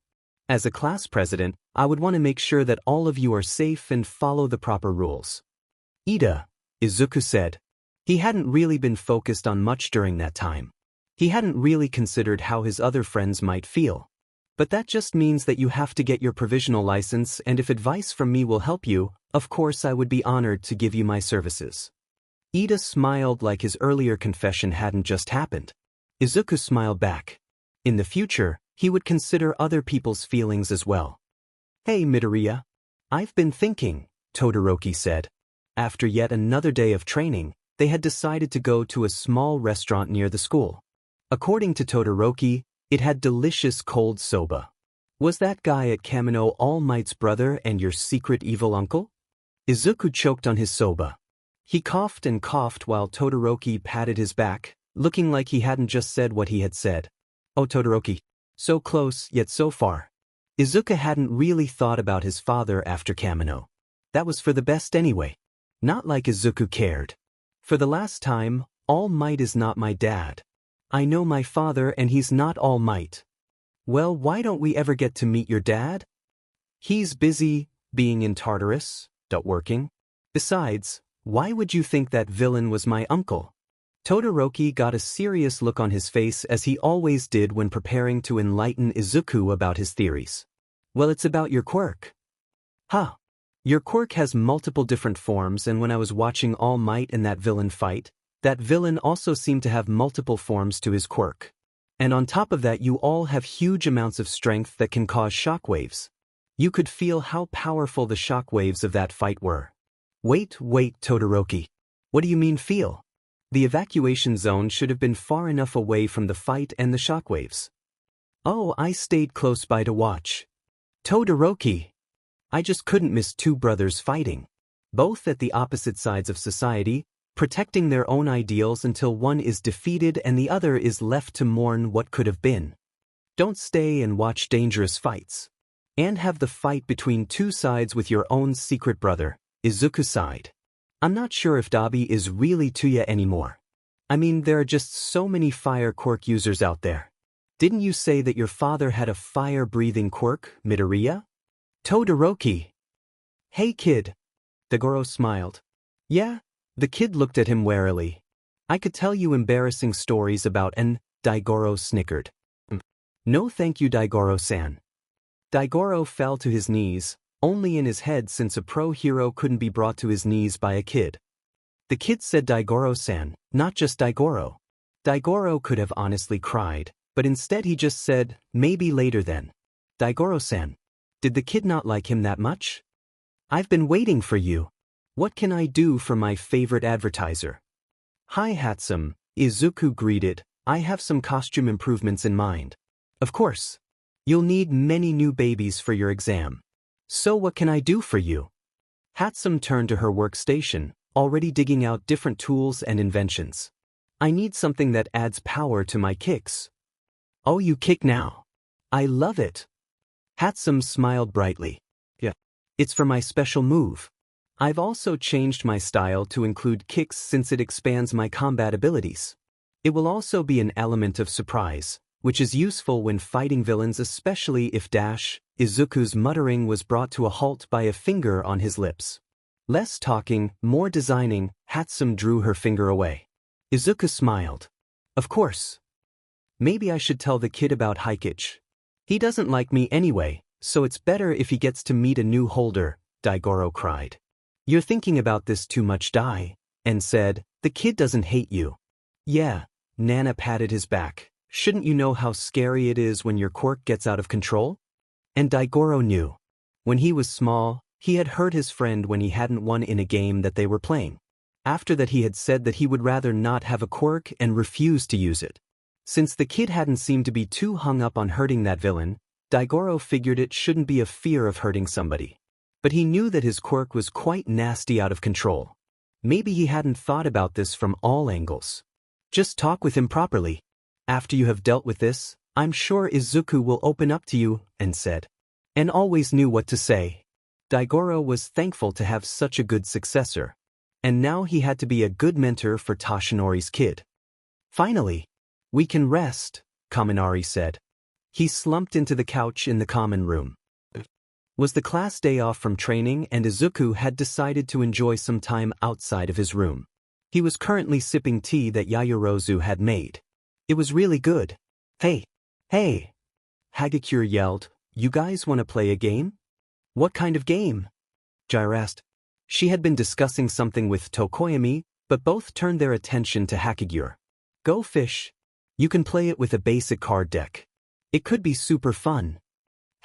As a class president, I would want to make sure that all of you are safe and follow the proper rules. Ida, Izuku said. He hadn't really been focused on much during that time. He hadn't really considered how his other friends might feel. But that just means that you have to get your provisional license, and if advice from me will help you, of course I would be honored to give you my services. Ida smiled like his earlier confession hadn't just happened. Izuku smiled back. In the future, he would consider other people's feelings as well. Hey Midoriya. I've been thinking, Todoroki said. After yet another day of training, they had decided to go to a small restaurant near the school. According to Todoroki, it had delicious cold soba. Was that guy at Kamino All Might's brother and your secret evil uncle? Izuku choked on his soba. He coughed and coughed while Todoroki patted his back, looking like he hadn't just said what he had said. Oh Todoroki. So close, yet so far. Izuku hadn't really thought about his father after Kamino. That was for the best anyway. Not like Izuku cared. For the last time, All Might is not my dad. I know my father and he's not All Might. Well, why don't we ever get to meet your dad? He's busy, being in Tartarus, working. Besides, why would you think that villain was my uncle? Todoroki got a serious look on his face as he always did when preparing to enlighten Izuku about his theories. Well, it's about your quirk. Huh. Your quirk has multiple different forms, and when I was watching All Might and that villain fight, that villain also seemed to have multiple forms to his quirk. And on top of that, you all have huge amounts of strength that can cause shockwaves. You could feel how powerful the shockwaves of that fight were. Wait, Todoroki. What do you mean feel? The evacuation zone should have been far enough away from the fight and the shockwaves. Oh, I stayed close by to watch. Todoroki! I just couldn't miss two brothers fighting. Both at the opposite sides of society, protecting their own ideals until one is defeated and the other is left to mourn what could have been. Don't stay and watch dangerous fights. And have the fight between two sides with your own secret brother, Izuku's side. I'm not sure if Dabi is really Tuya anymore. I mean, there are just so many fire quirk users out there. Didn't you say that your father had a fire-breathing quirk, Midoriya? Todoroki. Hey kid. Dagoro smiled. Yeah? The kid looked at him warily. I could tell you embarrassing stories about and Daigoro snickered. No thank you, Daigoro-san. Daigoro fell to his knees, only in his head since a pro hero couldn't be brought to his knees by a kid. The kid said Daigoro-san, not just Daigoro. Daigoro could have honestly cried, but instead he just said, maybe later then. Daigoro-san. Did the kid not like him that much? I've been waiting for you. What can I do for my favorite advertiser? Hi Hatsum, Izuku greeted. I have some costume improvements in mind. Of course. You'll need many new babies for your exam. So what can I do for you? Hatsum turned to her workstation, already digging out different tools and inventions. I need something that adds power to my kicks. Oh, you kick now. I love it. Hatsum smiled brightly. Yeah. It's for my special move. I've also changed my style to include kicks since it expands my combat abilities. It will also be an element of surprise, which is useful when fighting villains, especially if Izuku's muttering was brought to a halt by a finger on his lips. Less talking, more designing, Hatsum drew her finger away. Izuku smiled. Of course. Maybe I should tell the kid about Hikage. He doesn't like me anyway, so it's better if he gets to meet a new holder, Daigoro cried. You're thinking about this too much, Dai, and said, the kid doesn't hate you. Yeah, Nana patted his back. Shouldn't you know how scary it is when your quirk gets out of control? And Daigoro knew. When he was small, he had hurt his friend when he hadn't won in a game that they were playing. After that he had said that he would rather not have a quirk and refused to use it. Since the kid hadn't seemed to be too hung up on hurting that villain, Daigoro figured it shouldn't be a fear of hurting somebody. But he knew that his quirk was quite nasty out of control. Maybe he hadn't thought about this from all angles. Just talk with him properly. After you have dealt with this, I'm sure Izuku will open up to you, and said. And always knew what to say. Daigoro was thankful to have such a good successor. And now he had to be a good mentor for Toshinori's kid. Finally. We can rest, Kaminari said. He slumped into the couch in the common room. Was the class day off from training and Izuku had decided to enjoy some time outside of his room. He was currently sipping tea that Yaoyorozu had made. It was really good. Hey! Hey! Hagakure yelled, you guys want to play a game? What kind of game? Jair asked. She had been discussing something with Tokoyami, but both turned their attention to Hagakure. Go fish. You can play it with a basic card deck. It could be super fun.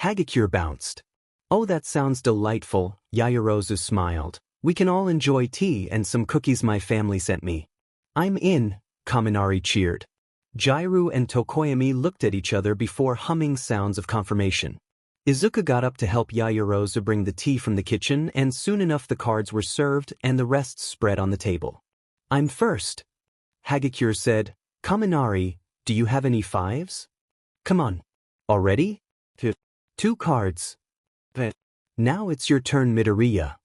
Hagakure bounced. Oh, that sounds delightful, Yaoyorozu smiled. We can all enjoy tea and some cookies my family sent me. I'm in, Kaminari cheered. Jairu and Tokoyami looked at each other before humming sounds of confirmation. Izuku got up to help Yaoyorozu bring the tea from the kitchen, and soon enough the cards were served and the rest spread on the table. I'm first. Hagakure said, Kaminari, do you have any fives? Come on. Already? Two cards. Now it's your turn, Midoriya.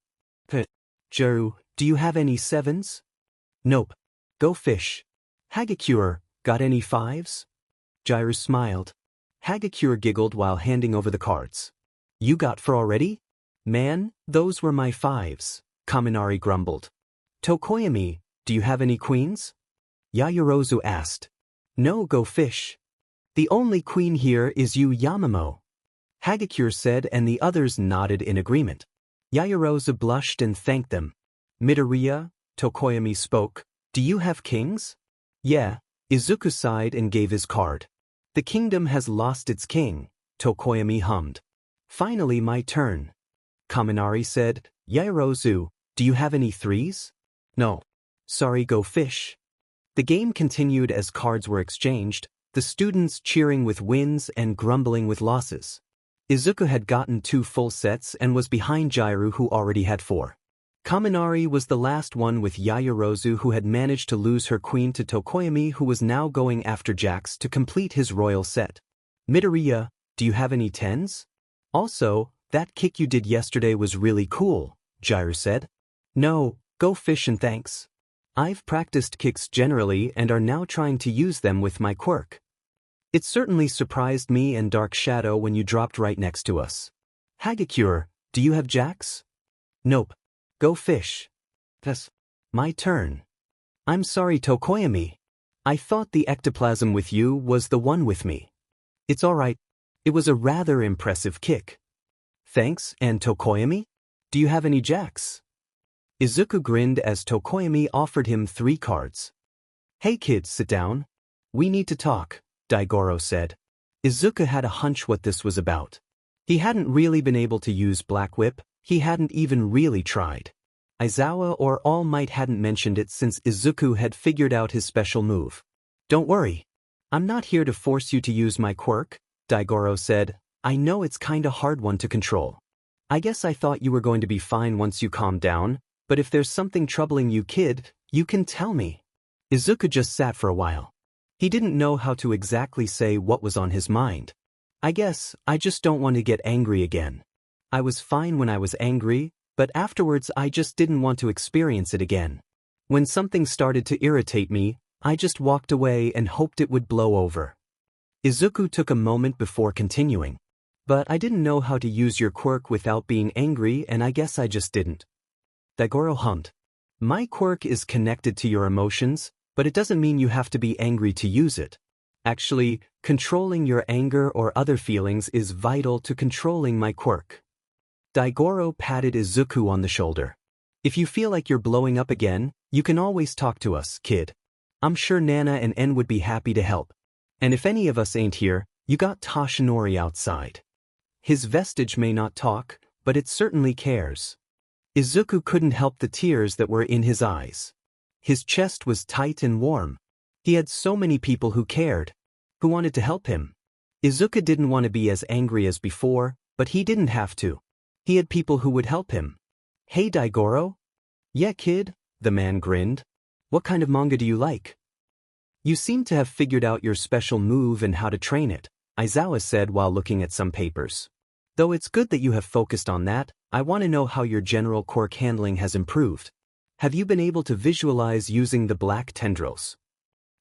Jairu, do you have any sevens? Nope. Go fish. Hagakure, got any fives? Jairu smiled. Hagakure giggled while handing over the cards. You got four already? Man, those were my fives, Kaminari grumbled. Tokoyami, do you have any queens? Yaoyorozu asked. No, go fish. The only queen here is you, Yamamo. Hagakure said, and the others nodded in agreement. Yaoyorozu blushed and thanked them. Midoriya, Tokoyami spoke, do you have kings? Yeah, Izuku sighed and gave his card. The kingdom has lost its king, Tokoyami hummed. Finally my turn. Kaminari said, Yaoyorozu, do you have any threes? No. Sorry, go fish. The game continued as cards were exchanged, the students cheering with wins and grumbling with losses. Izuku had gotten 2 full sets and was behind Jiru, who already had 4. Kaminari was the last one, with Yayorozu, who had managed to lose her queen to Tokoyami, who was now going after Jax to complete his royal set. Midoriya, do you have any 10s? Also, that kick you did yesterday was really cool, Jiru said. No, go fish and thanks. I've practiced kicks generally and are now trying to use them with my quirk. It certainly surprised me and Dark Shadow when you dropped right next to us. Hagakure, do you have Jax? Nope. Go fish. Yes. My turn. I'm sorry, Tokoyami. I thought the ectoplasm with you was the one with me. It's alright. It was a rather impressive kick. Thanks, and Tokoyami? Do you have any Jax? Izuku grinned as Tokoyami offered him 3 cards. Hey kids, sit down. We need to talk, Daigoro said. Izuku had a hunch what this was about. He hadn't really been able to use Black Whip, he hadn't even really tried. Aizawa or All Might hadn't mentioned it since Izuku had figured out his special move. Don't worry. I'm not here to force you to use my quirk, Daigoro said. I know it's kinda hard one to control. I guess I thought you were going to be fine once you calmed down, but if there's something troubling you, kid, you can tell me. Izuku just sat for a while. He didn't know how to exactly say what was on his mind. I guess I just don't want to get angry again. I was fine when I was angry, but afterwards I just didn't want to experience it again. When something started to irritate me, I just walked away and hoped it would blow over. Izuku took a moment before continuing. But I didn't know how to use your quirk without being angry, and I guess I just didn't. Daigoro hummed. My quirk is connected to your emotions, but it doesn't mean you have to be angry to use it. Actually, controlling your anger or other feelings is vital to controlling my quirk. Daigoro patted Izuku on the shoulder. If you feel like you're blowing up again, you can always talk to us, kid. I'm sure Nana and En would be happy to help. And if any of us ain't here, you got Toshinori outside. His vestige may not talk, but it certainly cares. Izuku couldn't help the tears that were in his eyes. His chest was tight and warm. He had so many people who cared, who wanted to help him. Izuku didn't want to be as angry as before, but he didn't have to. He had people who would help him. Hey Daigoro? Yeah kid, the man grinned. What kind of manga do you like? You seem to have figured out your special move and how to train it, Aizawa said while looking at some papers. Though it's good that you have focused on that, I want to know how your general quirk handling has improved. Have you been able to visualize using the black tendrils?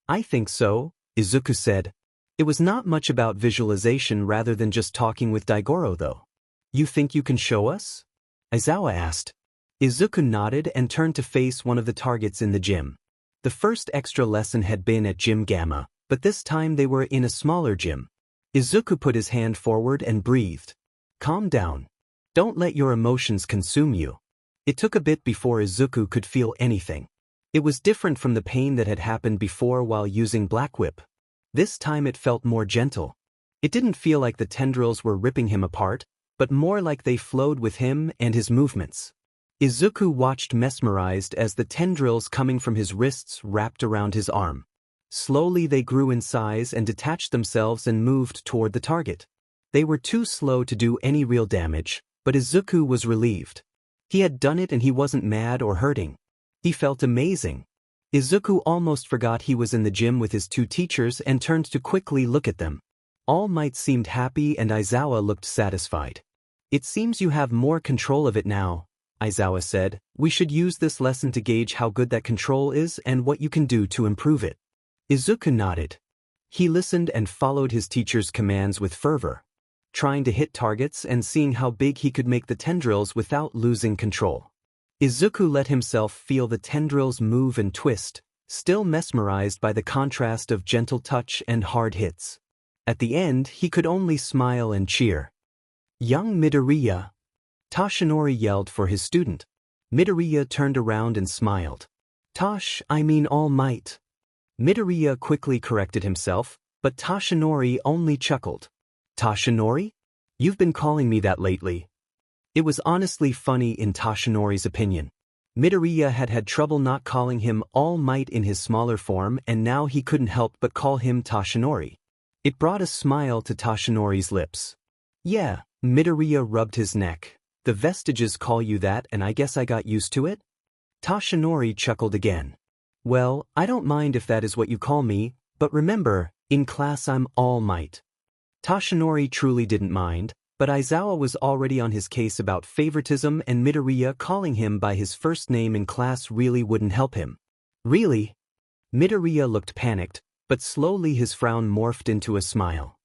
I think so, Izuku said. It was not much about visualization rather than just talking with Daigoro though. You think you can show us? Aizawa asked. Izuku nodded and turned to face one of the targets in the gym. The first extra lesson had been at Gym Gamma, but this time they were in a smaller gym. Izuku put his hand forward and breathed. Calm down. Don't let your emotions consume you. It took a bit before Izuku could feel anything. It was different from the pain that had happened before while using Black Whip. This time it felt more gentle. It didn't feel like the tendrils were ripping him apart, but more like they flowed with him and his movements. Izuku watched mesmerized as the tendrils coming from his wrists wrapped around his arm. Slowly they grew in size and detached themselves and moved toward the target. They were too slow to do any real damage, but Izuku was relieved. He had done it and he wasn't mad or hurting. He felt amazing. Izuku almost forgot he was in the gym with his 2 teachers and turned to quickly look at them. All Might seemed happy and Aizawa looked satisfied. It seems you have more control of it now, Aizawa said. We should use this lesson to gauge how good that control is and what you can do to improve it. Izuku nodded. He listened and followed his teacher's commands with fervor, trying to hit targets and seeing how big he could make the tendrils without losing control. Izuku let himself feel the tendrils move and twist, still mesmerized by the contrast of gentle touch and hard hits. At the end, he could only smile and cheer. Young Midoriya! Toshinori yelled for his student. Midoriya turned around and smiled. I mean All Might. Midoriya quickly corrected himself, but Toshinori only chuckled. Toshinori? You've been calling me that lately. It was honestly funny in Toshinori's opinion. Midoriya had had trouble not calling him All Might in his smaller form, and now he couldn't help but call him Toshinori. It brought a smile to Toshinori's lips. Yeah, Midoriya rubbed his neck. The vestiges call you that, and I guess I got used to it? Toshinori chuckled again. Well, I don't mind if that is what you call me, but remember, in class I'm All Might. Toshinori truly didn't mind, but Aizawa was already on his case about favoritism, and Midoriya calling him by his first name in class really wouldn't help him. Really? Midoriya looked panicked, but slowly his frown morphed into a smile.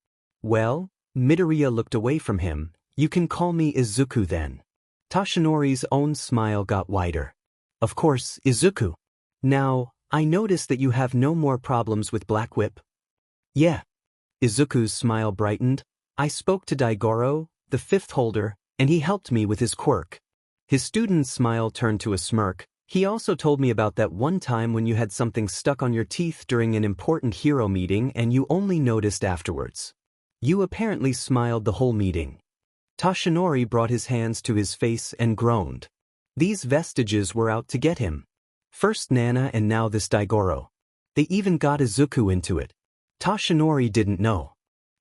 Well, Midoriya looked away from him. You can call me Izuku then. Toshinori's own smile got wider. Of course, Izuku. Now, I notice that you have no more problems with Black Whip. Yeah. Izuku's smile brightened. I spoke to Daigoro, the fifth holder, and he helped me with his quirk. His student's smile turned to a smirk. He also told me about that one time when you had something stuck on your teeth during an important hero meeting and you only noticed afterwards. You apparently smiled the whole meeting. Toshinori brought his hands to his face and groaned. These vestiges were out to get him. First Nana and now this Daigoro. They even got Izuku into it. Toshinori didn't know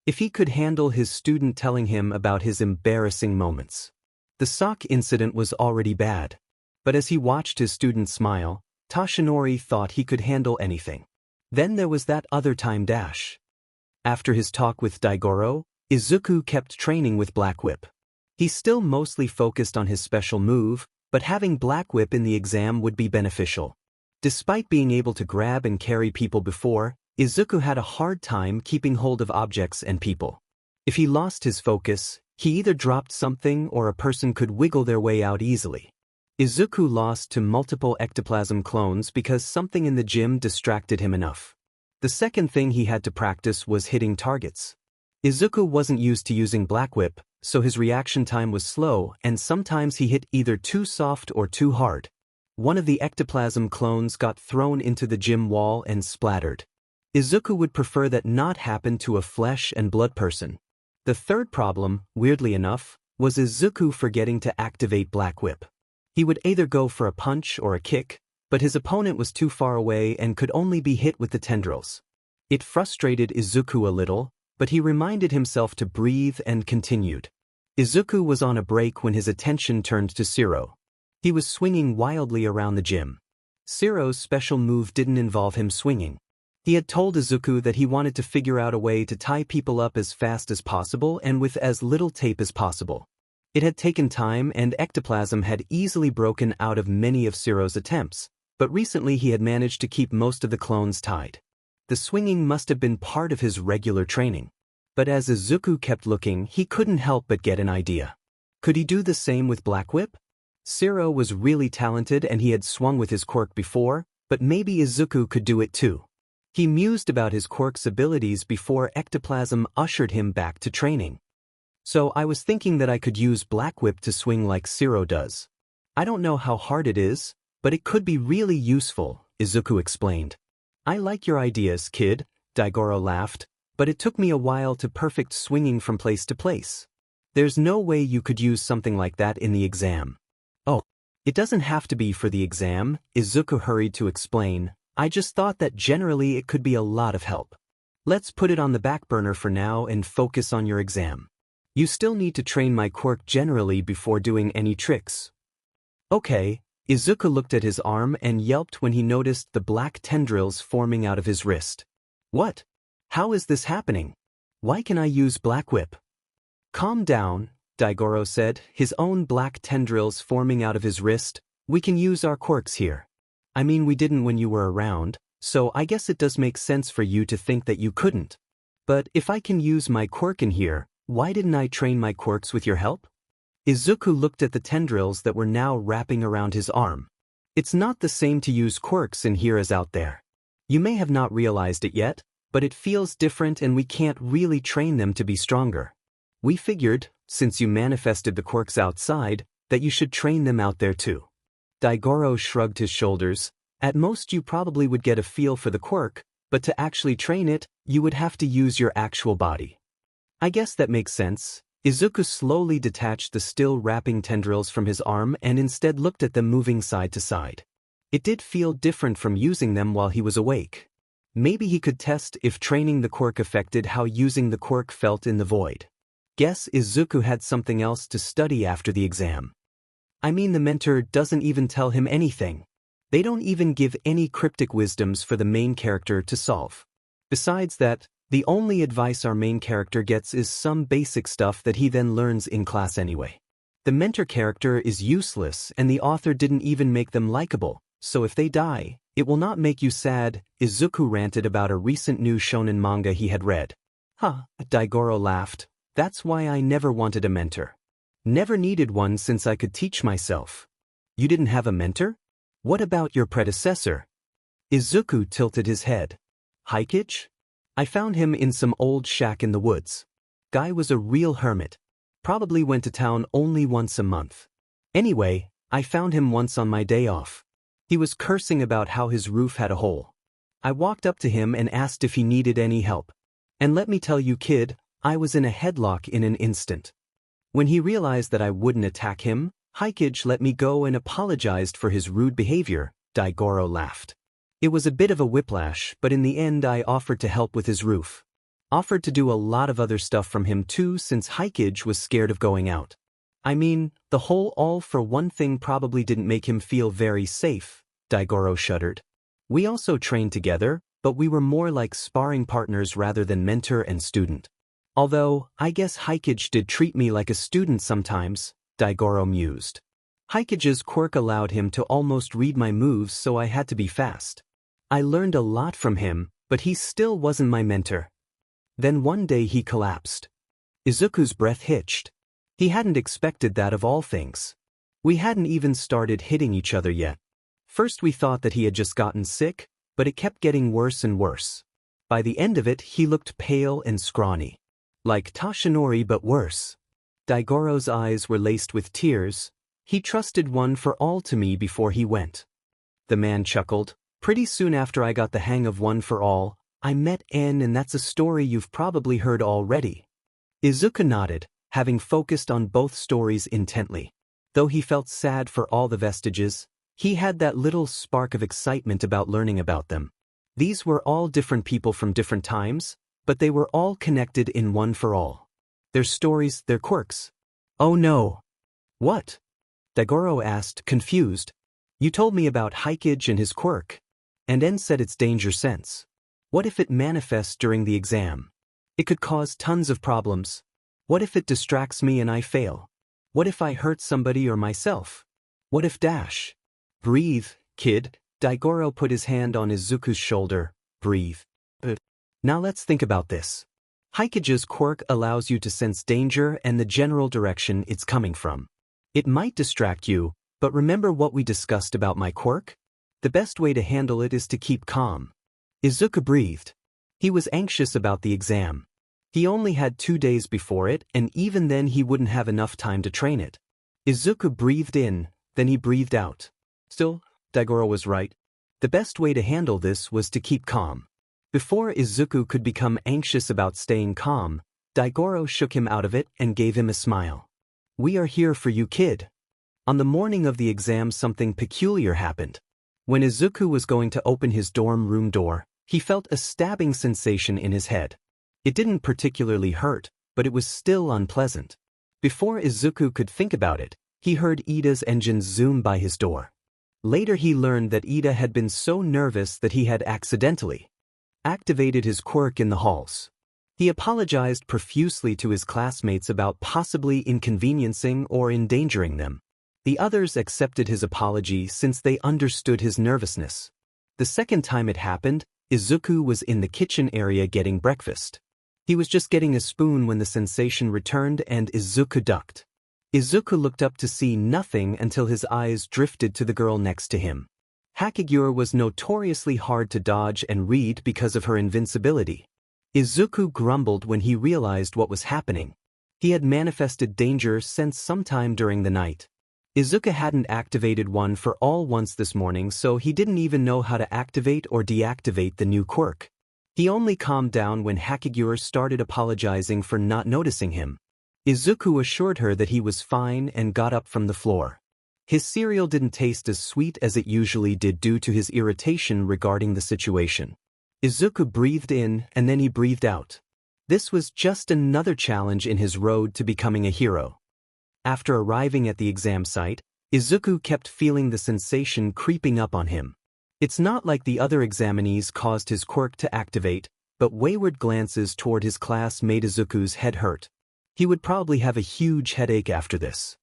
if he could handle his student telling him about his embarrassing moments. The sock incident was already bad. But as he watched his student smile, Toshinori thought he could handle anything. Then there was that other time dash. After his talk with Daigoro, Izuku kept training with Black Whip. He still mostly focused on his special move, but having Black Whip in the exam would be beneficial. Despite being able to grab and carry people before, Izuku had a hard time keeping hold of objects and people. If he lost his focus, he either dropped something or a person could wiggle their way out easily. Izuku lost to multiple ectoplasm clones because something in the gym distracted him enough. The second thing he had to practice was hitting targets. Izuku wasn't used to using Black Whip, so his reaction time was slow, and sometimes he hit either too soft or too hard. One of the ectoplasm clones got thrown into the gym wall and splattered. Izuku would prefer that not happen to a flesh and blood person. The third problem, weirdly enough, was Izuku forgetting to activate Black Whip. He would either go for a punch or a kick, but his opponent was too far away and could only be hit with the tendrils. It frustrated Izuku a little, but he reminded himself to breathe and continued. Izuku was on a break when his attention turned to Shiro. He was swinging wildly around the gym. Shiro's special move didn't involve him swinging. He had told Izuku that he wanted to figure out a way to tie people up as fast as possible and with as little tape as possible. It had taken time, and ectoplasm had easily broken out of many of Shiro's attempts, but recently he had managed to keep most of the clones tied. The swinging must have been part of his regular training. But as Izuku kept looking, he couldn't help but get an idea. Could he do the same with Black Whip? Shiro was really talented and he had swung with his quirk before, but maybe Izuku could do it too. He mused about his quirk's abilities before ectoplasm ushered him back to training. So I was thinking that I could use Black Whip to swing like Shiro does. I don't know how hard it is, but it could be really useful, Izuku explained. I like your ideas, kid, Daigoro laughed, but it took me a while to perfect swinging from place to place. There's no way you could use something like that in the exam. Oh, it doesn't have to be for the exam, Izuku hurried to explain. I just thought that generally it could be a lot of help. Let's put it on the back burner for now and focus on your exam. You still need to train my quirk generally before doing any tricks. Okay, Izuku looked at his arm and yelped when he noticed the black tendrils forming out of his wrist. What? How is this happening? Why can I use Black Whip? Calm down, Daigoro said, his own black tendrils forming out of his wrist. We can use our quirks here. I mean, we didn't when you were around, so I guess it does make sense for you to think that you couldn't. But if I can use my quirk in here, why didn't I train my quirks with your help? Izuku looked at the tendrils that were now wrapping around his arm. It's not the same to use quirks in here as out there. You may have not realized it yet, but it feels different and we can't really train them to be stronger. We figured, since you manifested the quirks outside, that you should train them out there too. Daigoro shrugged his shoulders. At most you probably would get a feel for the quirk, but to actually train it, you would have to use your actual body. I guess that makes sense. Izuku slowly detached the still wrapping tendrils from his arm and instead looked at them moving side to side. It did feel different from using them while he was awake. Maybe he could test if training the quirk affected how using the quirk felt in the void. Guess Izuku had something else to study after the exam. I mean, the mentor doesn't even tell him anything. They don't even give any cryptic wisdoms for the main character to solve. Besides that, the only advice our main character gets is some basic stuff that he then learns in class anyway. The mentor character is useless and the author didn't even make them likable, so if they die, it will not make you sad. Izuku ranted about a recent new shonen manga he had read. Huh, Daigoro laughed. That's why I never wanted a mentor. Never needed one since I could teach myself. You didn't have a mentor? What about your predecessor? Izuku tilted his head. Hikage? I found him in some old shack in the woods. Guy was a real hermit. Probably went to town only once a month. Anyway, I found him once on my day off. He was cursing about how his roof had a hole. I walked up to him and asked if he needed any help. And let me tell you, kid, I was in a headlock in an instant. When he realized that I wouldn't attack him, Hikage let me go and apologized for his rude behavior. Daigoro laughed. It was a bit of a whiplash, but in the end I offered to help with his roof. Offered to do a lot of other stuff from him too since Hikage was scared of going out. I mean, the whole all-for-one thing probably didn't make him feel very safe. Daigoro shuddered. We also trained together, but we were more like sparring partners rather than mentor and student. Although, I guess Hikage did treat me like a student sometimes, Daigoro mused. Hikage's quirk allowed him to almost read my moves, so I had to be fast. I learned a lot from him, but he still wasn't my mentor. Then one day he collapsed. Izuku's breath hitched. He hadn't expected that of all things. We hadn't even started hitting each other yet. First we thought that he had just gotten sick, but it kept getting worse and worse. By the end of it he looked pale and scrawny. Like Tashinori but worse. Daigoro's eyes were laced with tears. He trusted one for all to me before he went. The man chuckled. Pretty soon after I got the hang of one for all, I met N, and that's a story you've probably heard already. Izuku nodded, having focused on both stories intently. Though he felt sad for all the vestiges, he had that little spark of excitement about learning about them. These were all different people from different times, but they were all connected in one for all. Their stories, their quirks. Oh no. What? Daigoro asked, confused. You told me about Hikage and his quirk. And N said it's danger sense. What if it manifests during the exam? It could cause tons of problems. What if it distracts me and I fail? What if I hurt somebody or myself? What if dash? Breathe, kid. Daigoro put his hand on Izuku's shoulder. Breathe. Now let's think about this. Hikage's quirk allows you to sense danger and the general direction it's coming from. It might distract you, but remember what we discussed about my quirk? The best way to handle it is to keep calm. Izuku breathed. He was anxious about the exam. He only had 2 days before it, and even then he wouldn't have enough time to train it. Izuku breathed in, then he breathed out. Still, Daigoro was right. The best way to handle this was to keep calm. Before Izuku could become anxious about staying calm, Daigoro shook him out of it and gave him a smile. We are here for you, kid. On the morning of the exam something peculiar happened. When Izuku was going to open his dorm room door, he felt a stabbing sensation in his head. It didn't particularly hurt, but it was still unpleasant. Before Izuku could think about it, he heard Ida's engines zoom by his door. Later he learned that Ida had been so nervous that he had accidentally activated his quirk in the halls. He apologized profusely to his classmates about possibly inconveniencing or endangering them. The others accepted his apology since they understood his nervousness. The second time it happened, Izuku was in the kitchen area getting breakfast. He was just getting a spoon when the sensation returned and Izuku ducked. Izuku looked up to see nothing until his eyes drifted to the girl next to him. Hikage was notoriously hard to dodge and read because of her invincibility. Izuku grumbled when he realized what was happening. He had manifested danger since sometime during the night. Izuku hadn't activated one for all once this morning, so he didn't even know how to activate or deactivate the new quirk. He only calmed down when Hikage started apologizing for not noticing him. Izuku assured her that he was fine and got up from the floor. His cereal didn't taste as sweet as it usually did due to his irritation regarding the situation. Izuku breathed in and then he breathed out. This was just another challenge in his road to becoming a hero. After arriving at the exam site, Izuku kept feeling the sensation creeping up on him. It's not like the other examinees caused his quirk to activate, but wayward glances toward his class made Izuku's head hurt. He would probably have a huge headache after this.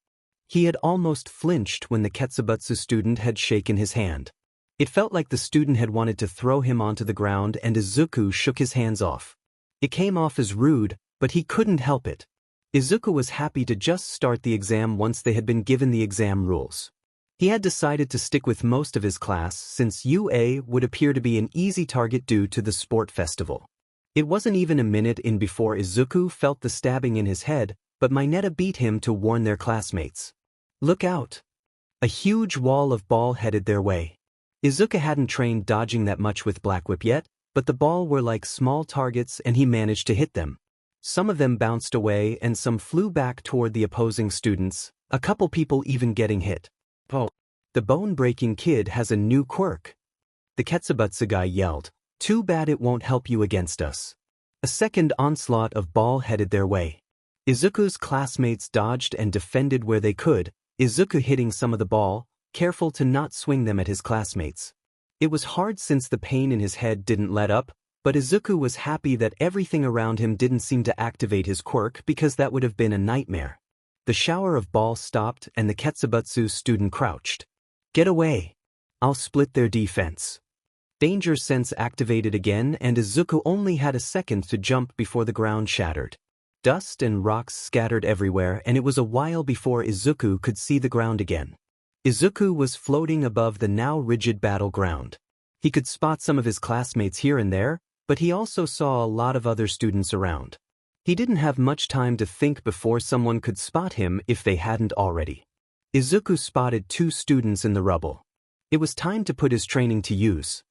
He had almost flinched when the Ketsubutsu student had shaken his hand. It felt like the student had wanted to throw him onto the ground and Izuku shook his hands off. It came off as rude, but he couldn't help it. Izuku was happy to just start the exam once they had been given the exam rules. He had decided to stick with most of his class since UA would appear to be an easy target due to the sport festival. It wasn't even a minute in before Izuku felt the stabbing in his head, but Mineta beat him to warn their classmates. Look out! A huge wall of ball headed their way. Izuku hadn't trained dodging that much with Black Whip yet, but the ball were like small targets and he managed to hit them. Some of them bounced away and some flew back toward the opposing students, a couple people even getting hit. Oh, the bone-breaking kid has a new quirk. The Ketsubutsu guy yelled, too bad it won't help you against us. A second onslaught of ball headed their way. Izuku's classmates dodged and defended where they could, Izuku hitting some of the ball, careful to not swing them at his classmates. It was hard since the pain in his head didn't let up, but Izuku was happy that everything around him didn't seem to activate his quirk because that would have been a nightmare. The shower of balls stopped and the Ketsubutsu student crouched. Get away! I'll split their defense. Danger sense activated again and Izuku only had a second to jump before the ground shattered. Dust and rocks scattered everywhere and it was a while before Izuku could see the ground again. Izuku was floating above the now rigid battleground. He could spot some of his classmates here and there, but he also saw a lot of other students around. He didn't have much time to think before someone could spot him if they hadn't already. Izuku spotted two students in the rubble. It was time to put his training to use.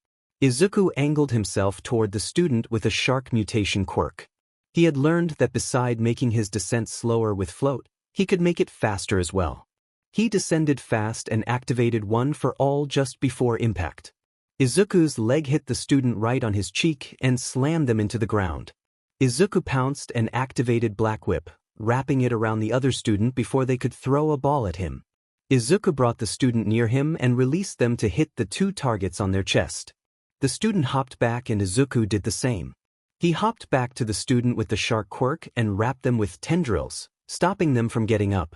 Izuku angled himself toward the student with a shark mutation quirk. He had learned that beside making his descent slower with float, he could make it faster as well. He descended fast and activated one for all just before impact. Izuku's leg hit the student right on his cheek and slammed them into the ground. Izuku pounced and activated Black Whip, wrapping it around the other student before they could throw a ball at him. Izuku brought the student near him and released them to hit the two targets on their chest. The student hopped back and Izuku did the same. He hopped back to the student with the shark quirk and wrapped them with tendrils, stopping them from getting up.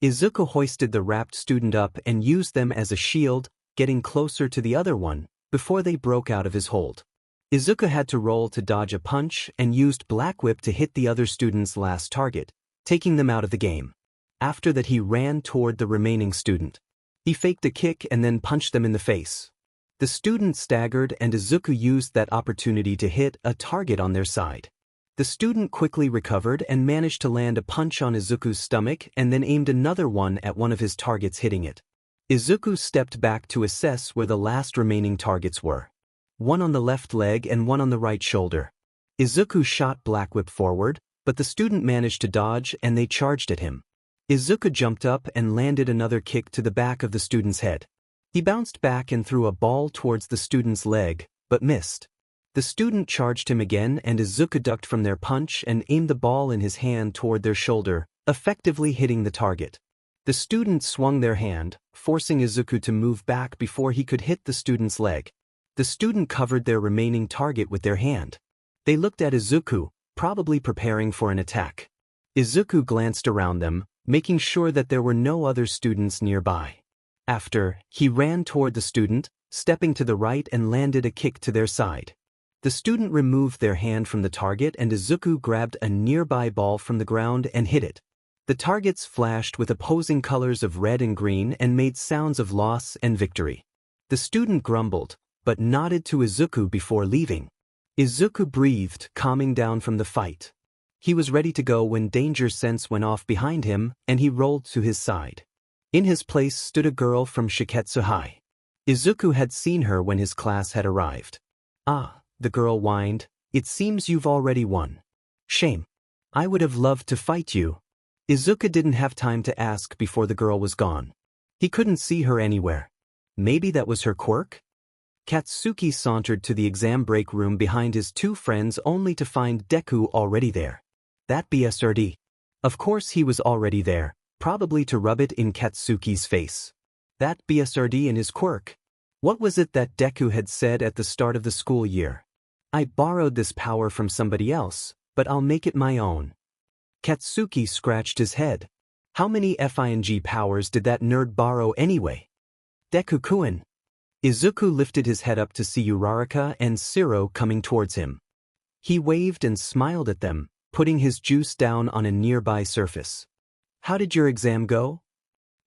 Izuku hoisted the wrapped student up and used them as a shield, getting closer to the other one, before they broke out of his hold. Izuku had to roll to dodge a punch and used Black Whip to hit the other student's last target, taking them out of the game. After that he ran toward the remaining student. He faked a kick and then punched them in the face. The student staggered and Izuku used that opportunity to hit a target on their side. The student quickly recovered and managed to land a punch on Izuku's stomach and then aimed another one at one of his targets hitting it. Izuku stepped back to assess where the last remaining targets were. One on the left leg and one on the right shoulder. Izuku shot Black Whip forward, but the student managed to dodge and they charged at him. Izuku jumped up and landed another kick to the back of the student's head. He bounced back and threw a ball towards the student's leg, but missed. The student charged him again and Izuku ducked from their punch and aimed the ball in his hand toward their shoulder, effectively hitting the target. The student swung their hand, forcing Izuku to move back before he could hit the student's leg. The student covered their remaining target with their hand. They looked at Izuku, probably preparing for an attack. Izuku glanced around them, making sure that there were no other students nearby. After, he ran toward the student, stepping to the right and landed a kick to their side. The student removed their hand from the target and Izuku grabbed a nearby ball from the ground and hit it. The targets flashed with opposing colors of red and green and made sounds of loss and victory. The student grumbled, but nodded to Izuku before leaving. Izuku breathed, calming down from the fight. He was ready to go when danger sense went off behind him and he rolled to his side. In his place stood a girl from Shiketsu High. Izuku had seen her when his class had arrived. Ah, the girl whined, it seems you've already won. Shame. I would have loved to fight you. Izuku didn't have time to ask before the girl was gone. He couldn't see her anywhere. Maybe that was her quirk? Katsuki sauntered to the exam break room behind his two friends only to find Deku already there. That BSRD. Of course he was already there, probably to rub it in Katsuki's face. That BSRD and his quirk. What was it that Deku had said at the start of the school year? I borrowed this power from somebody else, but I'll make it my own. Katsuki scratched his head. How many FING powers did that nerd borrow anyway? Deku-kun. Izuku lifted his head up to see Uraraka and Shiro coming towards him. He waved and smiled at them, putting his juice down on a nearby surface. How did your exam go?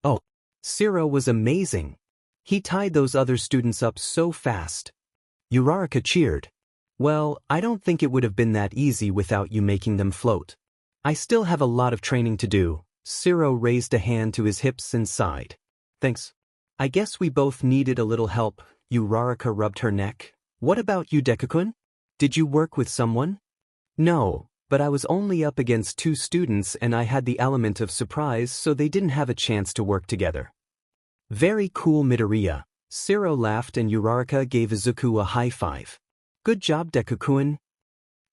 Oh, Shiro was amazing. He tied those other students up so fast. Uraraka cheered. Well, I don't think it would have been that easy without you making them float. I still have a lot of training to do. Shiro raised a hand to his hips and sighed. Thanks. I guess we both needed a little help. Uraraka rubbed her neck. What about you, Deku-kun? Did you work with someone? No, but I was only up against 2 students and I had the element of surprise so they didn't have a chance to work together. Very cool, Midoriya. Shiro laughed and Uraraka gave Izuku a high five. Good job, Deku-kun.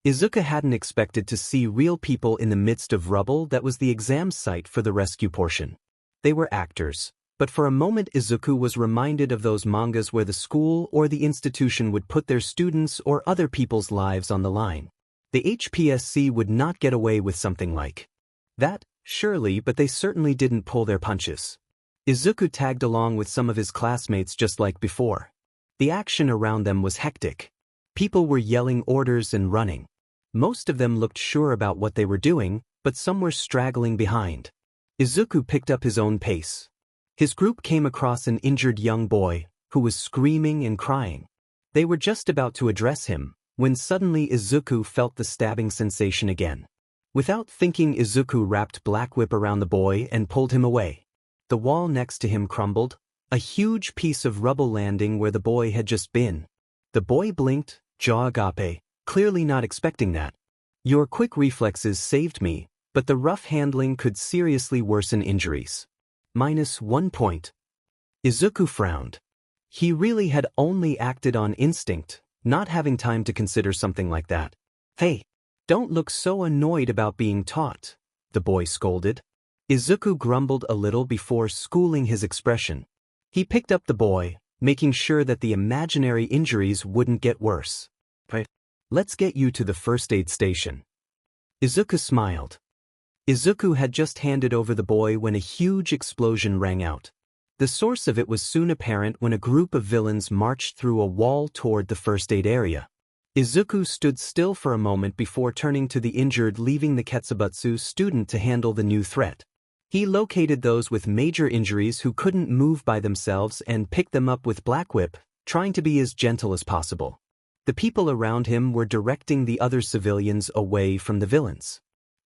Izuku hadn't expected to see real people in the midst of rubble that was the exam site for the rescue portion. They were actors. But for a moment Izuku was reminded of those mangas where the school or the institution would put their students or other people's lives on the line. The HPSC would not get away with something like that, surely, but they certainly didn't pull their punches. Izuku tagged along with some of his classmates just like before. The action around them was hectic. People were yelling orders and running. Most of them looked sure about what they were doing, but some were straggling behind. Izuku picked up his own pace. His group came across an injured young boy, who was screaming and crying. They were just about to address him, when suddenly Izuku felt the stabbing sensation again. Without thinking, Izuku wrapped Black Whip around the boy and pulled him away. The wall next to him crumbled, a huge piece of rubble landing where the boy had just been. The boy blinked, jaw agape, clearly not expecting that. Your quick reflexes saved me, but the rough handling could seriously worsen injuries. -1 point. Izuku frowned. He really had only acted on instinct, not having time to consider something like that. Hey, don't look so annoyed about being taught, the boy scolded. Izuku grumbled a little before schooling his expression. He picked up the boy, making sure that the imaginary injuries wouldn't get worse. Right. Let's get you to the first aid station. Izuku smiled. Izuku had just handed over the boy when a huge explosion rang out. The source of it was soon apparent when a group of villains marched through a wall toward the first aid area. Izuku stood still for a moment before turning to the injured, leaving the Ketsubutsu student to handle the new threat. He located those with major injuries who couldn't move by themselves and picked them up with Black Whip, trying to be as gentle as possible. The people around him were directing the other civilians away from the villains.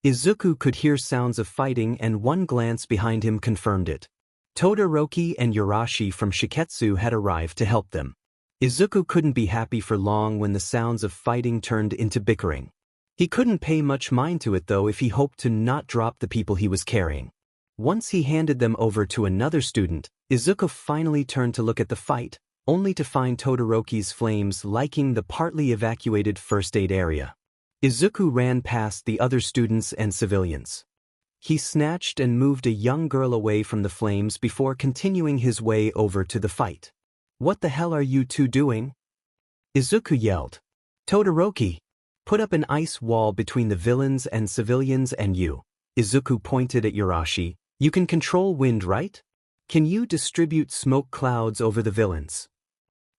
Izuku could hear sounds of fighting and one glance behind him confirmed it. Todoroki and Yurashi from Shiketsu had arrived to help them. Izuku couldn't be happy for long when the sounds of fighting turned into bickering. He couldn't pay much mind to it though if he hoped to not drop the people he was carrying. Once he handed them over to another student, Izuku finally turned to look at the fight, only to find Todoroki's flames liking the partly evacuated first aid area. Izuku ran past the other students and civilians. He snatched and moved a young girl away from the flames before continuing his way over to the fight. What the hell are you two doing? Izuku yelled. Todoroki, put up an ice wall between the villains and civilians and you. Izuku pointed at Yurashi. You can control wind, right? Can you distribute smoke clouds over the villains?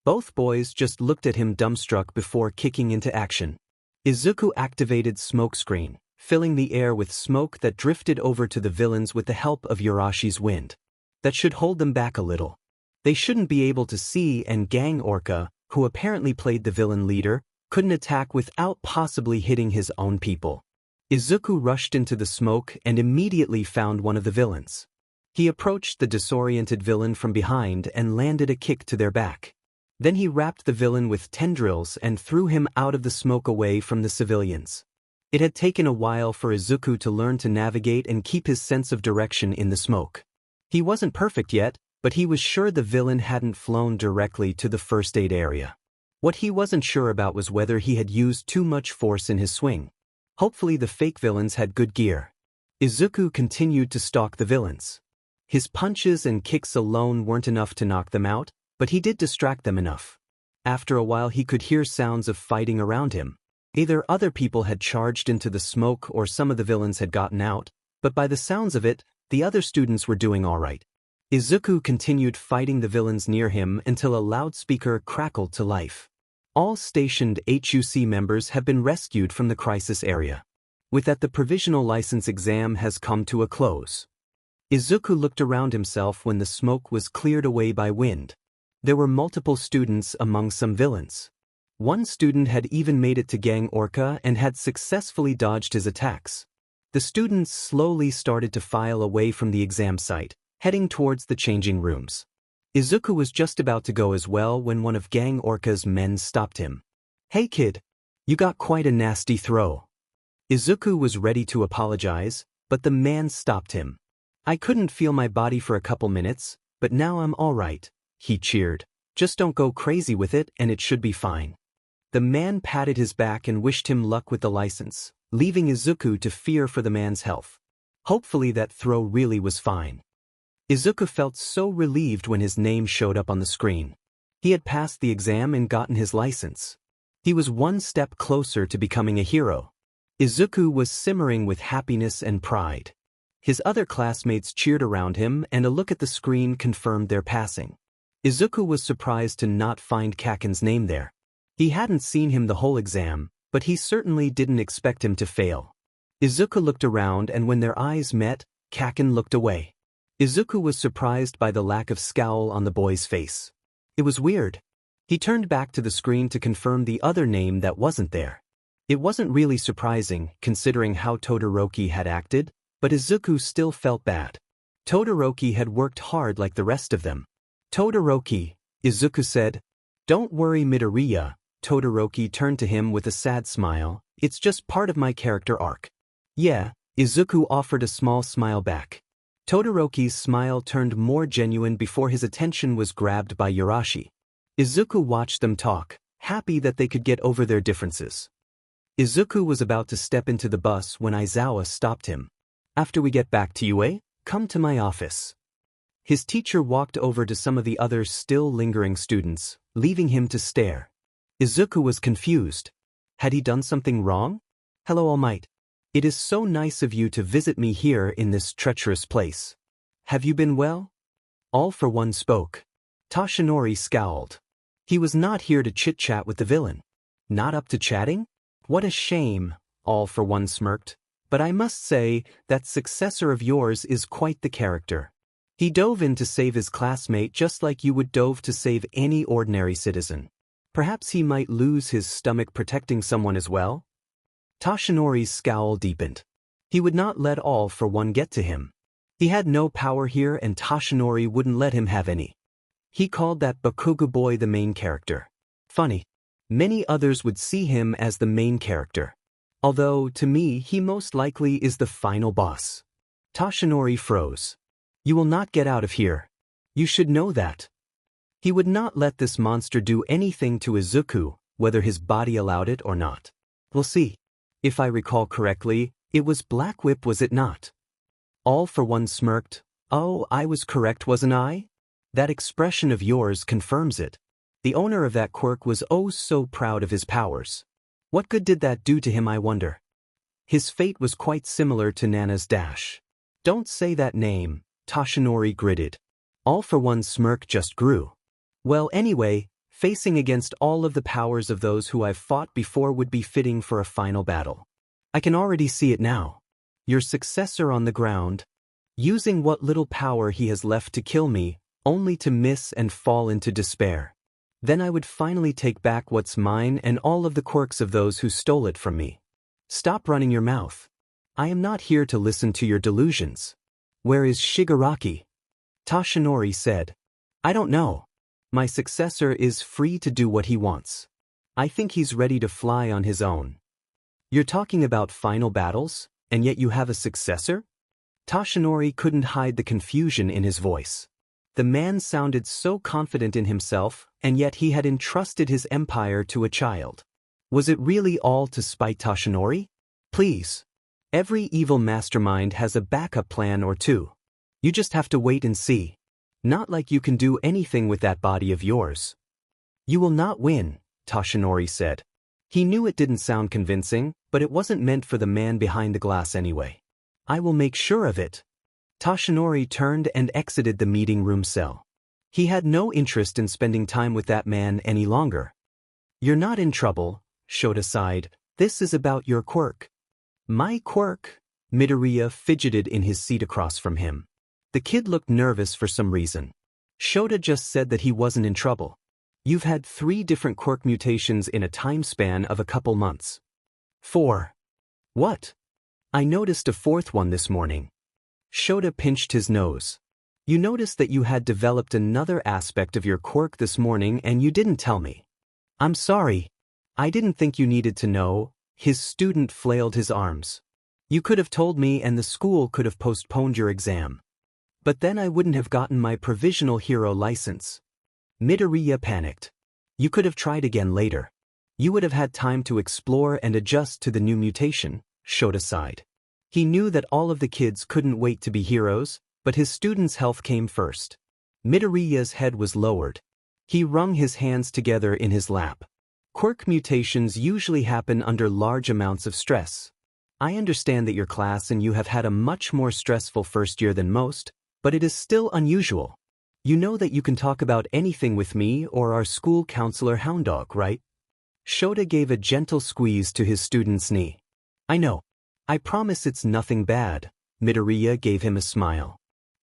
Both boys just looked at him dumbstruck before kicking into action. Izuku activated smokescreen, filling the air with smoke that drifted over to the villains with the help of Yurashi's wind. That should hold them back a little. They shouldn't be able to see, and Gang Orca, who apparently played the villain leader, couldn't attack without possibly hitting his own people. Izuku rushed into the smoke and immediately found one of the villains. He approached the disoriented villain from behind and landed a kick to their back. Then he wrapped the villain with tendrils and threw him out of the smoke away from the civilians. It had taken a while for Izuku to learn to navigate and keep his sense of direction in the smoke. He wasn't perfect yet, but he was sure the villain hadn't flown directly to the first aid area. What he wasn't sure about was whether he had used too much force in his swing. Hopefully the fake villains had good gear. Izuku continued to stalk the villains. His punches and kicks alone weren't enough to knock them out, but he did distract them enough. After a while he could hear sounds of fighting around him. Either other people had charged into the smoke or some of the villains had gotten out, but by the sounds of it, the other students were doing all right. Izuku continued fighting the villains near him until a loudspeaker crackled to life. All stationed HUC members have been rescued from the crisis area. With that, the provisional license exam has come to a close. Izuku looked around himself when the smoke was cleared away by wind. There were multiple students among some villains. One student had even made it to Gang Orca and had successfully dodged his attacks. The students slowly started to file away from the exam site, heading towards the changing rooms. Izuku was just about to go as well when one of Gang Orca's men stopped him. "Hey kid, you got quite a nasty throw." Izuku was ready to apologize, but the man stopped him. "I couldn't feel my body for a couple minutes, but now I'm all right," he cheered. "Just don't go crazy with it and it should be fine." The man patted his back and wished him luck with the license, leaving Izuku to fear for the man's health. Hopefully that throw really was fine. Izuku felt so relieved when his name showed up on the screen. He had passed the exam and gotten his license. He was one step closer to becoming a hero. Izuku was simmering with happiness and pride. His other classmates cheered around him and a look at the screen confirmed their passing. Izuku was surprised to not find Kaken's name there. He hadn't seen him the whole exam, but he certainly didn't expect him to fail. Izuku looked around and when their eyes met, Kaken looked away. Izuku was surprised by the lack of scowl on the boy's face. It was weird. He turned back to the screen to confirm the other name that wasn't there. It wasn't really surprising, considering how Todoroki had acted, but Izuku still felt bad. Todoroki had worked hard like the rest of them. "Todoroki," Izuku said. "Don't worry, Midoriya." Todoroki turned to him with a sad smile. "It's just part of my character arc." "Yeah," Izuku offered a small smile back. Todoroki's smile turned more genuine before his attention was grabbed by Yurashi. Izuku watched them talk, happy that they could get over their differences. Izuku was about to step into the bus when Aizawa stopped him. "After we get back to UA, come to my office." His teacher walked over to some of the other still lingering students, leaving him to stare. Izuku was confused. Had he done something wrong? "Hello, All Might. It is so nice of you to visit me here in this treacherous place. Have you been well?" All for One spoke. Toshinori scowled. He was not here to chit-chat with the villain. Not up to chatting? What a shame, All for One smirked. "But I must say, that successor of yours is quite the character. He dove in to save his classmate just like you would dove to save any ordinary citizen. Perhaps he might lose his stomach protecting someone as well?" Toshinori's scowl deepened. He would not let All for One get to him. He had no power here and Toshinori wouldn't let him have any. He called that Bakugo boy the main character. Funny. Many others would see him as the main character. Although, to me, he most likely is the final boss. Toshinori froze. "You will not get out of here. You should know that." He would not let this monster do anything to Izuku, whether his body allowed it or not. "We'll see. If I recall correctly, it was Black Whip, was it not?" All for One smirked. "Oh, I was correct, wasn't I? That expression of yours confirms it. The owner of that quirk was oh so proud of his powers. What good did that do to him, I wonder?" His fate was quite similar to Nana's dash. "Don't say that name," Toshinori gritted. All for One smirk just grew. "Well, anyway, facing against all of the powers of those who I've fought before would be fitting for a final battle. I can already see it now. Your successor on the ground, using what little power he has left to kill me, only to miss and fall into despair. Then I would finally take back what's mine and all of the quirks of those who stole it from me. Stop running your mouth. I am not here to listen to your delusions." "Where is Shigaraki?" Toshinori said. "I don't know. My successor is free to do what he wants. I think he's ready to fly on his own." You're talking about final battles, and yet you have a successor? Toshinori couldn't hide the confusion in his voice. The man sounded so confident in himself, and yet he had entrusted his empire to a child. Was it really all to spite Toshinori? Please. Every evil mastermind has a backup plan or two. You just have to wait and see. Not like you can do anything with that body of yours. You will not win, Toshinori said. He knew it didn't sound convincing, but it wasn't meant for the man behind the glass anyway. I will make sure of it. Toshinori turned and exited the meeting room cell. He had no interest in spending time with that man any longer. You're not in trouble, Shota sighed. This is about your quirk. My quirk? Midoriya fidgeted in his seat across from him. The kid looked nervous for some reason. Shota just said that he wasn't in trouble. You've had 3 different quirk mutations in a time span of a couple months. 4. What? I noticed a 4th one this morning. Shota pinched his nose. You noticed that you had developed another aspect of your quirk this morning and you didn't tell me. I'm sorry. I didn't think you needed to know. His student flailed his arms. You could have told me and the school could have postponed your exam. But then I wouldn't have gotten my provisional hero license. Midoriya panicked. You could have tried again later. You would have had time to explore and adjust to the new mutation, Shota sighed. He knew that all of the kids couldn't wait to be heroes, but his student's health came first. Midoriya's head was lowered. He wrung his hands together in his lap. Quirk mutations usually happen under large amounts of stress. I understand that your class and you have had a much more stressful first year than most, but it is still unusual. You know that you can talk about anything with me or our school counselor Hounddog, right? Shota gave a gentle squeeze to his student's knee. I know. I promise it's nothing bad. Midoriya gave him a smile.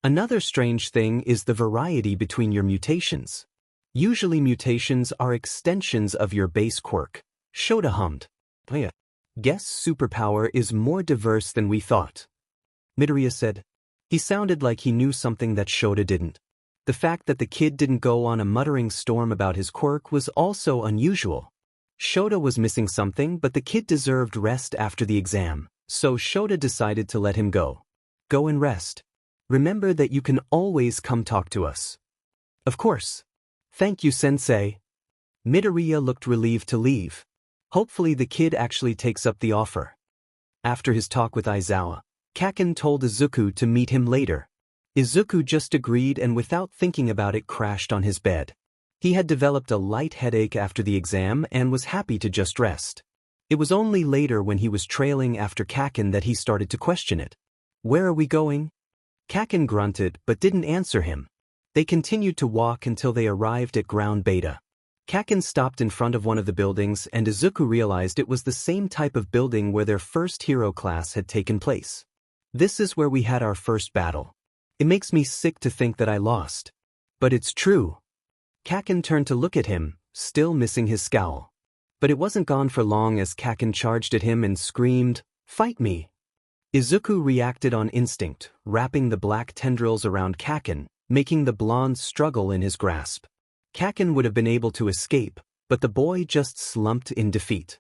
Another strange thing is the variety between your mutations. Usually mutations are extensions of your base quirk. Shota hummed. Oh yeah. Guess superpower is more diverse than we thought. Midoriya said. He sounded like he knew something that Shota didn't. The fact that the kid didn't go on a muttering storm about his quirk was also unusual. Shota was missing something, but the kid deserved rest after the exam, so Shota decided to let him go. Go and rest. Remember that you can always come talk to us. Of course. Thank you, Sensei. Midoriya looked relieved to leave. Hopefully the kid actually takes up the offer. After his talk with Aizawa, Kaken told Izuku to meet him later. Izuku just agreed and without thinking about it crashed on his bed. He had developed a light headache after the exam and was happy to just rest. It was only later when he was trailing after Kaken that he started to question it. Where are we going? Kaken grunted but didn't answer him. They continued to walk until they arrived at Ground Beta. Kaken stopped in front of one of the buildings and Izuku realized it was the same type of building where their first hero class had taken place. This is where we had our first battle. It makes me sick to think that I lost. But it's true. Kaken turned to look at him, still missing his scowl. But it wasn't gone for long as Kaken charged at him and screamed, "Fight me!" Izuku reacted on instinct, wrapping the black tendrils around Kaken, making the blonde struggle in his grasp. Kaken would have been able to escape, but the boy just slumped in defeat.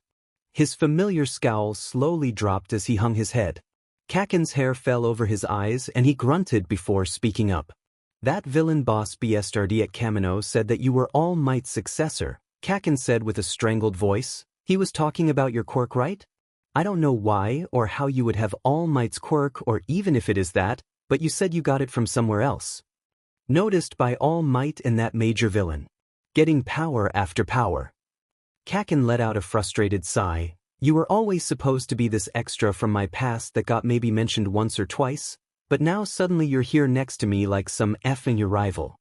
His familiar scowl slowly dropped as he hung his head. Kaken's hair fell over his eyes and he grunted before speaking up. That villain boss BSRD at Kamino said that you were All Might's successor, Kaken said with a strangled voice. He was talking about your quirk, right? I don't know why or how you would have All Might's quirk or even if it is that, but you said you got it from somewhere else. Noticed by All Might and that major villain. Getting power after power. Kaken let out a frustrated sigh. You were always supposed to be this extra from my past that got maybe mentioned once or twice, but now suddenly you're here next to me like some effing your rival.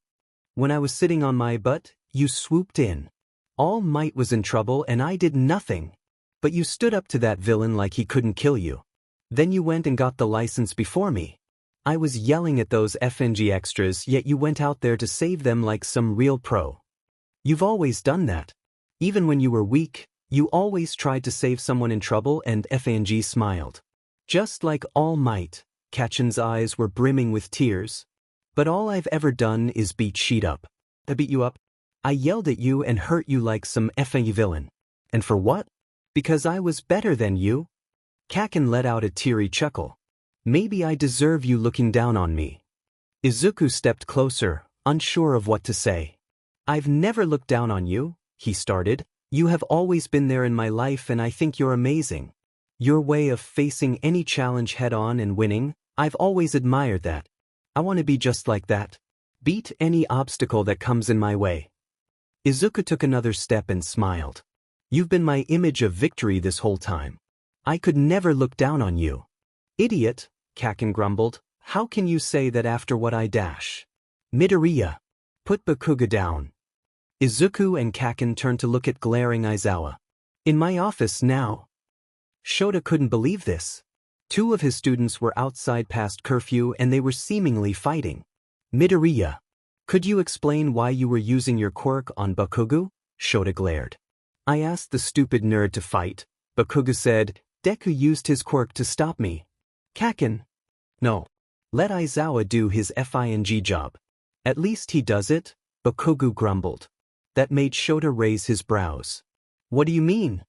When I was sitting on my butt, you swooped in. All Might was in trouble and I did nothing. But you stood up to that villain like he couldn't kill you. Then you went and got the license before me. I was yelling at those FNG extras, yet you went out there to save them like some real pro. You've always done that. Even when you were weak, you always tried to save someone in trouble and FNG smiled. Just like All Might, Kachin's eyes were brimming with tears. But all I've ever done is beat Sheet up. I beat you up. I yelled at you and hurt you like some effing villain. And for what? Because I was better than you, Kaken let out a teary chuckle. Maybe I deserve you looking down on me. Izuku stepped closer, unsure of what to say. I've never looked down on you, he started. You have always been there in my life and I think you're amazing. Your way of facing any challenge head-on and winning, I've always admired that. I want to be just like that. Beat any obstacle that comes in my way. Izuku took another step and smiled. You've been my image of victory this whole time. I could never look down on you. Idiot, Kaken grumbled. How can you say that after what I dash? Midoriya. Put Bakuga down. Izuku and Kaken turned to look at glaring Aizawa. In my office now. Shota couldn't believe this. Two of his students were outside past curfew and they were seemingly fighting. Midoriya. Could you explain why you were using your quirk on Bakugu? Shota glared. I asked the stupid nerd to fight. Bakugu said, Deku used his quirk to stop me. Kaken. No. Let Aizawa do his FING job. At least he does it, Bakugu grumbled. That made Shota raise his brows. What do you mean?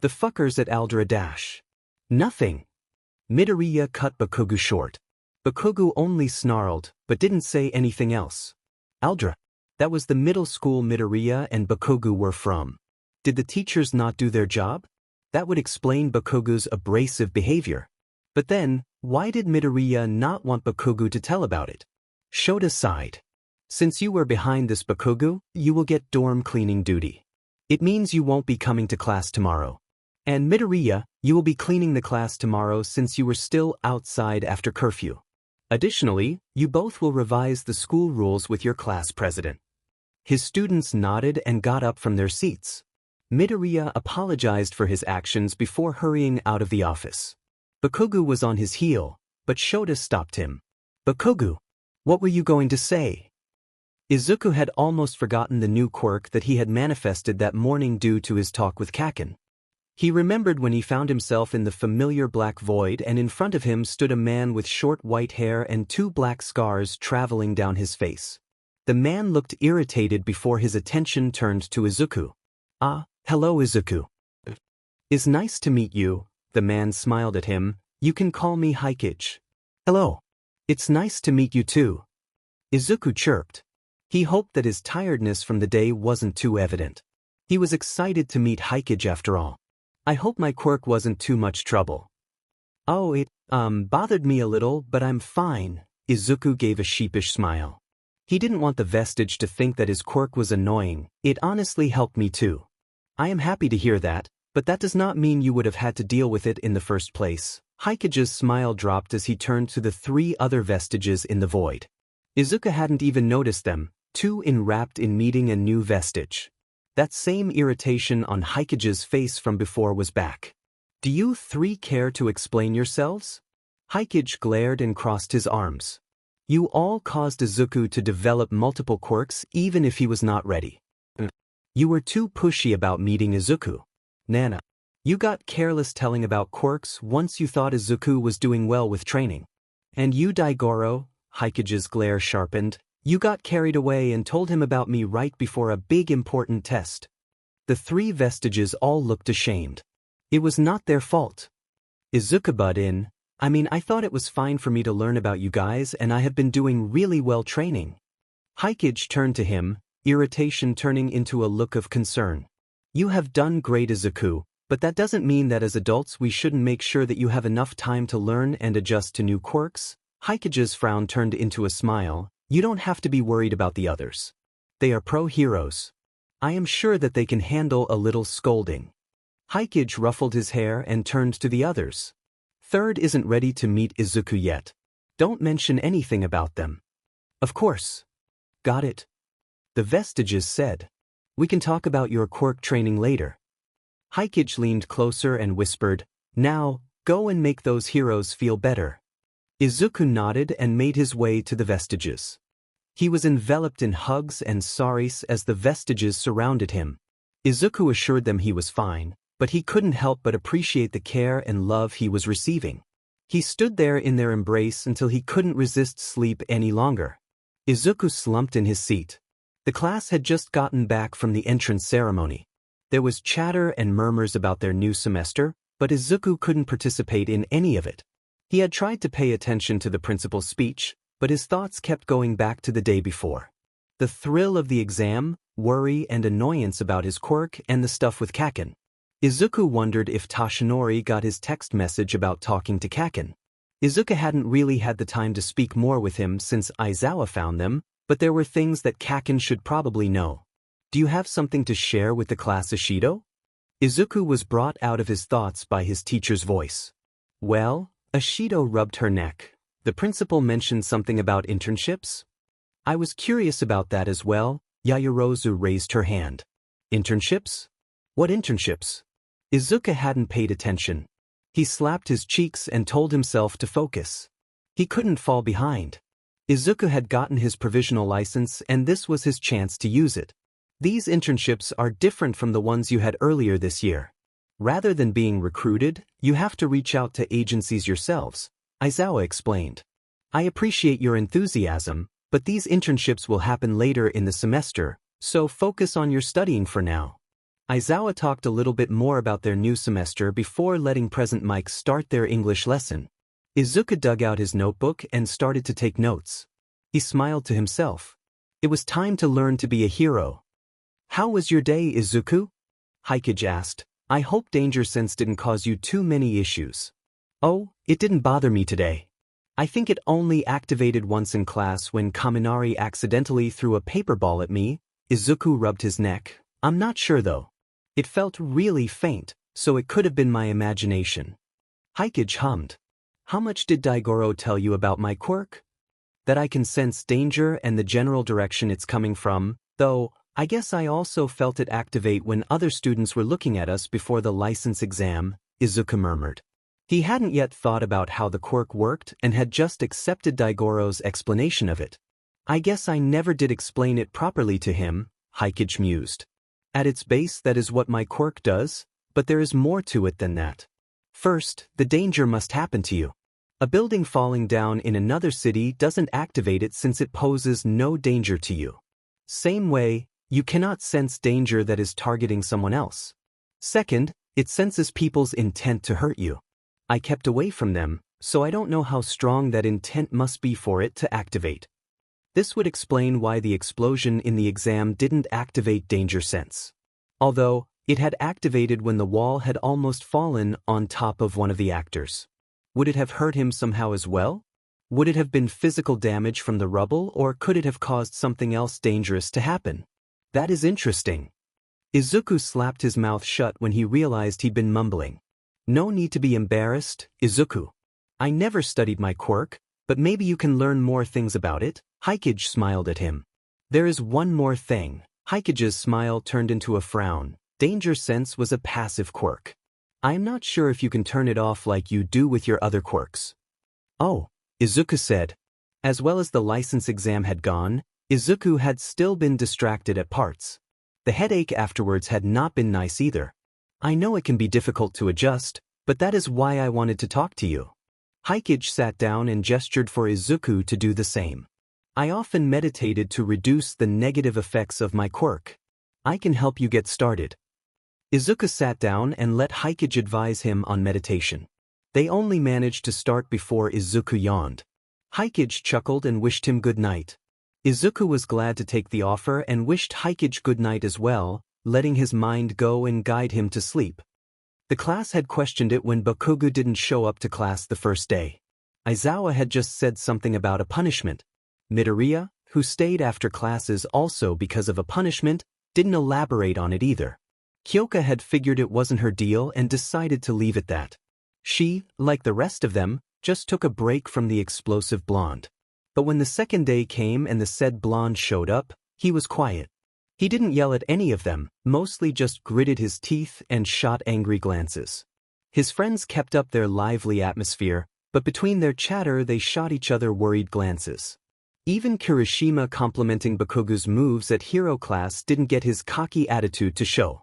The fuckers at Aldra dash. Nothing. Midoriya cut Bakugu short. Bakugu only snarled, but didn't say anything else. Aldra. That was the middle school Midoriya and Bakugu were from. Did the teachers not do their job? That would explain Bakugu's abrasive behavior. But then, why did Midoriya not want Bakugu to tell about it? Shota sighed. Since you were behind this Bakugu, you will get dorm cleaning duty. It means you won't be coming to class tomorrow. And Midoriya, you will be cleaning the class tomorrow since you were still outside after curfew. Additionally, you both will revise the school rules with your class president. His students nodded and got up from their seats. Midoriya apologized for his actions before hurrying out of the office. Bakugu was on his heel, but Shota stopped him. Bakugu, what were you going to say? Izuku had almost forgotten the new quirk that he had manifested that morning due to his talk with Kaken. He remembered when he found himself in the familiar black void and in front of him stood a man with short white hair and two black scars traveling down his face. The man looked irritated before his attention turned to Izuku. Ah, hello Izuku. It's nice to meet you, the man smiled at him. You can call me Hikage. Hello. It's nice to meet you too. Izuku chirped. He hoped that his tiredness from the day wasn't too evident. He was excited to meet Hikage after all. I hope my quirk wasn't too much trouble. Oh, it, bothered me a little, but I'm fine. Izuku gave a sheepish smile. He didn't want the vestige to think that his quirk was annoying. It honestly helped me too. I am happy to hear that, but that does not mean you would have had to deal with it in the first place. Hikage's smile dropped as he turned to the three other vestiges in the void. Izuku hadn't even noticed them, two enwrapped in meeting a new vestige. That same irritation on Hikage's face from before was back. Do you three care to explain yourselves? Hikage glared and crossed his arms. You all caused Izuku to develop multiple quirks even if he was not ready. You were too pushy about meeting Izuku. Nana. You got careless telling about quirks once you thought Izuku was doing well with training. And you Daigoro, Hikage's glare sharpened, you got carried away and told him about me right before a big important test. The three vestiges all looked ashamed. It was not their fault. Izuku butted in. I thought it was fine for me to learn about you guys and I have been doing really well training. Hikage turned to him, irritation turning into a look of concern. You have done great Izuku, but that doesn't mean that as adults we shouldn't make sure that you have enough time to learn and adjust to new quirks. Hikage's frown turned into a smile. You don't have to be worried about the others. They are pro-heroes. I am sure that they can handle a little scolding. Hikage ruffled his hair and turned to the others. Third isn't ready to meet Izuku yet. Don't mention anything about them. Of course. Got it. The vestiges said. We can talk about your quirk training later. Hikage leaned closer and whispered, now, go and make those heroes feel better. Izuku nodded and made his way to the vestiges. He was enveloped in hugs and sorries as the vestiges surrounded him. Izuku assured them he was fine, but he couldn't help but appreciate the care and love he was receiving. He stood there in their embrace until he couldn't resist sleep any longer. Izuku slumped in his seat. The class had just gotten back from the entrance ceremony. There was chatter and murmurs about their new semester, but Izuku couldn't participate in any of it. He had tried to pay attention to the principal's speech, but his thoughts kept going back to the day before. The thrill of the exam, worry and annoyance about his quirk and the stuff with Kaken. Izuku wondered if Toshinori got his text message about talking to Kaken. Izuku hadn't really had the time to speak more with him since Aizawa found them, but there were things that Kaken should probably know. Do you have something to share with the class, Ishido? Izuku was brought out of his thoughts by his teacher's voice. Well, Ishido rubbed her neck. The principal mentioned something about internships? I was curious about that as well. Yayorozu raised her hand. Internships? What internships? Izuku hadn't paid attention. He slapped his cheeks and told himself to focus. He couldn't fall behind. Izuku had gotten his provisional license and this was his chance to use it. These internships are different from the ones you had earlier this year. Rather than being recruited, you have to reach out to agencies yourselves, Aizawa explained. I appreciate your enthusiasm, but these internships will happen later in the semester, so focus on your studying for now. Aizawa talked a little bit more about their new semester before letting Present Mike start their English lesson. Izuku dug out his notebook and started to take notes. He smiled to himself. It was time to learn to be a hero. How was your day, Izuku? Hikage asked. I hope danger sense didn't cause you too many issues. Oh, it didn't bother me today. I think it only activated once in class when Kaminari accidentally threw a paper ball at me. Izuku rubbed his neck. I'm not sure though. It felt really faint, so it could have been my imagination. Hikage hummed. How much did Daigoro tell you about my quirk? That I can sense danger and the general direction it's coming from, though I guess I also felt it activate when other students were looking at us before the license exam, Izuku murmured. He hadn't yet thought about how the quirk worked and had just accepted Daigoro's explanation of it. I guess I never did explain it properly to him, Hikage mused. At its base that is what my quirk does, but there is more to it than that. First, the danger must happen to you. A building falling down in another city doesn't activate it since it poses no danger to you. Same way, you cannot sense danger that is targeting someone else. Second, it senses people's intent to hurt you. I kept away from them, so I don't know how strong that intent must be for it to activate. This would explain why the explosion in the exam didn't activate danger sense. Although, it had activated when the wall had almost fallen on top of one of the actors. Would it have hurt him somehow as well? Would it have been physical damage from the rubble or could it have caused something else dangerous to happen? That is interesting. Izuku slapped his mouth shut when he realized he'd been mumbling. No need to be embarrassed, Izuku. I never studied my quirk, but maybe you can learn more things about it. Hikage smiled at him. There is one more thing. Hikage's smile turned into a frown. Danger sense was a passive quirk. I am not sure if you can turn it off like you do with your other quirks. Oh, Izuku said. As well as the license exam had gone, Izuku had still been distracted at parts. The headache afterwards had not been nice either. I know it can be difficult to adjust, but that is why I wanted to talk to you. Hikage sat down and gestured for Izuku to do the same. I often meditated to reduce the negative effects of my quirk. I can help you get started. Izuku sat down and let Hikage advise him on meditation. They only managed to start before Izuku yawned. Hikage chuckled and wished him good night. Izuku was glad to take the offer and wished Hikage good night as well, letting his mind go and guide him to sleep. The class had questioned it when Bakugo didn't show up to class the first day. Aizawa had just said something about a punishment. Midoriya, who stayed after classes also because of a punishment, didn't elaborate on it either. Kyoka had figured it wasn't her deal and decided to leave it that. She, like the rest of them, just took a break from the explosive blonde. But when the second day came and the said blonde showed up, he was quiet. He didn't yell at any of them, mostly just gritted his teeth and shot angry glances. His friends kept up their lively atmosphere, but between their chatter they shot each other worried glances. Even Kirishima complimenting Bakugo's moves at hero class didn't get his cocky attitude to show.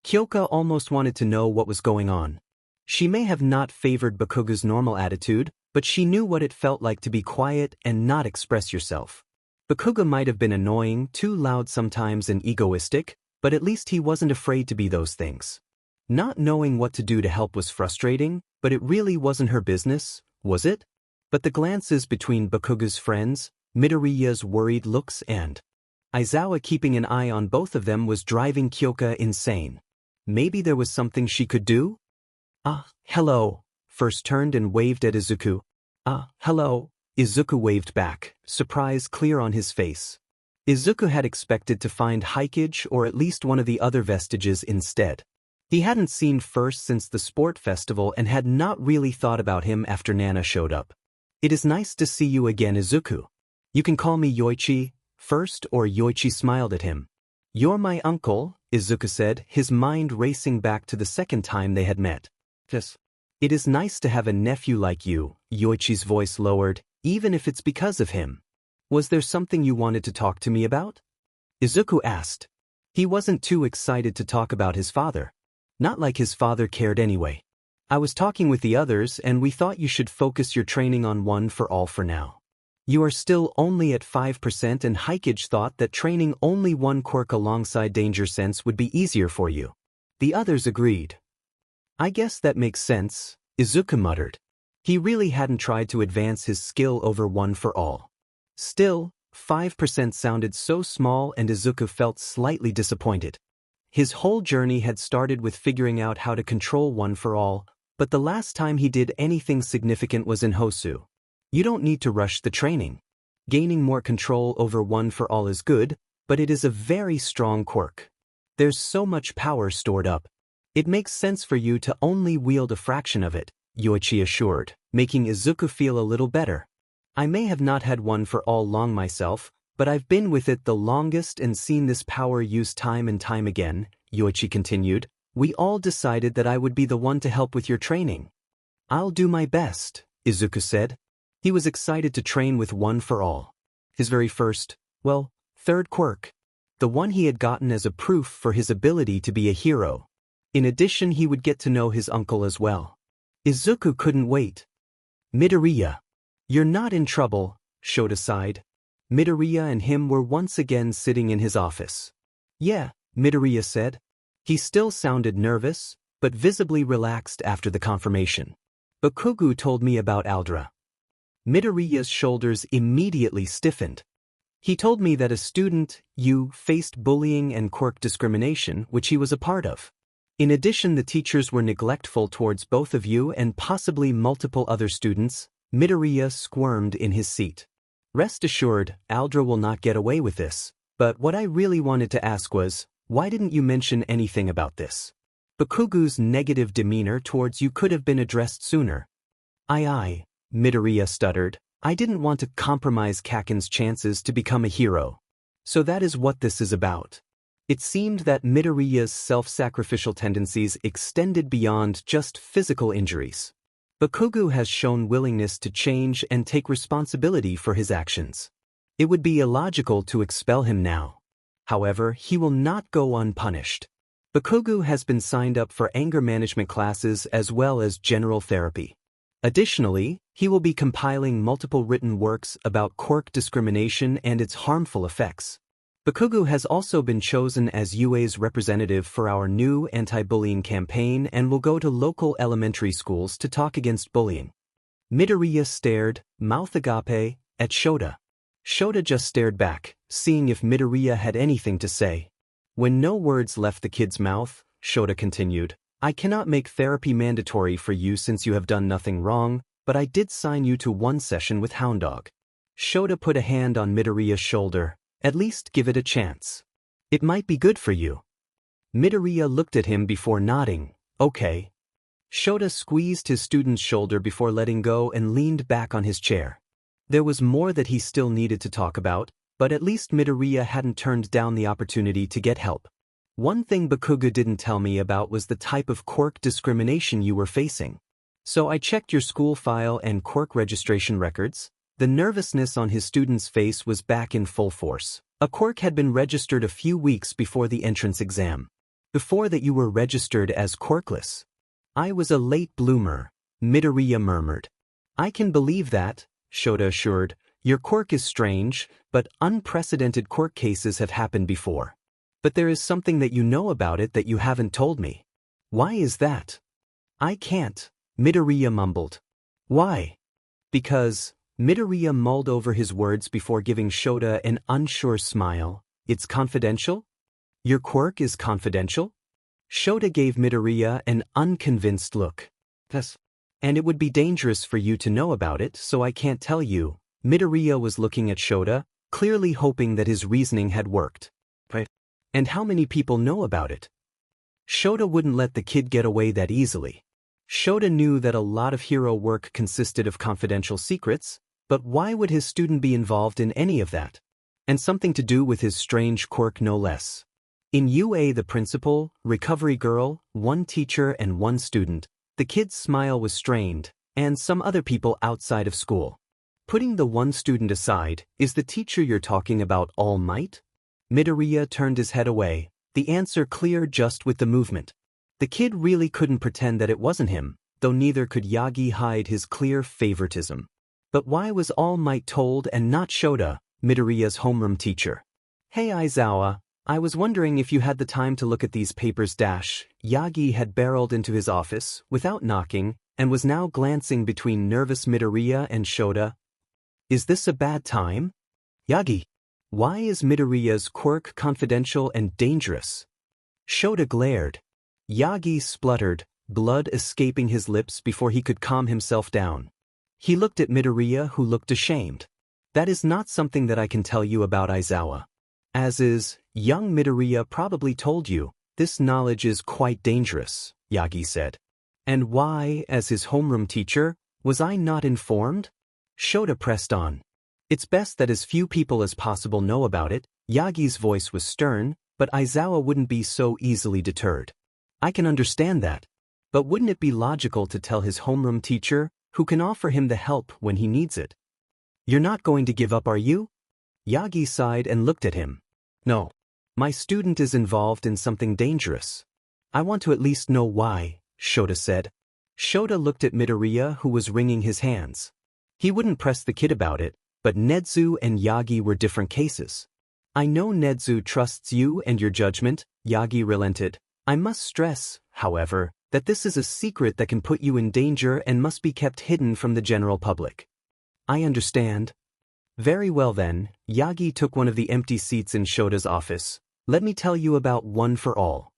Kyoka almost wanted to know what was going on. She may have not favored Bakugo's normal attitude, but she knew what it felt like to be quiet and not express yourself. Bakugo might have been annoying, too loud sometimes and egoistic, but at least he wasn't afraid to be those things. Not knowing what to do to help was frustrating, but it really wasn't her business, was it? But the glances between Bakuga's friends, Midoriya's worried looks and Aizawa keeping an eye on both of them was driving Kyoka insane. Maybe there was something she could do? Hello. First turned and waved at Izuku. Hello. Izuku waved back, surprise clear on his face. Izuku had expected to find Hikage or at least one of the other vestiges instead. He hadn't seen First since the sport festival and had not really thought about him after Nana showed up. It is nice to see you again, Izuku. You can call me Yoichi, First, or Yoichi smiled at him. You're my uncle, Izuku said, his mind racing back to the second time they had met. Yes. It is nice to have a nephew like you, Yoichi's voice lowered, even if it's because of him. Was there something you wanted to talk to me about? Izuku asked. He wasn't too excited to talk about his father. Not like his father cared anyway. I was talking with the others and we thought you should focus your training on One for All for now. You are still only at 5% and Hikage thought that training only one quirk alongside Danger Sense would be easier for you. The others agreed. I guess that makes sense, Izuku muttered. He really hadn't tried to advance his skill over One for All. Still, 5% sounded so small and Izuku felt slightly disappointed. His whole journey had started with figuring out how to control One for All, but the last time he did anything significant was in Hosu. You don't need to rush the training. Gaining more control over One for All is good, but it is a very strong quirk. There's so much power stored up. It makes sense for you to only wield a fraction of it, Yoichi assured, making Izuku feel a little better. I may have not had One for All long myself, but I've been with it the longest and seen this power used time and time again, Yoichi continued. We all decided that I would be the one to help with your training. I'll do my best, Izuku said. He was excited to train with One for All. His very first, third quirk. The one he had gotten as a proof for his ability to be a hero. In addition, he would get to know his uncle as well. Izuku couldn't wait. Midoriya. You're not in trouble, Shota sighed. Midoriya and him were once again sitting in his office. Yeah, Midoriya said. He still sounded nervous, but visibly relaxed after the confirmation. Bakugo told me about Aldra. Midoriya's shoulders immediately stiffened. He told me that a student, you, faced bullying and quirk discrimination, which he was a part of. In addition, the teachers were neglectful towards both of you and possibly multiple other students. Midoriya squirmed in his seat. Rest assured, Aldra will not get away with this. But what I really wanted to ask was, why didn't you mention anything about this? Bakugo's negative demeanor towards you could have been addressed sooner. Aye, Midoriya stuttered. I didn't want to compromise Kaken's chances to become a hero. So that is what this is about. It seemed that Midoriya's self-sacrificial tendencies extended beyond just physical injuries. Bakugo has shown willingness to change and take responsibility for his actions. It would be illogical to expel him now. However, he will not go unpunished. Bakugo has been signed up for anger management classes as well as general therapy. Additionally, he will be compiling multiple written works about quirk discrimination and its harmful effects. Bakugo has also been chosen as UA's representative for our new anti-bullying campaign and will go to local elementary schools to talk against bullying. Midoriya stared, mouth agape, at Shota. Shota just stared back, seeing if Midoriya had anything to say. When no words left the kid's mouth, Shota continued, I cannot make therapy mandatory for you since you have done nothing wrong, but I did sign you to one session with Hound Dog. Shota put a hand on Midoriya's shoulder. At least give it a chance. It might be good for you. Midoriya looked at him before nodding. Okay. Shota squeezed his student's shoulder before letting go and leaned back on his chair. There was more that he still needed to talk about, but at least Midoriya hadn't turned down the opportunity to get help. One thing Bakugo didn't tell me about was the type of quirk discrimination you were facing. So I checked your school file and quirk registration records. The nervousness on his student's face was back in full force. A quirk had been registered a few weeks before the entrance exam. Before that you were registered as quirkless. I was a late bloomer, Midoriya murmured. I can believe that, Shota assured. Your quirk is strange, but unprecedented quirk cases have happened before. But there is something that you know about it that you haven't told me. Why is that? I can't, Midoriya mumbled. Why? Because, Midoriya mulled over his words before giving Shota an unsure smile. It's confidential? Your quirk is confidential? Shota gave Midoriya an unconvinced look. Yes. And it would be dangerous for you to know about it, so I can't tell you. Midoriya was looking at Shota, clearly hoping that his reasoning had worked. Right. And how many people know about it? Shota wouldn't let the kid get away that easily. Shota knew that a lot of hero work consisted of confidential secrets, but why would his student be involved in any of that? And something to do with his strange quirk no less. In UA, the principal, recovery girl, one teacher and one student, the kid's smile was strained, and some other people outside of school. Putting the one student aside, is the teacher you're talking about All Might? Midoriya turned his head away, the answer clear just with the movement. The kid really couldn't pretend that it wasn't him, though neither could Yagi hide his clear favoritism. But why was All Might told and not Shota, Midoriya's homeroom teacher? Hey Aizawa, I was wondering if you had the time to look at these papers. Yagi had barreled into his office, without knocking, and was now glancing between nervous Midoriya and Shota. Is this a bad time? Yagi, why is Midoriya's quirk confidential and dangerous? Shota glared. Yagi spluttered, blood escaping his lips before he could calm himself down. He looked at Midoriya, who looked ashamed. That is not something that I can tell you about, Aizawa. As is, young Midoriya probably told you, this knowledge is quite dangerous, Yagi said. And why, as his homeroom teacher, was I not informed? Shota pressed on. It's best that as few people as possible know about it. Yagi's voice was stern, but Aizawa wouldn't be so easily deterred. I can understand that. But wouldn't it be logical to tell his homeroom teacher, who can offer him the help when he needs it? You're not going to give up, are you? Yagi sighed and looked at him. No. My student is involved in something dangerous. I want to at least know why, Shota said. Shota looked at Midoriya, who was wringing his hands. He wouldn't press the kid about it, but Nezu and Yagi were different cases. I know Nezu trusts you and your judgment, Yagi relented. I must stress, however, that this is a secret that can put you in danger and must be kept hidden from the general public. I understand. Very well then, Yagi took one of the empty seats in Shota's office. Let me tell you about One for All.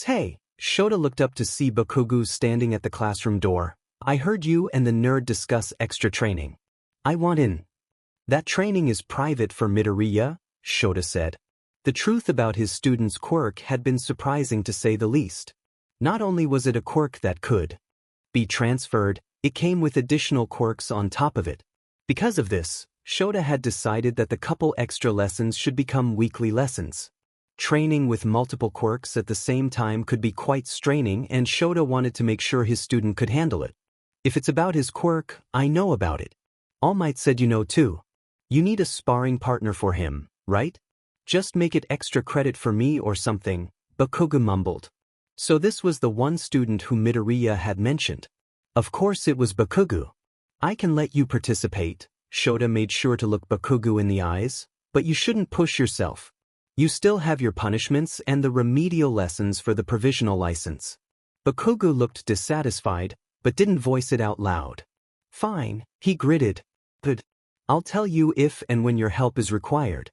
Hey, Shota looked up to see Bakugu standing at the classroom door. I heard you and the nerd discuss extra training. I want in. That training is private for Midoriya, Shota said. The truth about his student's quirk had been surprising to say the least. Not only was it a quirk that could be transferred, it came with additional quirks on top of it. Because of this, Shota had decided that the couple extra lessons should become weekly lessons. Training with multiple quirks at the same time could be quite straining, and Shota wanted to make sure his student could handle it. If it's about his quirk, I know about it. All Might said you know too. You need a sparring partner for him, right? Just make it extra credit for me or something, Bakugu mumbled. So this was the one student who Midoriya had mentioned. Of course it was Bakugu. I can let you participate, Shota made sure to look Bakugu in the eyes, but you shouldn't push yourself. You still have your punishments and the remedial lessons for the provisional license. Bakugu looked dissatisfied, but didn't voice it out loud. Fine, he gritted. But I'll tell you if and when your help is required.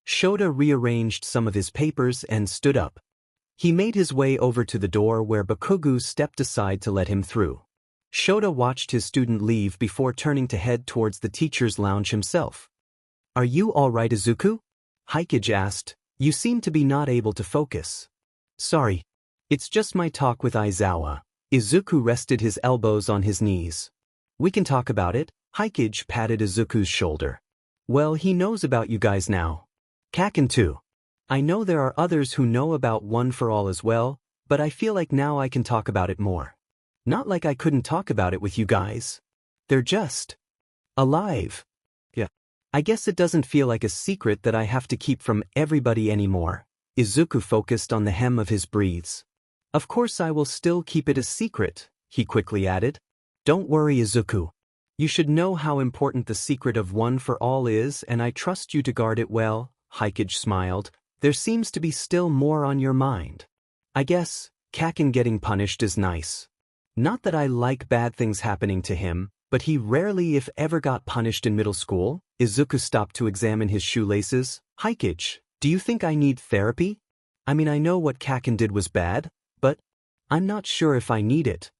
Shota rearranged some of his papers and stood up. He made his way over to the door where Bakugu stepped aside to let him through. Shota watched his student leave before turning to head towards the teacher's lounge himself. Are you all right, Izuku? Hikage asked. You seem to be not able to focus. Sorry. It's just my talk with Aizawa. Izuku rested his elbows on his knees. We can talk about it. Hikage patted Izuku's shoulder. Well, he knows about you guys now. Kaken too. I know there are others who know about One for All as well, but I feel like now I can talk about it more. Not like I couldn't talk about it with you guys. They're just alive. Yeah. I guess it doesn't feel like a secret that I have to keep from everybody anymore. Izuku focused on the hem of his breathes. Of course I will still keep it a secret, he quickly added. Don't worry, Izuku. You should know how important the secret of One for All is, and I trust you to guard it well. Hikage smiled. There seems to be still more on your mind. I guess, Kaken getting punished is nice. Not that I like bad things happening to him, but he rarely if ever got punished in middle school. Izuku stopped to examine his shoelaces. Hikage, do you think I need therapy? I mean, I know what Kaken did was bad, but I'm not sure if I need it.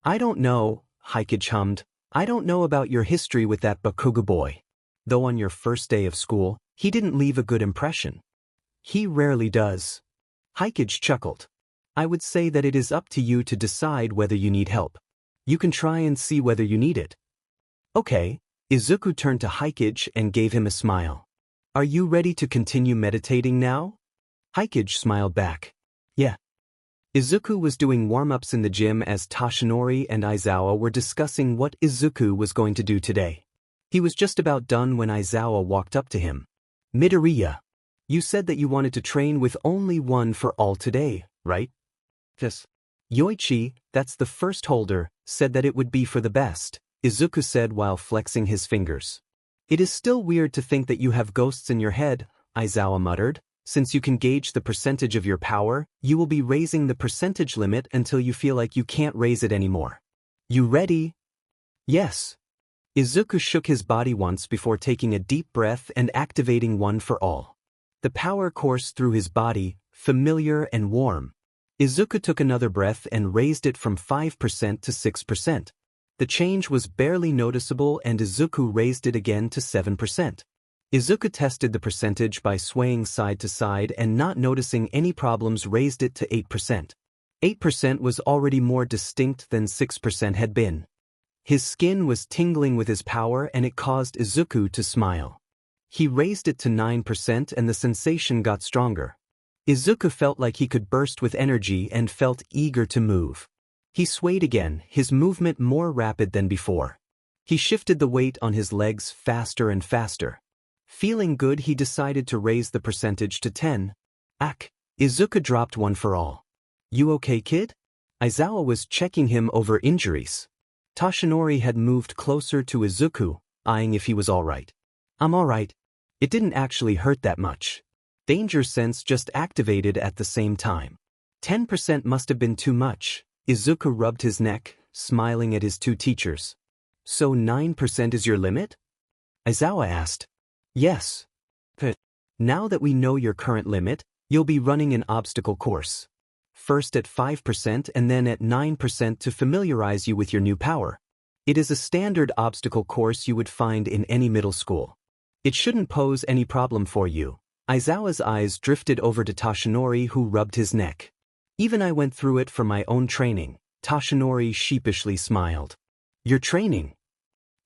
I don't know, Hikage hummed. I don't know about your history with that Bakugo boy. Though on your first day of school, he didn't leave a good impression. He rarely does. Hikage chuckled. I would say that it is up to you to decide whether you need help. You can try and see whether you need it. Okay. Izuku turned to Hikage and gave him a smile. Are you ready to continue meditating now? Hikage smiled back. Yeah. Izuku was doing warm-ups in the gym as Toshinori and Aizawa were discussing what Izuku was going to do today. He was just about done when Aizawa walked up to him. Midoriya, you said that you wanted to train with only one for all today, right? Yes. Yoichi, that's the first holder, said that it would be for the best, Izuku said while flexing his fingers. It is still weird to think that you have ghosts in your head, Aizawa muttered. Since you can gauge the percentage of your power, you will be raising the percentage limit until you feel like you can't raise it anymore. You ready? Yes. Izuku shook his body once before taking a deep breath and activating one for all. The power coursed through his body, familiar and warm. Izuku took another breath and raised it from 5% to 6%. The change was barely noticeable and Izuku raised it again to 7%. Izuku tested the percentage by swaying side to side and not noticing any problems raised it to 8%. 8% was already more distinct than 6% had been. His skin was tingling with his power and it caused Izuku to smile. He raised it to 9% and the sensation got stronger. Izuku felt like he could burst with energy and felt eager to move. He swayed again, his movement more rapid than before. He shifted the weight on his legs faster and faster. Feeling good, he decided to raise the percentage to 10. Izuku dropped one for all. You okay, kid? Aizawa was checking him over injuries. Toshinori had moved closer to Izuku, eyeing if he was alright. I'm alright. It didn't actually hurt that much. Danger sense just activated at the same time. 10% must have been too much. Izuku rubbed his neck, smiling at his two teachers. So 9% is your limit? Aizawa asked. Yes. Now that we know your current limit, you'll be running an obstacle course. First at 5% and then at 9% to familiarize you with your new power. It is a standard obstacle course you would find in any middle school. It shouldn't pose any problem for you. Aizawa's eyes drifted over to Toshinori, who rubbed his neck. Even I went through it for my own training. Toshinori sheepishly smiled. Your training?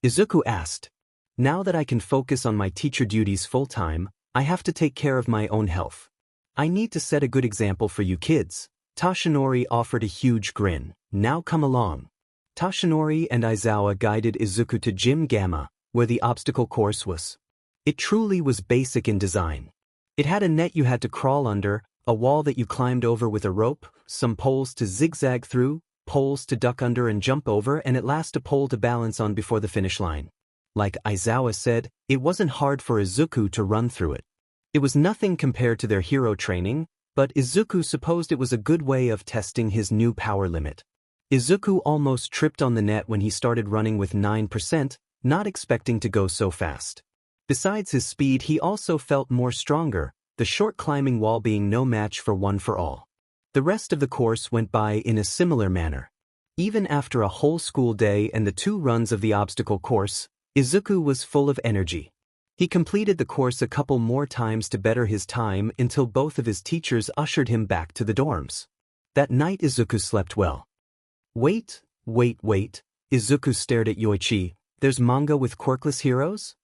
Izuku asked. Now that I can focus on my teacher duties full-time, I have to take care of my own health. I need to set a good example for you kids. Toshinori offered a huge grin. Now come along. Toshinori and Aizawa guided Izuku to Gym Gamma, where the obstacle course was. It truly was basic in design. It had a net you had to crawl under, a wall that you climbed over with a rope, some poles to zigzag through, poles to duck under and jump over, and at last a pole to balance on before the finish line. Like Aizawa said, it wasn't hard for Izuku to run through it. It was nothing compared to their hero training, but Izuku supposed it was a good way of testing his new power limit. Izuku almost tripped on the net when he started running with 9%, not expecting to go so fast. Besides his speed, he also felt more stronger, the short climbing wall being no match for one for all. The rest of the course went by in a similar manner. Even after a whole school day and the 2 runs of the obstacle course, Izuku was full of energy. He completed the course a couple more times to better his time until both of his teachers ushered him back to the dorms. That night Izuku slept well. Wait. Izuku stared at Yoichi. There's manga with quirkless heroes?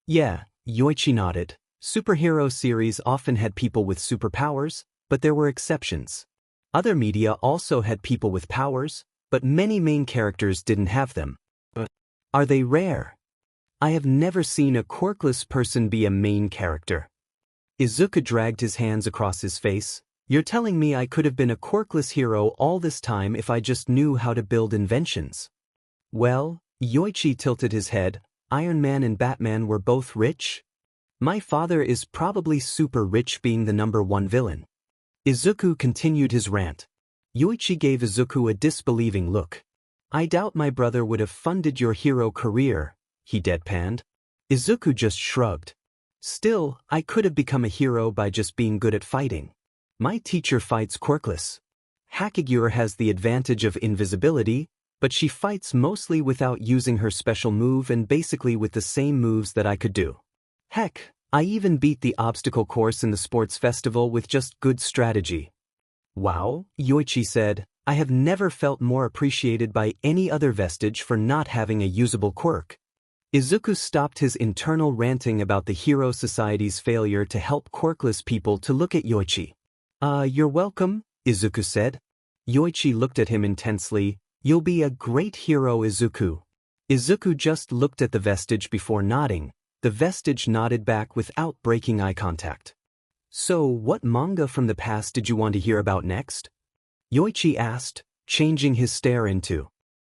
Yeah, Yoichi nodded. Superhero series often had people with superpowers, but there were exceptions. Other media also had people with powers, but many main characters didn't have them. Are they rare? I have never seen a quirkless person be a main character. Izuku dragged his hands across his face. You're telling me I could have been a quirkless hero all this time if I just knew how to build inventions? Well, Yoichi tilted his head. Iron Man and Batman were both rich? My father is probably super rich, being the #1 villain. Izuku continued his rant. Yoichi gave Izuku a disbelieving look. I doubt my brother would have funded your hero career, he deadpanned. Izuku just shrugged. Still, I could have become a hero by just being good at fighting. My teacher fights quirkless. Hakigure has the advantage of invisibility, but she fights mostly without using her special move and basically with the same moves that I could do. Heck, I even beat the obstacle course in the sports festival with just good strategy. Wow, Yoichi said, I have never felt more appreciated by any other vestige for not having a usable quirk. Izuku stopped his internal ranting about the Hero Society's failure to help quirkless people to look at Yoichi. You're welcome, Izuku said. Yoichi looked at him intensely. You'll be a great hero, Izuku. Izuku just looked at the vestige before nodding. The vestige nodded back without breaking eye contact. So, what manga from the past did you want to hear about next? Yoichi asked, changing his stare into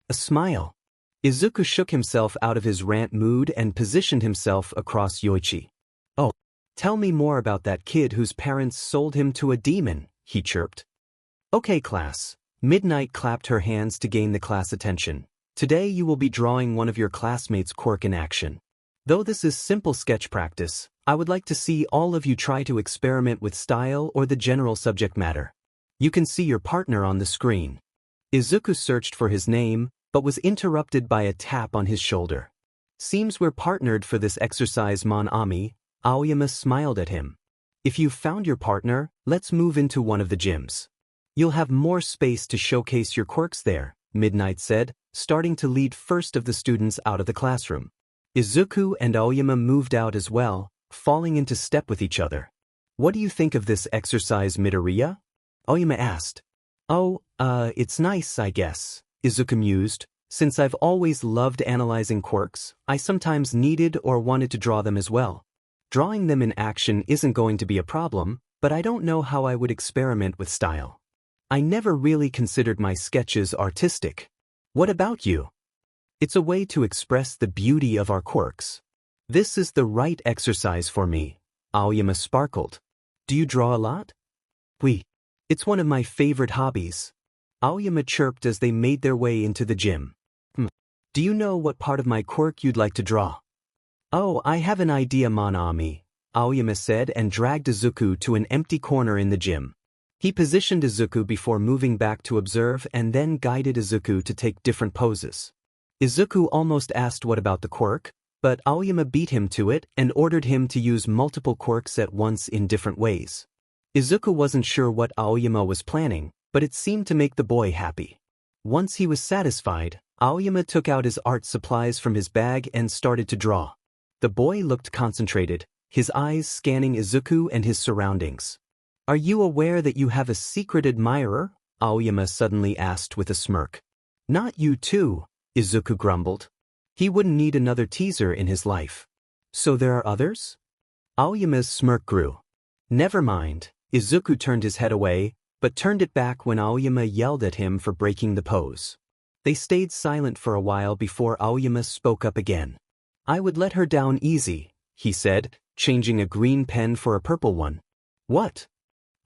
a smile. Izuku shook himself out of his rant mood and positioned himself across Yoichi. Oh, tell me more about that kid whose parents sold him to a demon, he chirped. Okay, class. Midnight clapped her hands to gain the class attention. Today you will be drawing one of your classmates' quirk in action. Though this is simple sketch practice, I would like to see all of you try to experiment with style or the general subject matter. You can see your partner on the screen. Izuku searched for his name, but was interrupted by a tap on his shoulder. Seems we're partnered for this exercise, Mon Ami. Aoyama smiled at him. If you've found your partner, let's move into one of the gyms. You'll have more space to showcase your quirks there, Midnight said, starting to lead first of the students out of the classroom. Izuku and Aoyama moved out as well, falling into step with each other. What do you think of this exercise, Midoriya? Aoyama asked. Oh, it's nice, I guess, Izuku mused. Since I've always loved analyzing quirks, I sometimes needed or wanted to draw them as well. Drawing them in action isn't going to be a problem, but I don't know how I would experiment with style. I never really considered my sketches artistic. What about you? It's a way to express the beauty of our quirks. This is the right exercise for me, Aoyama sparkled. Do you draw a lot? Oui. It's one of my favorite hobbies. Aoyama chirped as they made their way into the gym. Do you know what part of my quirk you'd like to draw? Oh, I have an idea, Mon-Ami, Aoyama said and dragged Izuku to an empty corner in the gym. He positioned Izuku before moving back to observe and then guided Izuku to take different poses. Izuku almost asked what about the quirk, but Aoyama beat him to it and ordered him to use multiple quirks at once in different ways. Izuku wasn't sure what Aoyama was planning, but it seemed to make the boy happy. Once he was satisfied, Aoyama took out his art supplies from his bag and started to draw. The boy looked concentrated, his eyes scanning Izuku and his surroundings. Are you aware that you have a secret admirer? Aoyama suddenly asked with a smirk. Not you too, Izuku grumbled. He wouldn't need another teaser in his life. So there are others? Aoyama's smirk grew. Never mind, Izuku turned his head away, but turned it back when Aoyama yelled at him for breaking the pose. They stayed silent for a while before Aoyama spoke up again. I would let her down easy, he said, changing a green pen for a purple one. What?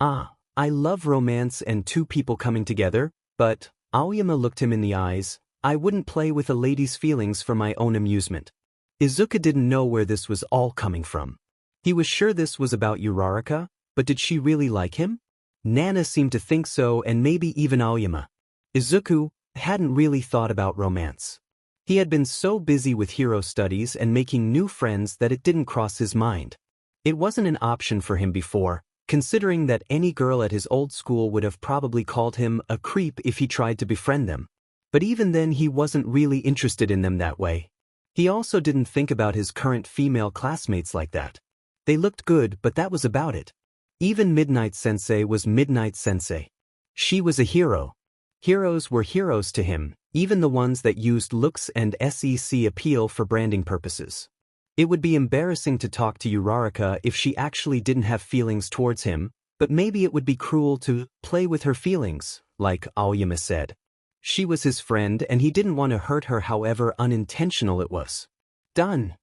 I love romance and two people coming together, but, Aoyama looked him in the eyes, I wouldn't play with a lady's feelings for my own amusement. Izuku didn't know where this was all coming from. He was sure this was about Uraraka, but did she really like him? Nana seemed to think so and maybe even Aoyama. Izuku hadn't really thought about romance. He had been so busy with hero studies and making new friends that it didn't cross his mind. It wasn't an option for him before, considering that any girl at his old school would have probably called him a creep if he tried to befriend them. But even then he wasn't really interested in them that way. He also didn't think about his current female classmates like that. They looked good, but that was about it. Even Midnight Sensei was Midnight Sensei. She was a hero. Heroes were heroes to him, even the ones that used looks and SEC appeal for branding purposes. It would be embarrassing to talk to Uraraka if she actually didn't have feelings towards him, but maybe it would be cruel to play with her feelings, like Aoyama said. She was his friend and he didn't want to hurt her however unintentional it was. Done,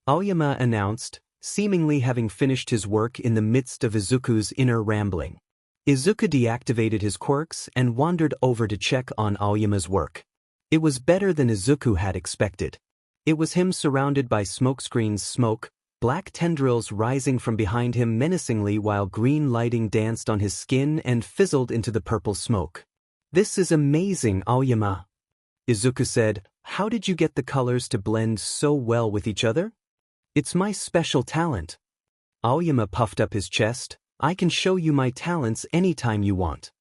Aoyama announced, seemingly having finished his work in the midst of Izuku's inner rambling. Izuku deactivated his quirks and wandered over to check on Aoyama's work. It was better than Izuku had expected. It was him surrounded by smokescreens, smoke, black tendrils rising from behind him menacingly while green lighting danced on his skin and fizzled into the purple smoke. "This is amazing, Aoyama," Izuku said. "How did you get the colors to blend so well with each other?" "It's my special talent." Aoyama puffed up his chest. "I can show you my talents anytime you want."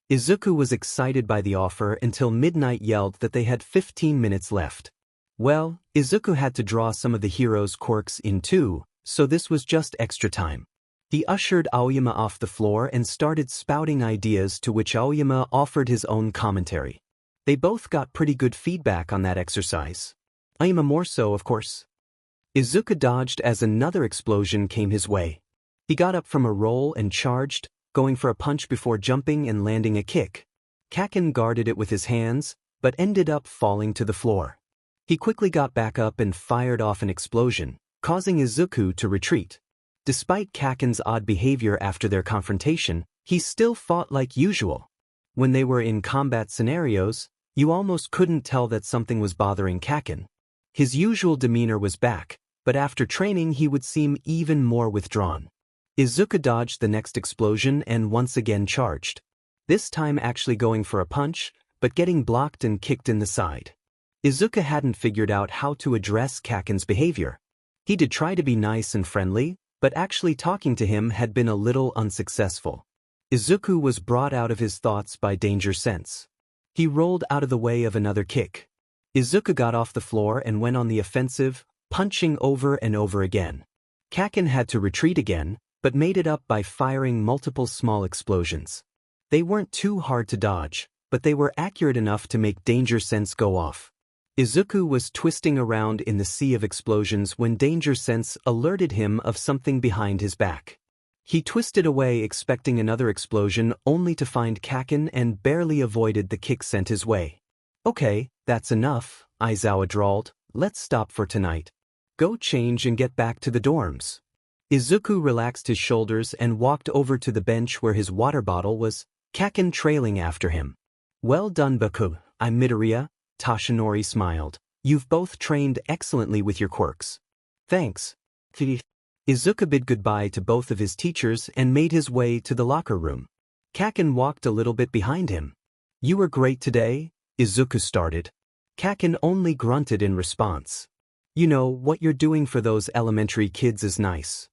Izuku was excited by the offer until Midnight yelled that they had 15 minutes left. Well, Izuku had to draw some of the heroes' quirks in too, so this was just extra time. He ushered Aoyama off the floor and started spouting ideas to which Aoyama offered his own commentary. They both got pretty good feedback on that exercise. Aoyama more so, of course. Izuku dodged as another explosion came his way. He got up from a roll and charged, going for a punch before jumping and landing a kick. Kaken guarded it with his hands, but ended up falling to the floor. He quickly got back up and fired off an explosion, causing Izuku to retreat. Despite Kaken's odd behavior after their confrontation, he still fought like usual. When they were in combat scenarios, you almost couldn't tell that something was bothering Kaken. His usual demeanor was back, but after training he would seem even more withdrawn. Izuku dodged the next explosion and once again charged. This time actually going for a punch, but getting blocked and kicked in the side. Izuku hadn't figured out how to address Kaken's behavior. He did try to be nice and friendly, but actually talking to him had been a little unsuccessful. Izuku was brought out of his thoughts by danger sense. He rolled out of the way of another kick. Izuku got off the floor and went on the offensive, punching over and over again. Kaken had to retreat again, but made it up by firing multiple small explosions. They weren't too hard to dodge, but they were accurate enough to make danger sense go off. Izuku was twisting around in the sea of explosions when danger sense alerted him of something behind his back. He twisted away expecting another explosion only to find Kaken and barely avoided the kick sent his way. "Okay, that's enough," Aizawa drawled. "Let's stop for tonight. Go change and get back to the dorms." Izuku relaxed his shoulders and walked over to the bench where his water bottle was, Kaken trailing after him. "Well done, Baku. I'm Midoriya." Tashinori smiled. "You've both trained excellently with your quirks." "Thanks." Izuku bid goodbye to both of his teachers and made his way to the locker room. Kaken walked a little bit behind him. "You were great today," Izuku started. Kaken only grunted in response. "You know, what you're doing for those elementary kids is nice."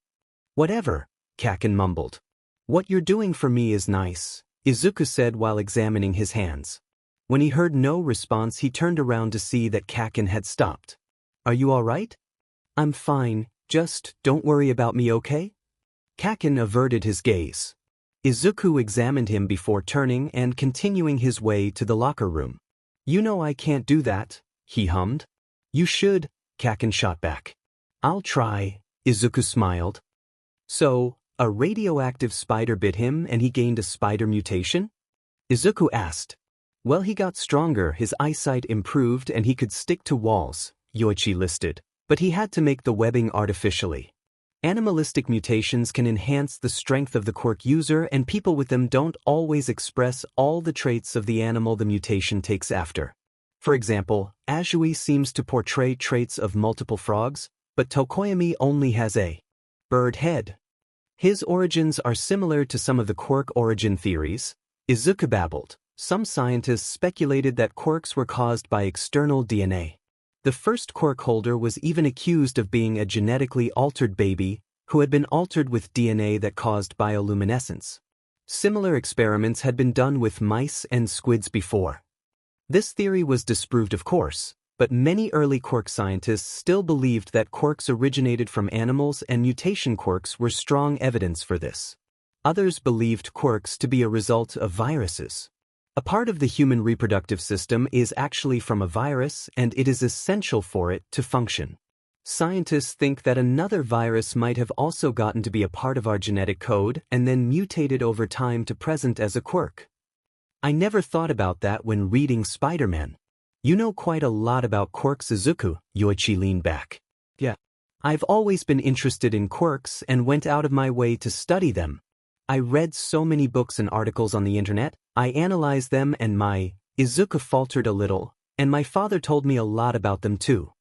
"Whatever," Kaken mumbled. "What you're doing for me is nice," Izuku said while examining his hands. When he heard no response, he turned around to see that Kaken had stopped. "Are you all right?" "I'm fine, just don't worry about me, okay?" Kaken averted his gaze. Izuku examined him before turning and continuing his way to the locker room. "You know I can't do that," he hummed. "You should," Kaken shot back. "I'll try," Izuku smiled. "So, a radioactive spider bit him and he gained a spider mutation?" Izuku asked. "Well, he got stronger, his eyesight improved and he could stick to walls," Yoichi listed, "but he had to make the webbing artificially. Animalistic mutations can enhance the strength of the quirk user and people with them don't always express all the traits of the animal the mutation takes after. For example, Azui seems to portray traits of multiple frogs, but Tokoyami only has a bird head. His origins are similar to some of the quirk origin theories," Izuku babbled. "Some scientists speculated that quirks were caused by external DNA. The first quirk holder was even accused of being a genetically altered baby who had been altered with DNA that caused bioluminescence. Similar experiments had been done with mice and squids before. This theory was disproved, of course, but many early quirk scientists still believed that quirks originated from animals and mutation quirks were strong evidence for this. Others believed quirks to be a result of viruses. A part of the human reproductive system is actually from a virus, and it is essential for it to function. Scientists think that another virus might have also gotten to be a part of our genetic code and then mutated over time to present as a quirk. I never thought about that when reading Spider-Man. You know quite a lot about quirks, Izuku, Yoichi leaned back. Yeah. I've always been interested in quirks and went out of my way to study them. I read so many books and articles on the internet, I analyzed them and my Izuku faltered a little, and my father told me a lot about them too.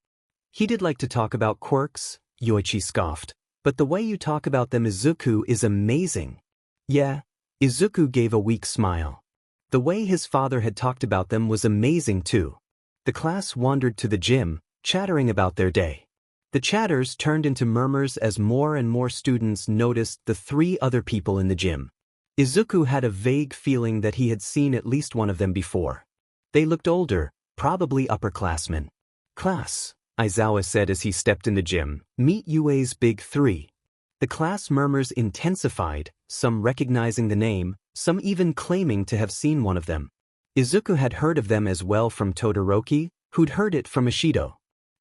He did like to talk about quirks, Yoichi scoffed, but the way you talk about them Izuku is amazing. Yeah, Izuku gave a weak smile. The way his father had talked about them was amazing too. The class wandered to the gym, chattering about their day. The chatters turned into murmurs as more and more students noticed the three other people in the gym. Izuku had a vague feeling that he had seen at least one of them before. They looked older, probably upperclassmen. Class, Aizawa said as he stepped in the gym, meet UA's big three. The class murmurs intensified, some recognizing the name, some even claiming to have seen one of them. Izuku had heard of them as well from Todoroki, who'd heard it from Ishido.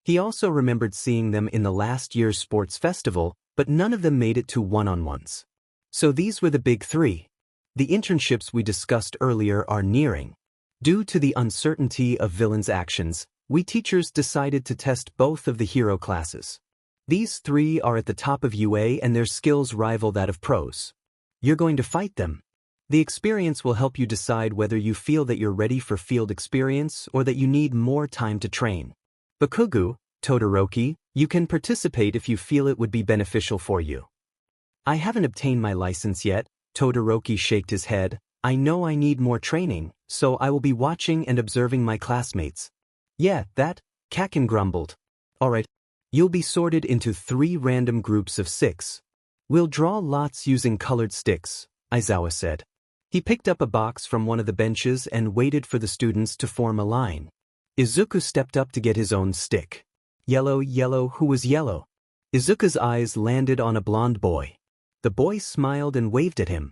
He also remembered seeing them in the last year's sports festival, but none of them made it to one-on-ones. So these were the big three. The internships we discussed earlier are nearing. Due to the uncertainty of villains' actions, we teachers decided to test both of the hero classes. These three are at the top of UA and their skills rival that of pros. You're going to fight them. The experience will help you decide whether you feel that you're ready for field experience or that you need more time to train. Bakugu, Todoroki, you can participate if you feel it would be beneficial for you. I haven't obtained my license yet, Todoroki shook his head. I know I need more training, so I will be watching and observing my classmates. Yeah, that, Kaken grumbled. Alright. You'll be sorted into 3 random groups of 6. We'll draw lots using colored sticks, Aizawa said. He picked up a box from one of the benches and waited for the students to form a line. Izuku stepped up to get his own stick. Yellow, who was yellow? Izuku's eyes landed on a blonde boy. The boy smiled and waved at him.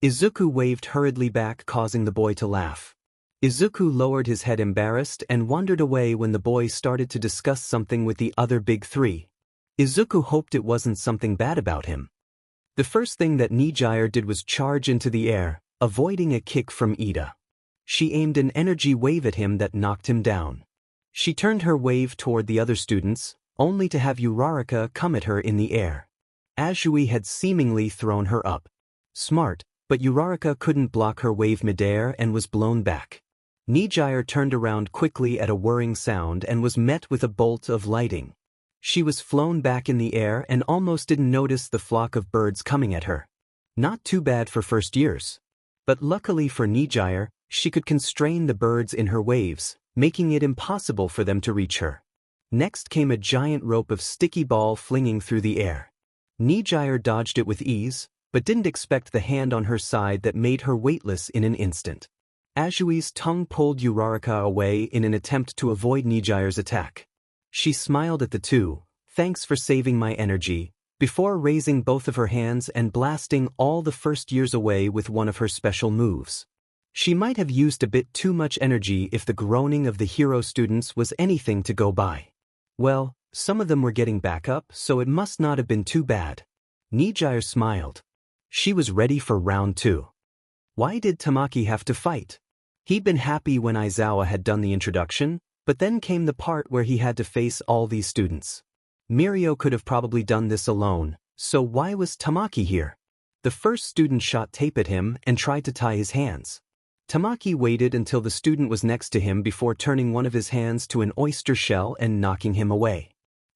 Izuku waved hurriedly back, causing the boy to laugh. Izuku lowered his head embarrassed and wandered away when the boy started to discuss something with the other big three. Izuku hoped it wasn't something bad about him. The first thing that Nijire did was charge into the air, avoiding a kick from Ida. She aimed an energy wave at him that knocked him down. She turned her wave toward the other students, only to have Uraraka come at her in the air. Azui had seemingly thrown her up. Smart, but Uraraka couldn't block her wave midair and was blown back. Nijire turned around quickly at a whirring sound and was met with a bolt of lightning. She was flown back in the air and almost didn't notice the flock of birds coming at her. Not too bad for first years. But luckily for Nijire, she could constrain the birds in her waves, making it impossible for them to reach her. Next came a giant rope of sticky ball flinging through the air. Nijire dodged it with ease, but didn't expect the hand on her side that made her weightless in an instant. Azui's tongue pulled Uraraka away in an attempt to avoid Nijire's attack. She smiled at the two, thanks for saving my energy, before raising both of her hands and blasting all the first years away with one of her special moves. She might have used a bit too much energy if the groaning of the hero students was anything to go by. Well, some of them were getting back up, so it must not have been too bad. Nijire smiled. She was ready for round 2. Why did Tamaki have to fight? He'd been happy when Aizawa had done the introduction, but then came the part where he had to face all these students. Mirio could have probably done this alone, so why was Tamaki here? The first student shot tape at him and tried to tie his hands. Tamaki waited until the student was next to him before turning one of his hands to an oyster shell and knocking him away.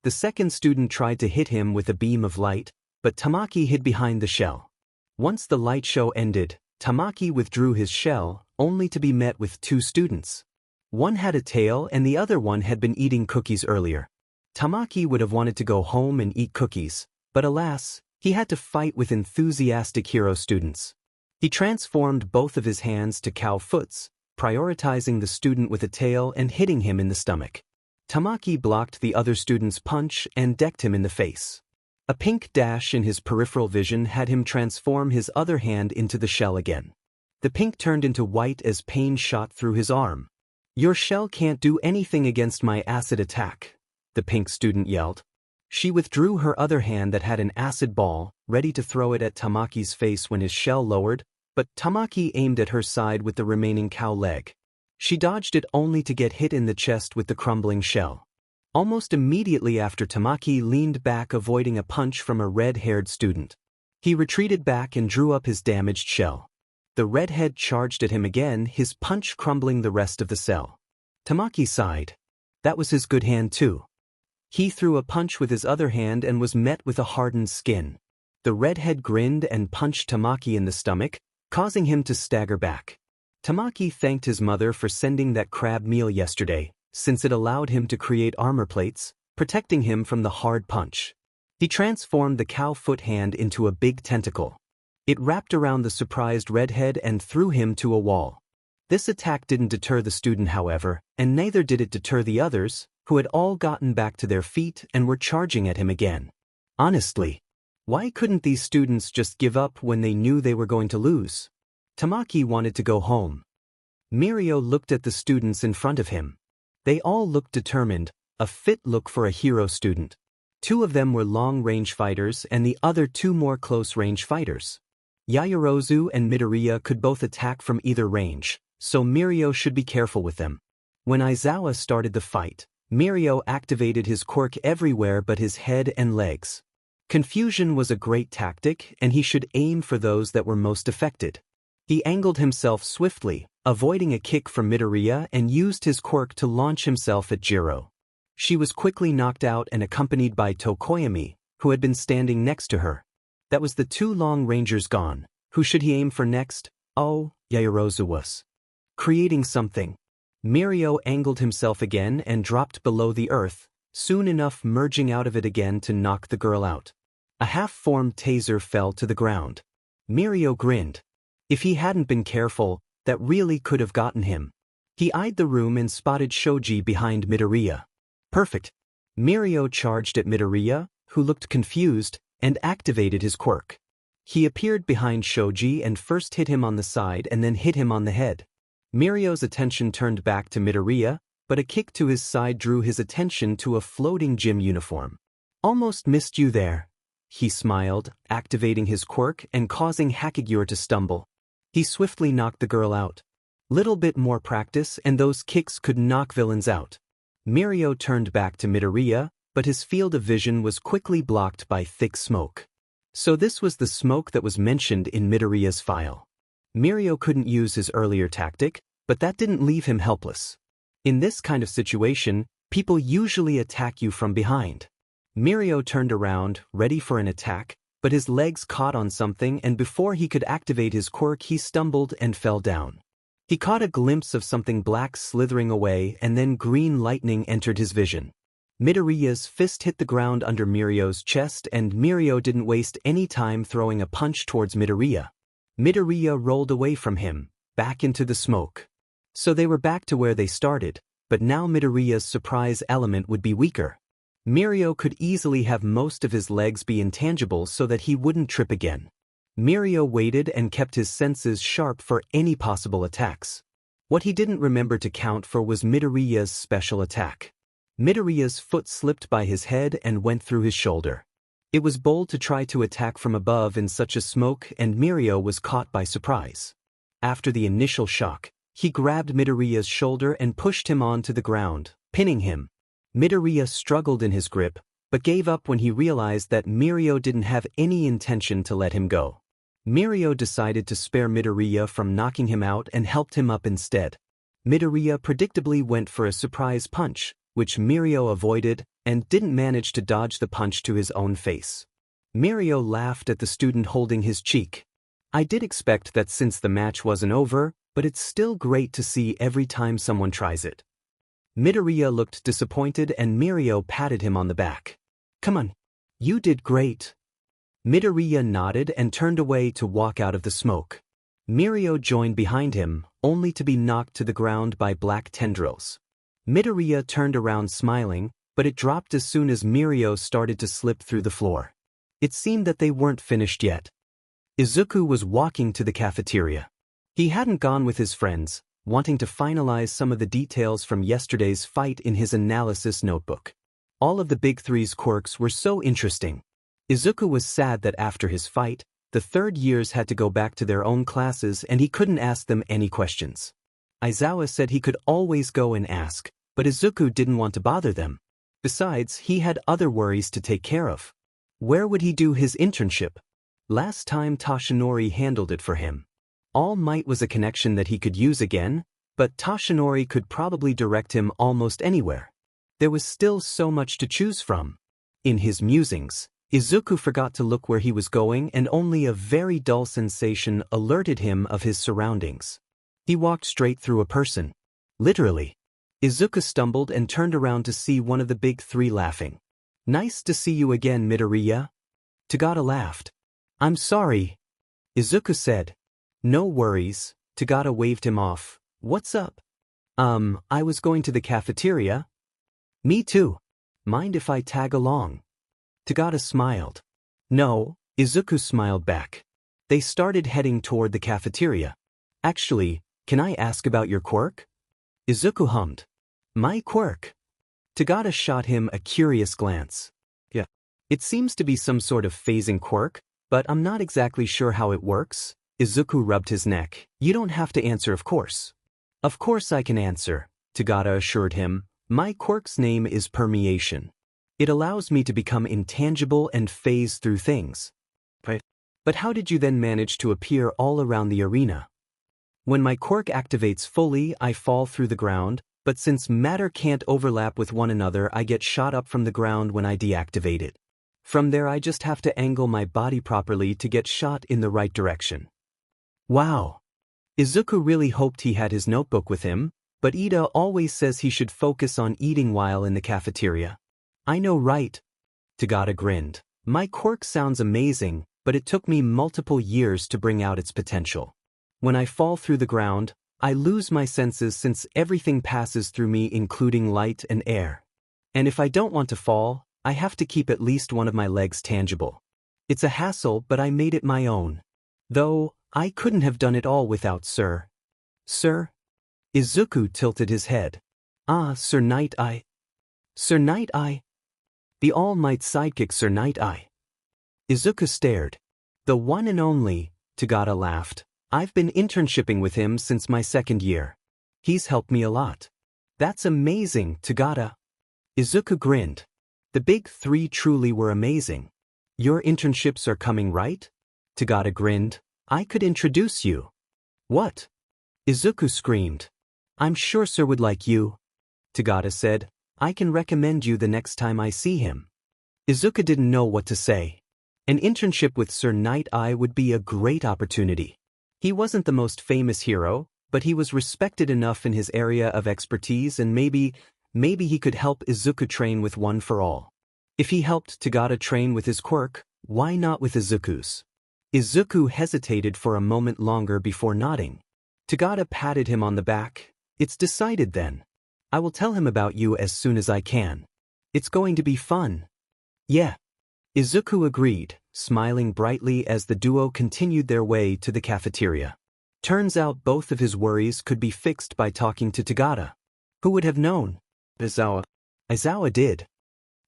The second student tried to hit him with a beam of light, but Tamaki hid behind the shell. Once the light show ended, Tamaki withdrew his shell, only to be met with 2 students. One had a tail and the other one had been eating cookies earlier. Tamaki would have wanted to go home and eat cookies, but alas, he had to fight with enthusiastic hero students. He transformed both of his hands to cow foots, prioritizing the student with a tail and hitting him in the stomach. Tamaki blocked the other student's punch and decked him in the face. A pink dash in his peripheral vision had him transform his other hand into the shell again. The pink turned into white as pain shot through his arm. "Your shell can't do anything against my acid attack," the pink student yelled. She withdrew her other hand that had an acid ball, ready to throw it at Tamaki's face when his shell lowered, but Tamaki aimed at her side with the remaining cow leg. She dodged it only to get hit in the chest with the crumbling shell. Almost immediately after, Tamaki leaned back, avoiding a punch from a red-haired student. He retreated back and drew up his damaged shell. The redhead charged at him again, his punch crumbling the rest of the cell. Tamaki sighed. That was his good hand too. He threw a punch with his other hand and was met with a hardened skin. The redhead grinned and punched Tamaki in the stomach, causing him to stagger back. Tamaki thanked his mother for sending that crab meal yesterday, since it allowed him to create armor plates, protecting him from the hard punch. He transformed the cow foot hand into a big tentacle. It wrapped around the surprised redhead and threw him to a wall. This attack didn't deter the student, however, and neither did it deter the others, who had all gotten back to their feet and were charging at him again. Honestly, why couldn't these students just give up when they knew they were going to lose? Tamaki wanted to go home. Mirio looked at the students in front of him. They all looked determined, a fit look for a hero student. 2 of them were long-range fighters and the other 2 more close-range fighters. Yaoyorozu and Midoriya could both attack from either range, so Mirio should be careful with them. When Aizawa started the fight, Mirio activated his quirk everywhere but his head and legs. Confusion was a great tactic, and he should aim for those that were most affected. He angled himself swiftly, avoiding a kick from Midoriya, and used his quirk to launch himself at Jiro. She was quickly knocked out and accompanied by Tokoyami, who had been standing next to her. That was the 2 long rangers gone. Who should he aim for next? Oh, Yaoyorozu was creating something. Mirio angled himself again and dropped below the earth, soon enough merging out of it again to knock the girl out. A half-formed taser fell to the ground. Mirio grinned. If he hadn't been careful, that really could have gotten him. He eyed the room and spotted Shoji behind Midoriya. Perfect. Mirio charged at Midoriya, who looked confused, and activated his quirk. He appeared behind Shoji and first hit him on the side and then hit him on the head. Mirio's attention turned back to Midoriya, but a kick to his side drew his attention to a floating gym uniform. Almost missed you there. He smiled, activating his quirk and causing Hakigure to stumble. He swiftly knocked the girl out. Little bit more practice and those kicks could knock villains out. Mirio turned back to Midoriya, but his field of vision was quickly blocked by thick smoke. So this was the smoke that was mentioned in Midoriya's file. Mirio couldn't use his earlier tactic, but that didn't leave him helpless. In this kind of situation, people usually attack you from behind. Mirio turned around, ready for an attack, but his legs caught on something and before he could activate his quirk he stumbled and fell down. He caught a glimpse of something black slithering away and then green lightning entered his vision. Midoriya's fist hit the ground under Mirio's chest and Mirio didn't waste any time throwing a punch towards Midoriya. Midoriya rolled away from him, back into the smoke. So they were back to where they started, but now Midoriya's surprise element would be weaker. Mirio could easily have most of his legs be intangible so that he wouldn't trip again. Mirio waited and kept his senses sharp for any possible attacks. What he didn't remember to count for was Midoriya's special attack. Midoriya's foot slipped by his head and went through his shoulder. It was bold to try to attack from above in such a smoke and Mirio was caught by surprise. After the initial shock, he grabbed Midoriya's shoulder and pushed him onto the ground, pinning him. Midoriya struggled in his grip, but gave up when he realized that Mirio didn't have any intention to let him go. Mirio decided to spare Midoriya from knocking him out and helped him up instead. Midoriya predictably went for a surprise punch, which Mirio avoided and didn't manage to dodge the punch to his own face. Mirio laughed at the student holding his cheek. I did expect that since the match wasn't over, but it's still great to see every time someone tries it. Midoriya looked disappointed and Mirio patted him on the back. Come on. You did great. Midoriya nodded and turned away to walk out of the smoke. Mirio joined behind him, only to be knocked to the ground by black tendrils. Midoriya turned around smiling, but it dropped as soon as Mirio started to slip through the floor. It seemed that they weren't finished yet. Izuku was walking to the cafeteria. He hadn't gone with his friends, wanting to finalize some of the details from yesterday's fight in his analysis notebook. All of the Big Three's quirks were so interesting. Izuku was sad that after his fight, the third years had to go back to their own classes and he couldn't ask them any questions. Aizawa said he could always go and ask, but Izuku didn't want to bother them. Besides, he had other worries to take care of. Where would he do his internship? Last time Toshinori handled it for him. All Might was a connection that he could use again, but Toshinori could probably direct him almost anywhere. There was still so much to choose from. In his musings, Izuku forgot to look where he was going, and only a very dull sensation alerted him of his surroundings. He walked straight through a person. Literally. Izuku stumbled and turned around to see one of the big three laughing. "Nice to see you again, Midoriya." Tagada laughed. "I'm sorry," Izuku said. "No worries," Tagada waved him off. "What's up?" I was going to the cafeteria." "Me too. Mind if I tag along?" Tagada smiled. "No," Izuku smiled back. They started heading toward the cafeteria. "Actually, can I ask about your quirk?" Izuku hummed. "My quirk?" Tagada shot him a curious glance. "Yeah. It seems to be some sort of phasing quirk, but I'm not exactly sure how it works." Izuku rubbed his neck. "You don't have to answer, of course." "Of course I can answer," Tagada assured him. "My quirk's name is permeation. It allows me to become intangible and phase through things." But how did you then manage to appear all around the arena?" "When my quirk activates fully, I fall through the ground, but since matter can't overlap with one another, I get shot up from the ground when I deactivate it. From there I just have to angle my body properly to get shot in the right direction." Wow. Izuku really hoped he had his notebook with him, but Ida always says he should focus on eating while in the cafeteria. "I know, right?" Tagada grinned. "My quirk sounds amazing, but it took me multiple years to bring out its potential. When I fall through the ground, I lose my senses since everything passes through me, including light and air. And if I don't want to fall, I have to keep at least one of my legs tangible. It's a hassle, but I made it my own. Though, I couldn't have done it all without Sir." "Sir?" Izuku tilted his head. "Ah, Sir Night Eye." "Sir Night Eye?" "The All Might sidekick Sir Night Eye." Izuku stared. "The one and only," Tagada laughed. "I've been internshipping with him since my second year. He's helped me a lot." "That's amazing, Tagada." Izuku grinned. The big three truly were amazing. "Your internships are coming, right?" Tagada grinned. "I could introduce you." "What?" Izuku screamed. "I'm sure Sir would like you," Tagada said. "I can recommend you the next time I see him." Izuku didn't know what to say. An internship with Sir Night Eye would be a great opportunity. He wasn't the most famous hero, but he was respected enough in his area of expertise, and maybe he could help Izuku train with One for All. If he helped Tagada train with his quirk, why not with Izuku's? Izuku hesitated for a moment longer before nodding. Tagada patted him on the back. "It's decided then. I will tell him about you as soon as I can. It's going to be fun." "Yeah." Izuku agreed, smiling brightly as the duo continued their way to the cafeteria. Turns out both of his worries could be fixed by talking to Tagada. Who would have known? Aizawa did.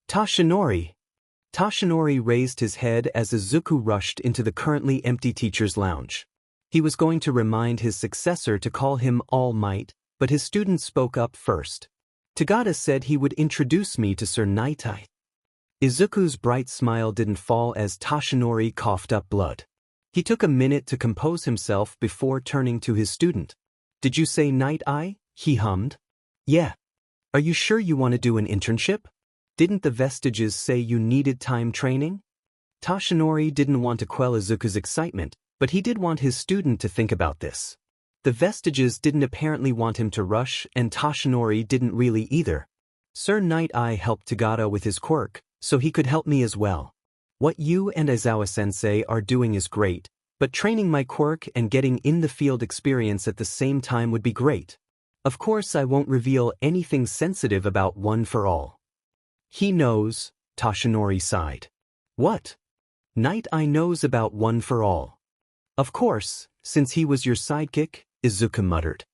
"Toshinori." Toshinori raised his head as Izuku rushed into the currently empty teacher's lounge. He was going to remind his successor to call him All Might, but his student spoke up first. "Tagada said he would introduce me to Sir Night Eye." Izuku's bright smile didn't fall as Toshinori coughed up blood. He took a minute to compose himself before turning to his student. "Did you say Night Eye?" he hummed. "Yeah. Are you sure you want to do an internship? Didn't the vestiges say you needed time training?" Toshinori didn't want to quell Izuku's excitement, but he did want his student to think about this. The vestiges didn't apparently want him to rush, and Toshinori didn't really either. "Sir Night Eye helped Tagada with his quirk, so he could help me as well. What you and Aizawa-sensei are doing is great, but training my quirk and getting in-the-field experience at the same time would be great. Of course I won't reveal anything sensitive about One for All." "He knows," Toshinori sighed. "What?" "Night Eye knows about One for All." "Of course, since he was your sidekick," Izuku muttered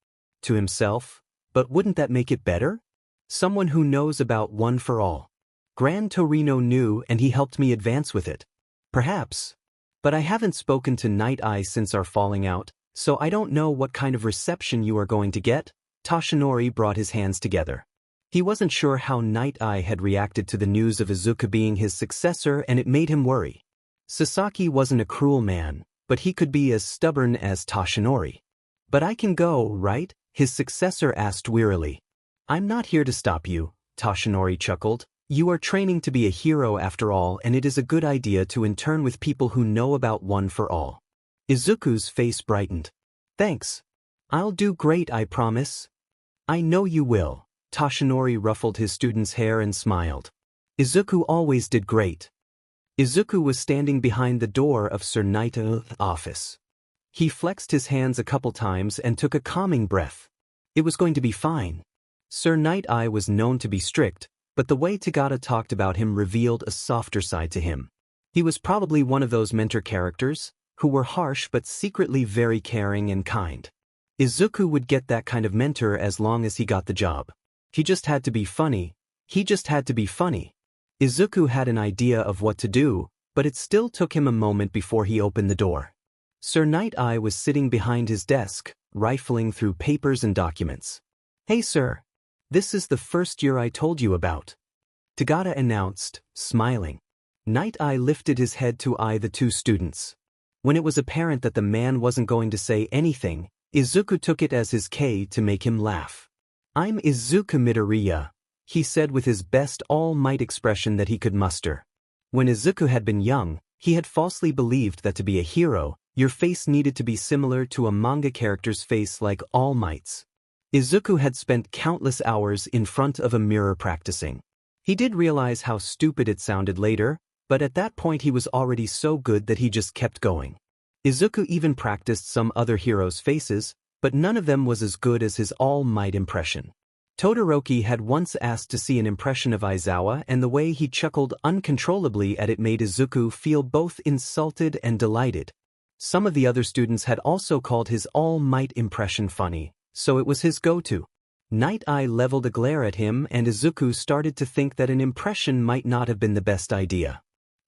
to himself. "But wouldn't that make it better? Someone who knows about One for All. Gran Torino knew and he helped me advance with it." "Perhaps. But I haven't spoken to Night Eye since our falling out, so I don't know what kind of reception you are going to get." Toshinori brought his hands together. He wasn't sure how Night Eye had reacted to the news of Izuku being his successor, and it made him worry. Sasaki wasn't a cruel man, but he could be as stubborn as Toshinori. But I can go, right? His successor asked wearily. I'm not here to stop you, Toshinori chuckled. You are training to be a hero after all, and it is a good idea to intern with people who know about One for All. Izuku's face brightened. Thanks. I'll do great, I promise. I know you will. Toshinori ruffled his student's hair and smiled. Izuku always did great. Izuku was standing behind the door of Sir Naito's office. He flexed his hands a couple times and took a calming breath. It was going to be fine. Sir Night-Eye was known to be strict, but the way Tagata talked about him revealed a softer side to him. He was probably one of those mentor characters, who were harsh but secretly very caring and kind. Izuku would get that kind of mentor as long as he got the job. He just had to be funny. Izuku had an idea of what to do, but it still took him a moment before he opened the door. Sir Night-Eye was sitting behind his desk, rifling through papers and documents. Hey sir. This is the first year I told you about. Tagata announced, smiling. Night-Eye lifted his head to eye the two students. When it was apparent that the man wasn't going to say anything, Izuku took it as his K to make him laugh. I'm Izuku Midoriya, he said with his best all-might expression that he could muster. When Izuku had been young, he had falsely believed that to be a hero, your face needed to be similar to a manga character's face like All Might's. Izuku had spent countless hours in front of a mirror practicing. He did realize how stupid it sounded later, but at that point he was already so good that he just kept going. Izuku even practiced some other heroes' faces, but none of them was as good as his All Might impression. Todoroki had once asked to see an impression of Aizawa, and the way he chuckled uncontrollably at it made Izuku feel both insulted and delighted. Some of the other students had also called his All Might impression funny, so it was his go-to. Night-Eye leveled a glare at him, and Izuku started to think that an impression might not have been the best idea.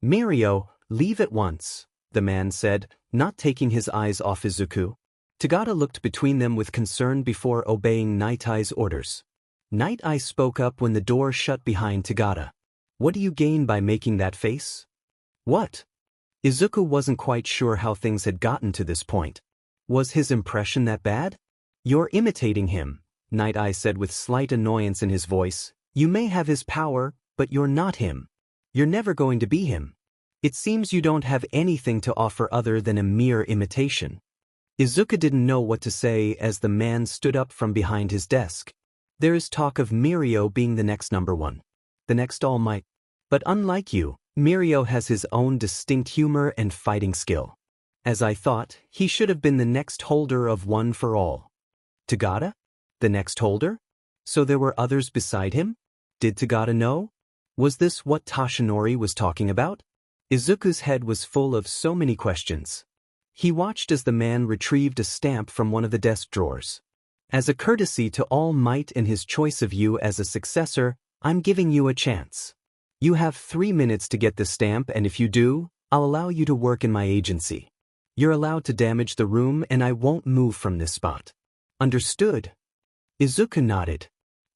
Mirio, leave at once, the man said, not taking his eyes off Izuku. Tagata looked between them with concern before obeying Night-Eye's orders. Night-Eye spoke up when the door shut behind Tagata. What do you gain by making that face? What? Izuku wasn't quite sure how things had gotten to this point. Was his impression that bad? You're imitating him, Night-Eye said with slight annoyance in his voice. You may have his power, but you're not him. You're never going to be him. It seems you don't have anything to offer other than a mere imitation. Izuku didn't know what to say as the man stood up from behind his desk. There is talk of Mirio being the next number one. The next All Might. But unlike you, Mirio has his own distinct humor and fighting skill. As I thought, he should have been the next holder of One for All. Tagata? The next holder? So there were others beside him? Did Tagata know? Was this what Toshinori was talking about? Izuku's head was full of so many questions. He watched as the man retrieved a stamp from one of the desk drawers. As a courtesy to All Might and his choice of you as a successor, I'm giving you a chance. You have 3 minutes to get the stamp, and if you do, I'll allow you to work in my agency. You're allowed to damage the room and I won't move from this spot. Understood? Izuku nodded.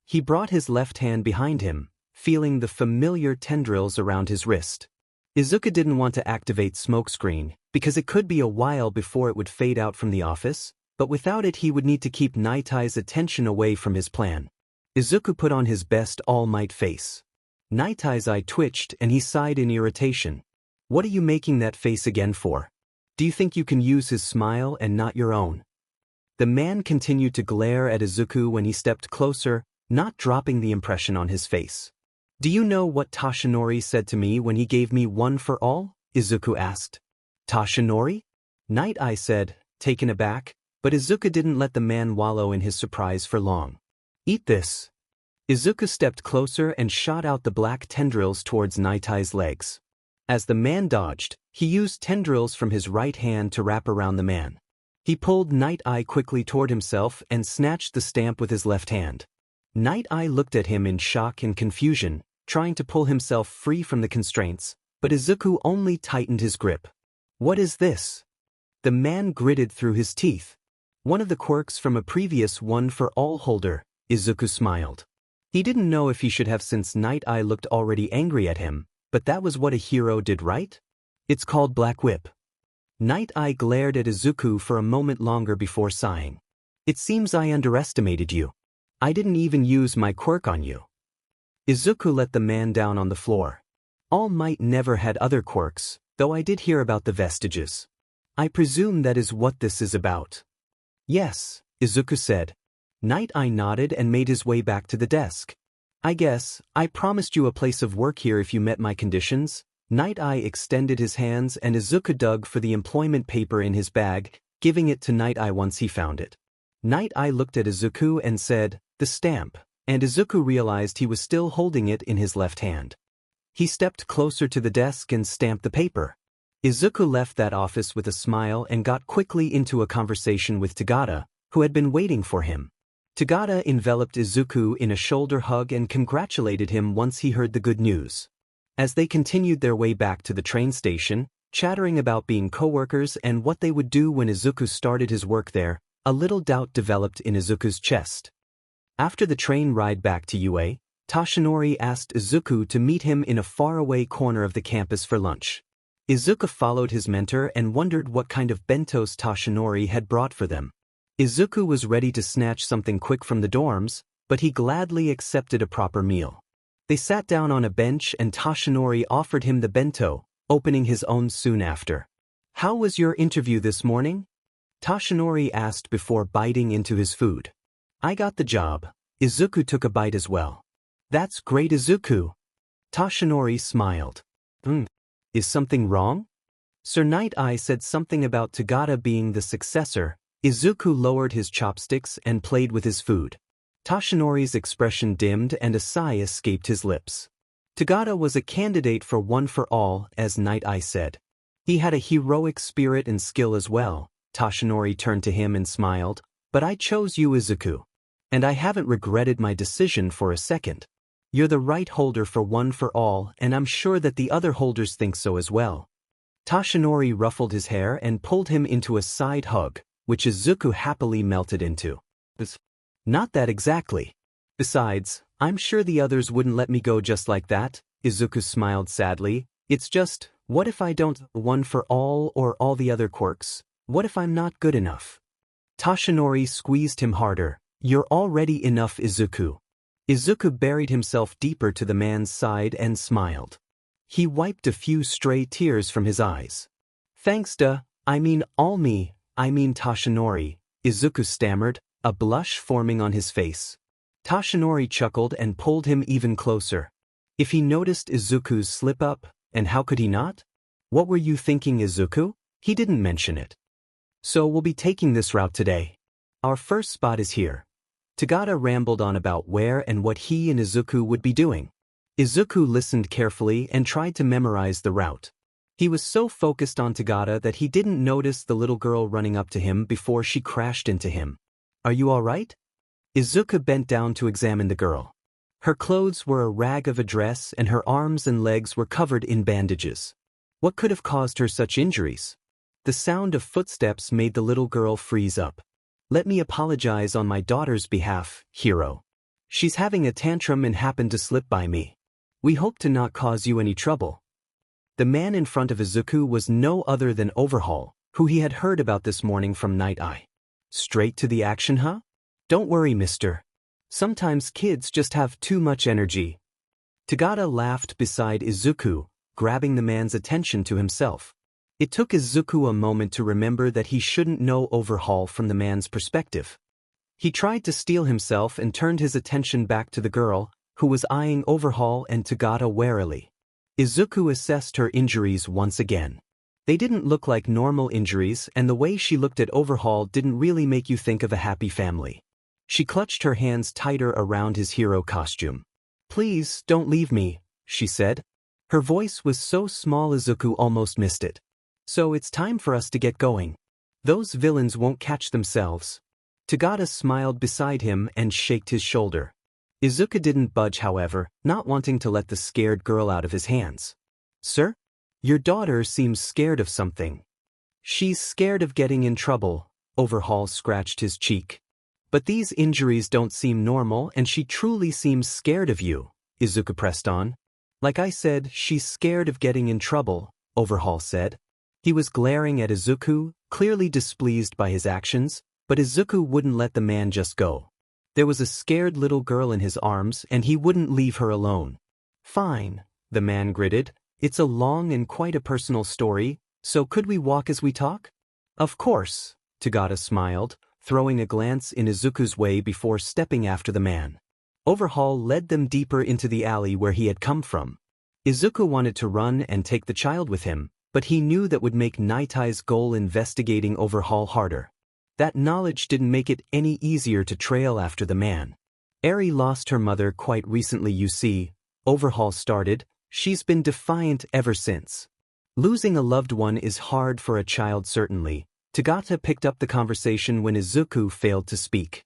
He brought his left hand behind him, feeling the familiar tendrils around his wrist. Izuku didn't want to activate smokescreen, because it could be a while before it would fade out from the office, but without it he would need to keep Night-Eye's attention away from his plan. Izuku put on his best All Might face. Night-Eye's eye twitched and he sighed in irritation. What are you making that face again for? Do you think you can use his smile and not your own? The man continued to glare at Izuku when he stepped closer, not dropping the impression on his face. Do you know what Toshinori said to me when he gave me One for All? Izuku asked. Toshinori? Night-Eye said, taken aback, but Izuku didn't let the man wallow in his surprise for long. Eat this. Izuku stepped closer and shot out the black tendrils towards Night-Eye's legs. As the man dodged, he used tendrils from his right hand to wrap around the man. He pulled Night-Eye quickly toward himself and snatched the stamp with his left hand. Night-Eye looked at him in shock and confusion, trying to pull himself free from the constraints, but Izuku only tightened his grip. What is this? The man gritted through his teeth. One of the quirks from a previous One for All holder, Izuku smiled. He didn't know if he should have since Night-Eye looked already angry at him, but that was what a hero did, right? It's called Black Whip. Night Eye glared at Izuku for a moment longer before sighing. It seems I underestimated you. I didn't even use my quirk on you. Izuku let the man down on the floor. All Might never had other quirks, though I did hear about the vestiges. I presume that is what this is about. Yes, Izuku said. Night Eye nodded and made his way back to the desk. I guess, I promised you a place of work here if you met my conditions. Night Eye extended his hands and Izuku dug for the employment paper in his bag, giving it to Night Eye once he found it. Night Eye looked at Izuku and said, "The stamp," and Izuku realized he was still holding it in his left hand. He stepped closer to the desk and stamped the paper. Izuku left that office with a smile and got quickly into a conversation with Tagada, who had been waiting for him. Tagada enveloped Izuku in a shoulder hug and congratulated him once he heard the good news. As they continued their way back to the train station, chattering about being co-workers and what they would do when Izuku started his work there, a little doubt developed in Izuku's chest. After the train ride back to UA, Toshinori asked Izuku to meet him in a faraway corner of the campus for lunch. Izuku followed his mentor and wondered what kind of bentos Toshinori had brought for them. Izuku was ready to snatch something quick from the dorms, but he gladly accepted a proper meal. They sat down on a bench and Toshinori offered him the bento, opening his own soon after. "How was your interview this morning?" Toshinori asked before biting into his food. "I got the job." Izuku took a bite as well. "That's great, Izuku." Toshinori smiled. Is something wrong?" Sir Night Eye said something about Tagada being the successor. Izuku lowered his chopsticks and played with his food. Toshinori's expression dimmed and a sigh escaped his lips. Tagada was a candidate for One for All, as Night Eye said. He had a heroic spirit and skill as well. Toshinori turned to him and smiled. "But I chose you, Izuku. And I haven't regretted my decision for a second. You're the right holder for One for All, and I'm sure that the other holders think so as well." Toshinori ruffled his hair and pulled him into a side hug, which Izuku happily melted into. "Not that exactly. Besides, I'm sure the others wouldn't let me go just like that." Izuku smiled sadly. "It's just, what if I don't One for All or all the other quirks? What if I'm not good enough?" Toshinori squeezed him harder. "You're already enough, Izuku." Izuku buried himself deeper to the man's side and smiled. He wiped a few stray tears from his eyes. "Thanks Toshinori," Izuku stammered, a blush forming on his face. Toshinori chuckled and pulled him even closer. If he noticed Izuku's slip-up, and how could he not? "What were you thinking, Izuku?" He didn't mention it. "So we'll be taking this route today. Our first spot is here." Tagada rambled on about where and what he and Izuku would be doing. Izuku listened carefully and tried to memorize the route. He was so focused on Tagada that he didn't notice the little girl running up to him before she crashed into him. "Are you all right?" Izuku bent down to examine the girl. Her clothes were a rag of a dress and her arms and legs were covered in bandages. What could have caused her such injuries? The sound of footsteps made the little girl freeze up. "Let me apologize on my daughter's behalf, Hiro. She's having a tantrum and happened to slip by me. We hope to not cause you any trouble." The man in front of Izuku was no other than Overhaul, who he had heard about this morning from Night Eye. "Straight to the action, huh? Don't worry, mister. Sometimes kids just have too much energy." Tagada laughed beside Izuku, grabbing the man's attention to himself. It took Izuku a moment to remember that he shouldn't know Overhaul from the man's perspective. He tried to steel himself and turned his attention back to the girl, who was eyeing Overhaul and Tagada warily. Izuku assessed her injuries once again. They didn't look like normal injuries, and the way she looked at Overhaul didn't really make you think of a happy family. She clutched her hands tighter around his hero costume. "Please, don't leave me," she said. Her voice was so small Izuku almost missed it. "So it's time for us to get going. Those villains won't catch themselves." Tagada smiled beside him and shaked his shoulder. Izuku didn't budge, however, not wanting to let the scared girl out of his hands. "Sir? Your daughter seems scared of something." "She's scared of getting in trouble," Overhaul scratched his cheek. "But these injuries don't seem normal and she truly seems scared of you," Izuku pressed on. "Like I said, she's scared of getting in trouble," Overhaul said. He was glaring at Izuku, clearly displeased by his actions, but Izuku wouldn't let the man just go. There was a scared little girl in his arms and he wouldn't leave her alone. Fine, the man gritted. It's a long and quite a personal story, so could we walk as we talk? Of course, Tagata smiled, throwing a glance in Izuku's way before stepping after the man. Overhaul led them deeper into the alley where he had come from. Izuku wanted to run and take the child with him, but he knew that would make Nightie's goal investigating Overhaul harder. That knowledge didn't make it any easier to trail after the man. Eri lost her mother quite recently, you see, Overhaul started. She's been defiant ever since. Losing a loved one is hard for a child, certainly. Tagata picked up the conversation when Izuku failed to speak.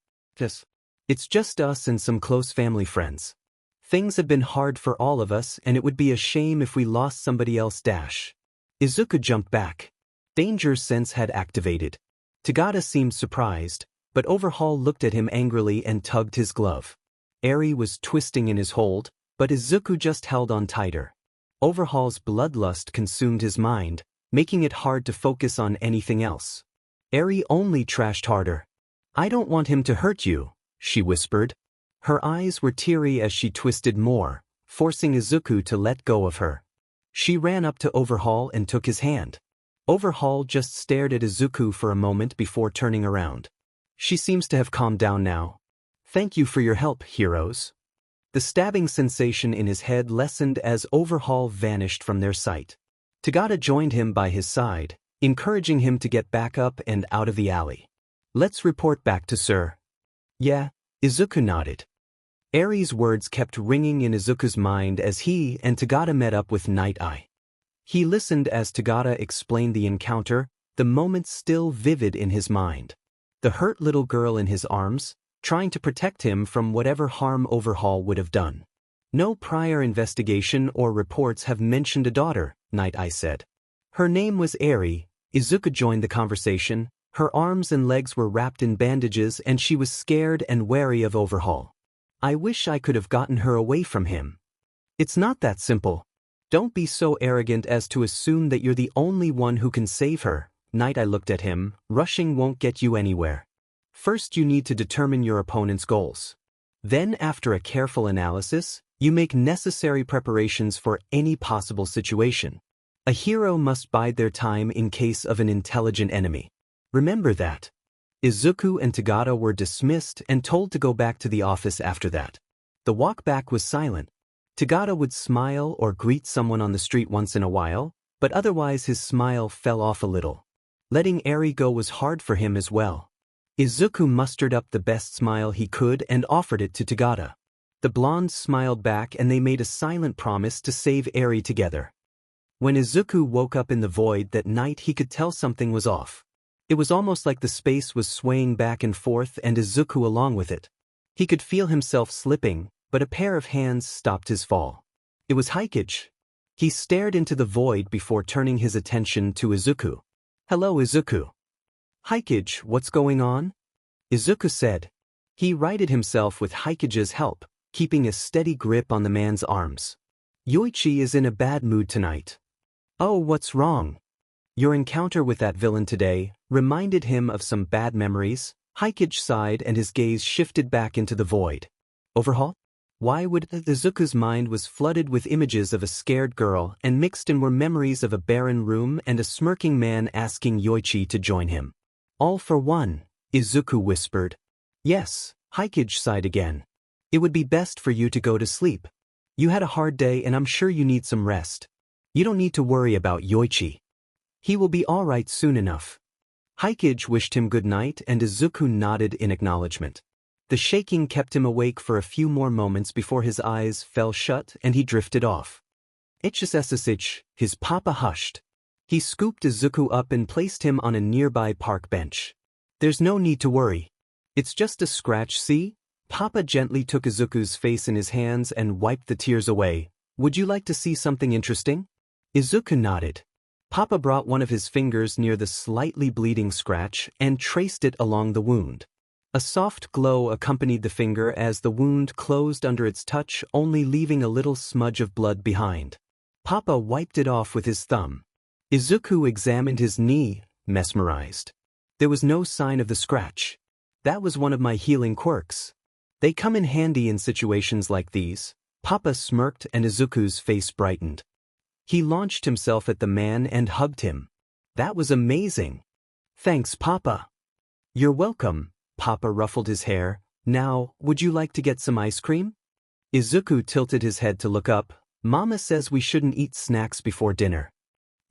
It's just us and some close family friends. Things have been hard for all of us and it would be a shame if we lost somebody else. Izuku jumped back. Danger sense had activated. Tagata seemed surprised, but Overhaul looked at him angrily and tugged his glove. Eri was twisting in his hold, but Izuku just held on tighter. Overhaul's bloodlust consumed his mind, making it hard to focus on anything else. Eri only trashed harder. I don't want him to hurt you, she whispered. Her eyes were teary as she twisted more, forcing Izuku to let go of her. She ran up to Overhaul and took his hand. Overhaul just stared at Izuku for a moment before turning around. She seems to have calmed down now. Thank you for your help, heroes. The stabbing sensation in his head lessened as Overhaul vanished from their sight. Tagata joined him by his side, encouraging him to get back up and out of the alley. Let's report back to Sir. Yeah, Izuku nodded. Eri's words kept ringing in Izuku's mind as he and Tagata met up with Night Eye. He listened as Tagata explained the encounter, the moment still vivid in his mind. The hurt little girl in his arms, trying to protect him from whatever harm Overhaul would have done. No prior investigation or reports have mentioned a daughter, Night Eye said. Her name was Eri. Izuku joined the conversation. Her arms and legs were wrapped in bandages and she was scared and wary of Overhaul. I wish I could have gotten her away from him. It's not that simple. Don't be so arrogant as to assume that you're the only one who can save her. Night Eye looked at him. Rushing won't get you anywhere. First you need to determine your opponent's goals. Then after a careful analysis, you make necessary preparations for any possible situation. A hero must bide their time in case of an intelligent enemy. Remember that. Izuku and Tagata were dismissed and told to go back to the office after that. The walk back was silent. Tagata would smile or greet someone on the street once in a while, but otherwise his smile fell off a little. Letting Eri go was hard for him as well. Izuku mustered up the best smile he could and offered it to Tagata. The blonde smiled back and they made a silent promise to save Eri together. When Izuku woke up in the void that night, he could tell something was off. It was almost like the space was swaying back and forth and Izuku along with it. He could feel himself slipping, but a pair of hands stopped his fall. It was Hikage. He stared into the void before turning his attention to Izuku. Hello, Izuku. Hikage, what's going on? Izuku said. He righted himself with Hikage's help, keeping a steady grip on the man's arms. Yoichi is in a bad mood tonight. Oh, what's wrong? Your encounter with that villain today reminded him of some bad memories. Hikage sighed and his gaze shifted back into the void. Overhaul? Why would Izuku's mind was flooded with images of a scared girl and mixed in were memories of a barren room and a smirking man asking Yoichi to join him. All for one, Izuku whispered. Yes, Hikage sighed again. It would be best for you to go to sleep. You had a hard day and I'm sure you need some rest. You don't need to worry about Yoichi. He will be all right soon enough. Hikage wished him good night and Izuku nodded in acknowledgement. The shaking kept him awake for a few more moments before his eyes fell shut and he drifted off. HSSH, his papa hushed. He scooped Izuku up and placed him on a nearby park bench. There's no need to worry. It's just a scratch, see? Papa gently took Izuku's face in his hands and wiped the tears away. Would you like to see something interesting? Izuku nodded. Papa brought one of his fingers near the slightly bleeding scratch and traced it along the wound. A soft glow accompanied the finger as the wound closed under its touch, only leaving a little smudge of blood behind. Papa wiped it off with his thumb. Izuku examined his knee, mesmerized. There was no sign of the scratch. That was one of my healing quirks. They come in handy in situations like these. Papa smirked and Izuku's face brightened. He launched himself at the man and hugged him. That was amazing. Thanks, Papa. You're welcome. Papa ruffled his hair. Now, would you like to get some ice cream? Izuku tilted his head to look up. Mama says we shouldn't eat snacks before dinner.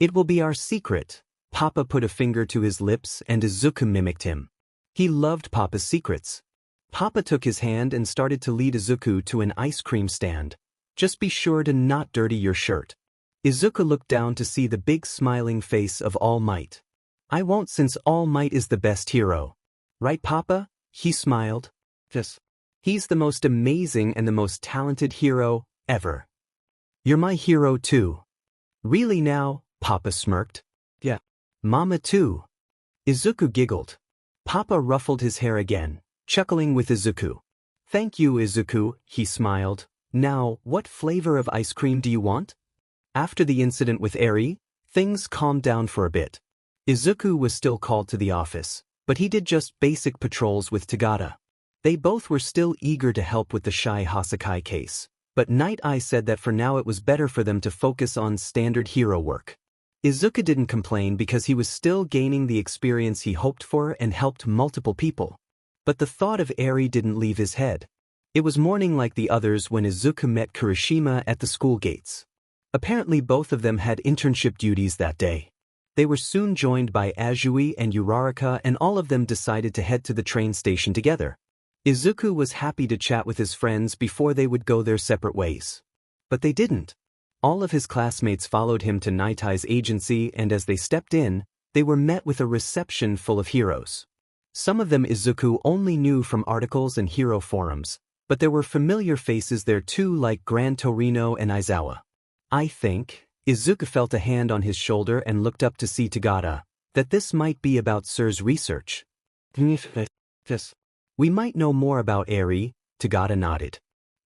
It will be our secret. Papa put a finger to his lips and Izuku mimicked him. He loved Papa's secrets. Papa took his hand and started to lead Izuku to an ice cream stand. Just be sure to not dirty your shirt. Izuku looked down to see the big smiling face of All Might. I won't, since All Might is the best hero. Right, Papa? He smiled. Yes. He's the most amazing and the most talented hero ever. You're my hero too. Really now? Papa smirked. Yeah. Mama too. Izuku giggled. Papa ruffled his hair again, chuckling with Izuku. Thank you, Izuku, he smiled. Now, what flavor of ice cream do you want? After the incident with Eri, things calmed down for a bit. Izuku was still called to the office, but he did just basic patrols with Tagata. They both were still eager to help with the Shy Hasakai case, but Night Eye said that for now it was better for them to focus on standard hero work. Izuku didn't complain because he was still gaining the experience he hoped for and helped multiple people. But the thought of Eri didn't leave his head. It was morning like the others when Izuku met Kirishima at the school gates. Apparently both of them had internship duties that day. They were soon joined by Azui and Uraraka, and all of them decided to head to the train station together. Izuku was happy to chat with his friends before they would go their separate ways. But they didn't. All of his classmates followed him to Night Eye's agency, and as they stepped in, they were met with a reception full of heroes. Some of them Izuku only knew from articles and hero forums, but there were familiar faces there too, like Gran Torino and Aizawa. I think, Izuku felt a hand on his shoulder and looked up to see Tagata, that this might be about Sir's research. Yes. We might know more about Eri, Tagata nodded.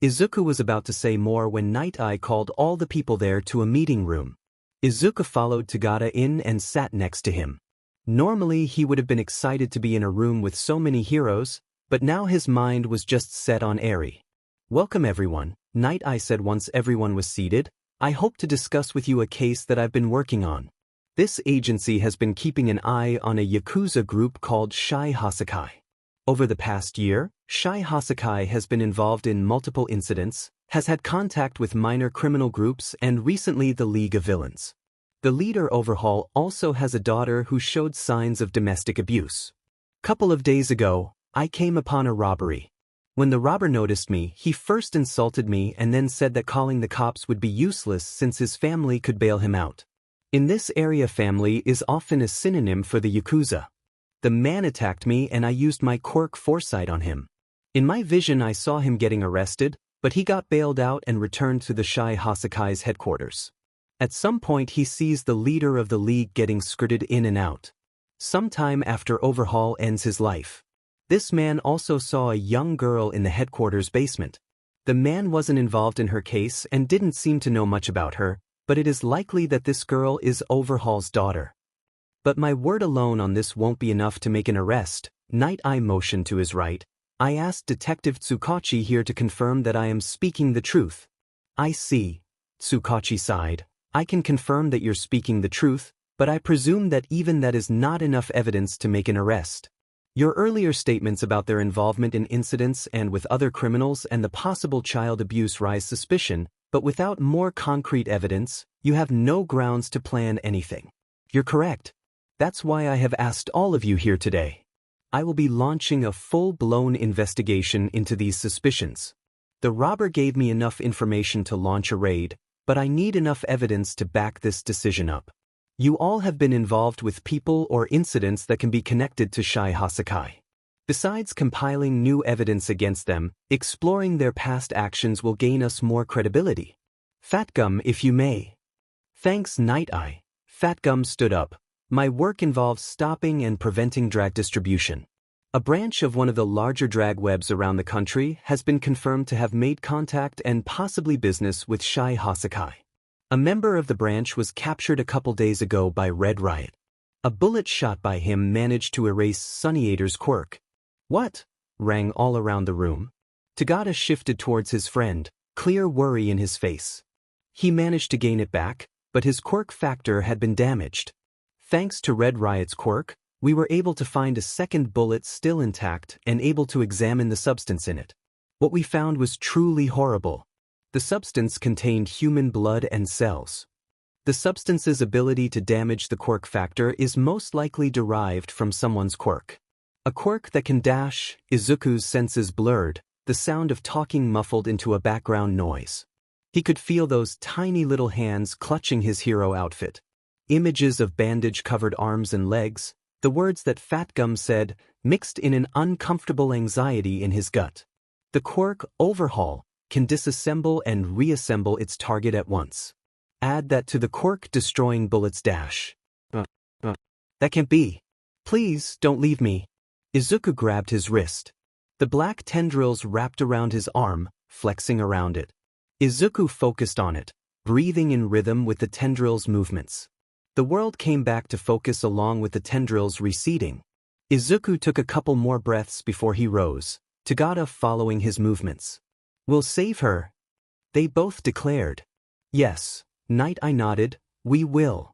Izuku was about to say more when Night Eye called all the people there to a meeting room. Izuku followed Tagata in and sat next to him. Normally he would have been excited to be in a room with so many heroes, but now his mind was just set on Eri. Welcome everyone, Night Eye said once everyone was seated. I hope to discuss with you a case that I've been working on. This agency has been keeping an eye on a Yakuza group called Shy Hasakai. Over the past year, Shy Hasakai has been involved in multiple incidents, has had contact with minor criminal groups, and recently the League of Villains. The leader Overhaul also has a daughter who showed signs of domestic abuse. Couple of days ago, I came upon a robbery. When the robber noticed me, he first insulted me and then said that calling the cops would be useless since his family could bail him out. In this area, family is often a synonym for the Yakuza. The man attacked me and I used my quirk foresight on him. In my vision I saw him getting arrested, but he got bailed out and returned to the Shy Hasakai's headquarters. At some point he sees the leader of the league getting skirted in and out. Sometime after Overhaul ends his life. This man also saw a young girl in the headquarters basement. The man wasn't involved in her case and didn't seem to know much about her, but it is likely that this girl is Overhaul's daughter. But my word alone on this won't be enough to make an arrest. Night Eye motioned to his right. I asked Detective Tsukachi here to confirm that I am speaking the truth. I see. Tsukachi sighed. I can confirm that you're speaking the truth, but I presume that even that is not enough evidence to make an arrest. Your earlier statements about their involvement in incidents and with other criminals and the possible child abuse raise suspicion, but without more concrete evidence, you have no grounds to plan anything. You're correct. That's why I have asked all of you here today. I will be launching a full-blown investigation into these suspicions. The robber gave me enough information to launch a raid, but I need enough evidence to back this decision up. You all have been involved with people or incidents that can be connected to Shy Hasakai. Besides compiling new evidence against them, exploring their past actions will gain us more credibility. Fatgum, if you may. Thanks, Night Eye. Fatgum stood up. My work involves stopping and preventing drag distribution. A branch of one of the larger drag webs around the country has been confirmed to have made contact and possibly business with Shy Hasakai. A member of the branch was captured a couple days ago by Red Riot. A bullet shot by him managed to erase Sunniator's quirk. What? Rang all around the room. Tagada shifted towards his friend, clear worry in his face. He managed to gain it back, but his quirk factor had been damaged. Thanks to Red Riot's quirk, we were able to find a second bullet still intact and able to examine the substance in it. What we found was truly horrible. The substance contained human blood and cells. The substance's ability to damage the quirk factor is most likely derived from someone's quirk. A quirk that can dash. Izuku's senses blurred, the sound of talking muffled into a background noise. He could feel those tiny little hands clutching his hero outfit. Images of bandage-covered arms and legs, the words that Fat Gum said, mixed in an uncomfortable anxiety in his gut. The quirk, Overhaul, can disassemble and reassemble its target at once. Add that to the quirk destroying bullets dash. That can't be. Please, don't leave me. Izuku grabbed his wrist. The black tendrils wrapped around his arm, flexing around it. Izuku focused on it, breathing in rhythm with the tendrils' movements. The world came back to focus along with the tendrils receding. Izuku took a couple more breaths before he rose, Tagada following his movements. We'll save her. They both declared. Yes. Night Eye nodded, we will.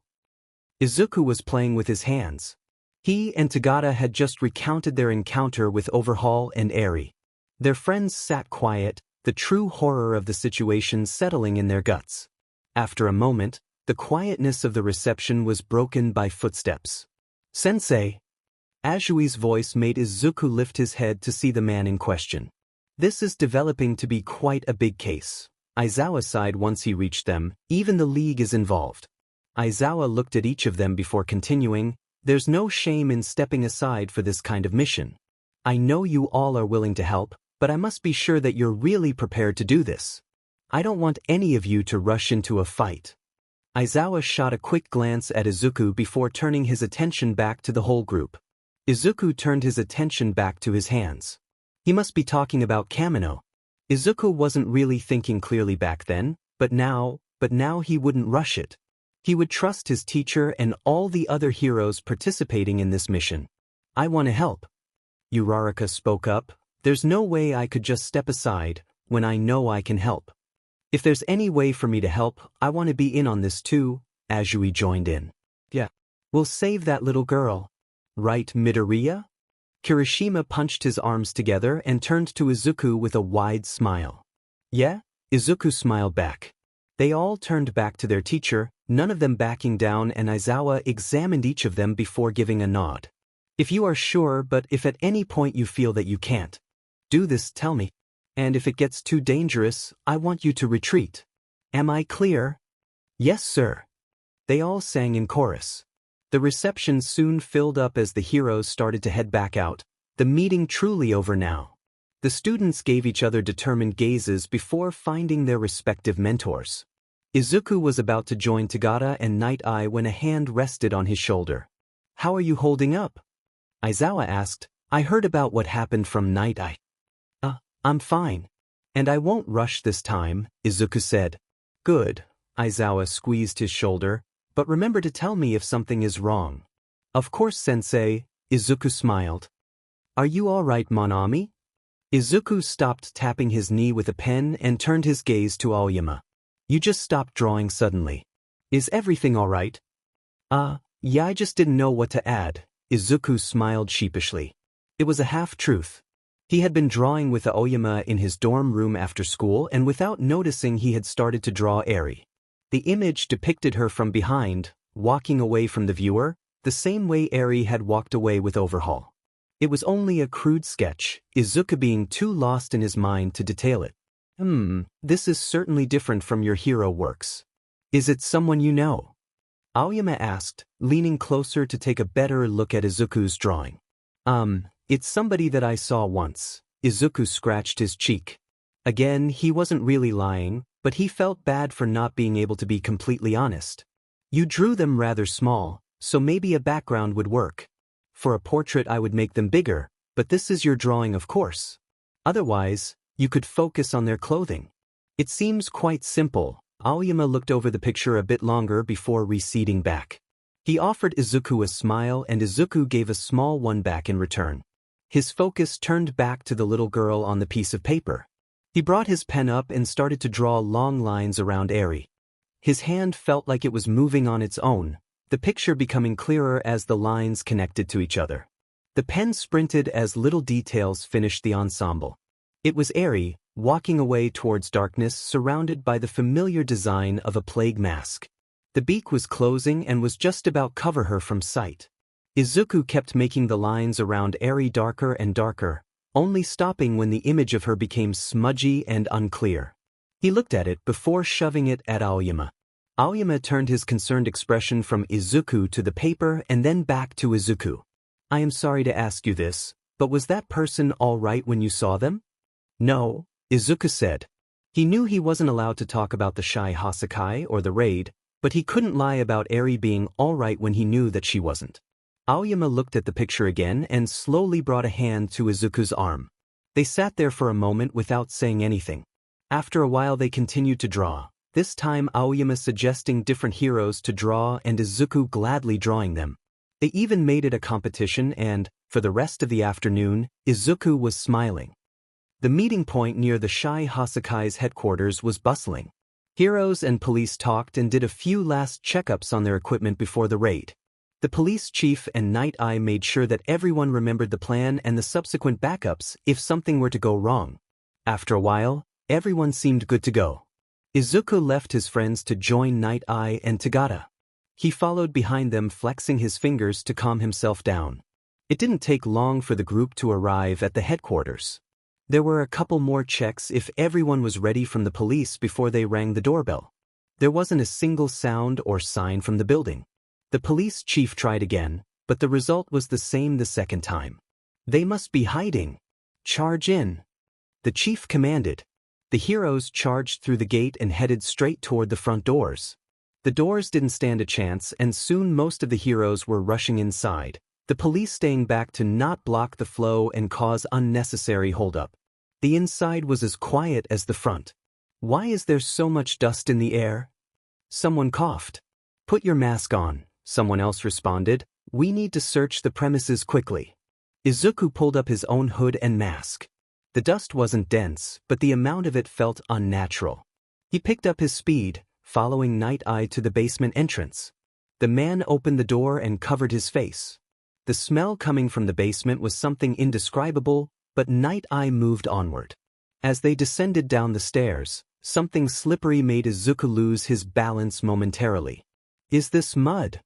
Izuku was playing with his hands. He and Tagada had just recounted their encounter with Overhaul and Eri. Their friends sat quiet, the true horror of the situation settling in their guts. After a moment, the quietness of the reception was broken by footsteps. Sensei! Ajui's voice made Izuku lift his head to see the man in question. This is developing to be quite a big case. Aizawa sighed once he reached them, even the League is involved. Aizawa looked at each of them before continuing, there's no shame in stepping aside for this kind of mission. I know you all are willing to help, but I must be sure that you're really prepared to do this. I don't want any of you to rush into a fight. Aizawa shot a quick glance at Izuku before turning his attention back to the whole group. Izuku turned his attention back to his hands. He must be talking about Kamino. Izuku wasn't really thinking clearly back then, but now he wouldn't rush it. He would trust his teacher and all the other heroes participating in this mission. I want to help. Uraraka spoke up, there's no way I could just step aside when I know I can help. If there's any way for me to help, I want to be in on this too, Ajui joined in. Yeah. We'll save that little girl. Right, Midoriya? Kirishima punched his arms together and turned to Izuku with a wide smile. Yeah? Izuku smiled back. They all turned back to their teacher, none of them backing down, and Aizawa examined each of them before giving a nod. If you are sure, but if at any point you feel that you can't do this, tell me. And if it gets too dangerous, I want you to retreat. Am I clear? Yes, sir. They all sang in chorus. The reception soon filled up as the heroes started to head back out, the meeting truly over now. The students gave each other determined gazes before finding their respective mentors. Izuku was about to join Tagada and Night Eye when a hand rested on his shoulder. How are you holding up? Aizawa asked. I heard about what happened from Night Eye. I'm fine. And I won't rush this time, Izuku said. Good. Aizawa squeezed his shoulder. But remember to tell me if something is wrong. Of course, sensei, Izuku smiled. Are you all right, Monami? Izuku stopped tapping his knee with a pen and turned his gaze to Aoyama. You just stopped drawing suddenly. Is everything all right? Yeah, I just didn't know what to add, Izuku smiled sheepishly. It was a half-truth. He had been drawing with Aoyama in his dorm room after school, and without noticing he had started to draw Eri. The image depicted her from behind, walking away from the viewer, the same way Eri had walked away with Overhaul. It was only a crude sketch, Izuku being too lost in his mind to detail it. This is certainly different from your hero works. Is it someone you know? Aoyama asked, leaning closer to take a better look at Izuku's drawing. It's somebody that I saw once. Izuku scratched his cheek. Again, he wasn't really lying, but he felt bad for not being able to be completely honest. You drew them rather small, so maybe a background would work. For a portrait I would make them bigger, but this is your drawing, of course. Otherwise, you could focus on their clothing. It seems quite simple, Aoyama looked over the picture a bit longer before receding back. He offered Izuku a smile and Izuku gave a small one back in return. His focus turned back to the little girl on the piece of paper. He brought his pen up and started to draw long lines around Eri. His hand felt like it was moving on its own, the picture becoming clearer as the lines connected to each other. The pen sprinted as little details finished the ensemble. It was Eri, walking away towards darkness surrounded by the familiar design of a plague mask. The beak was closing and was just about cover her from sight. Izuku kept making the lines around Eri darker and darker, only stopping when the image of her became smudgy and unclear. He looked at it before shoving it at Aoyama. Aoyama turned his concerned expression from Izuku to the paper and then back to Izuku. "I am sorry to ask you this, but was that person all right when you saw them?" "No," Izuku said. He knew he wasn't allowed to talk about the Shy Hasakai or the raid, but he couldn't lie about Eri being all right when he knew that she wasn't. Aoyama looked at the picture again and slowly brought a hand to Izuku's arm. They sat there for a moment without saying anything. After a while they continued to draw, this time Aoyama suggesting different heroes to draw and Izuku gladly drawing them. They even made it a competition and, for the rest of the afternoon, Izuku was smiling. The meeting point near the Shy Hasakai's headquarters was bustling. Heroes and police talked and did a few last checkups on their equipment before the raid. The police chief and Night Eye made sure that everyone remembered the plan and the subsequent backups if something were to go wrong. After a while, everyone seemed good to go. Izuku left his friends to join Night Eye and Tagata. He followed behind them flexing his fingers to calm himself down. It didn't take long for the group to arrive at the headquarters. There were a couple more checks if everyone was ready from the police before they rang the doorbell. There wasn't a single sound or sign from the building. The police chief tried again, but the result was the same the second time. "They must be hiding. Charge in," the chief commanded. The heroes charged through the gate and headed straight toward the front doors. The doors didn't stand a chance and soon most of the heroes were rushing inside, the police staying back to not block the flow and cause unnecessary holdup. The inside was as quiet as the front. "Why is there so much dust in the air?" Someone coughed. "Put your mask on," someone else responded. "We need to search the premises quickly." Izuku pulled up his own hood and mask. The dust wasn't dense, but the amount of it felt unnatural. He picked up his speed, following Night Eye to the basement entrance. The man opened the door and covered his face. The smell coming from the basement was something indescribable, but Night Eye moved onward. As they descended down the stairs, something slippery made Izuku lose his balance momentarily. "Is this mud?"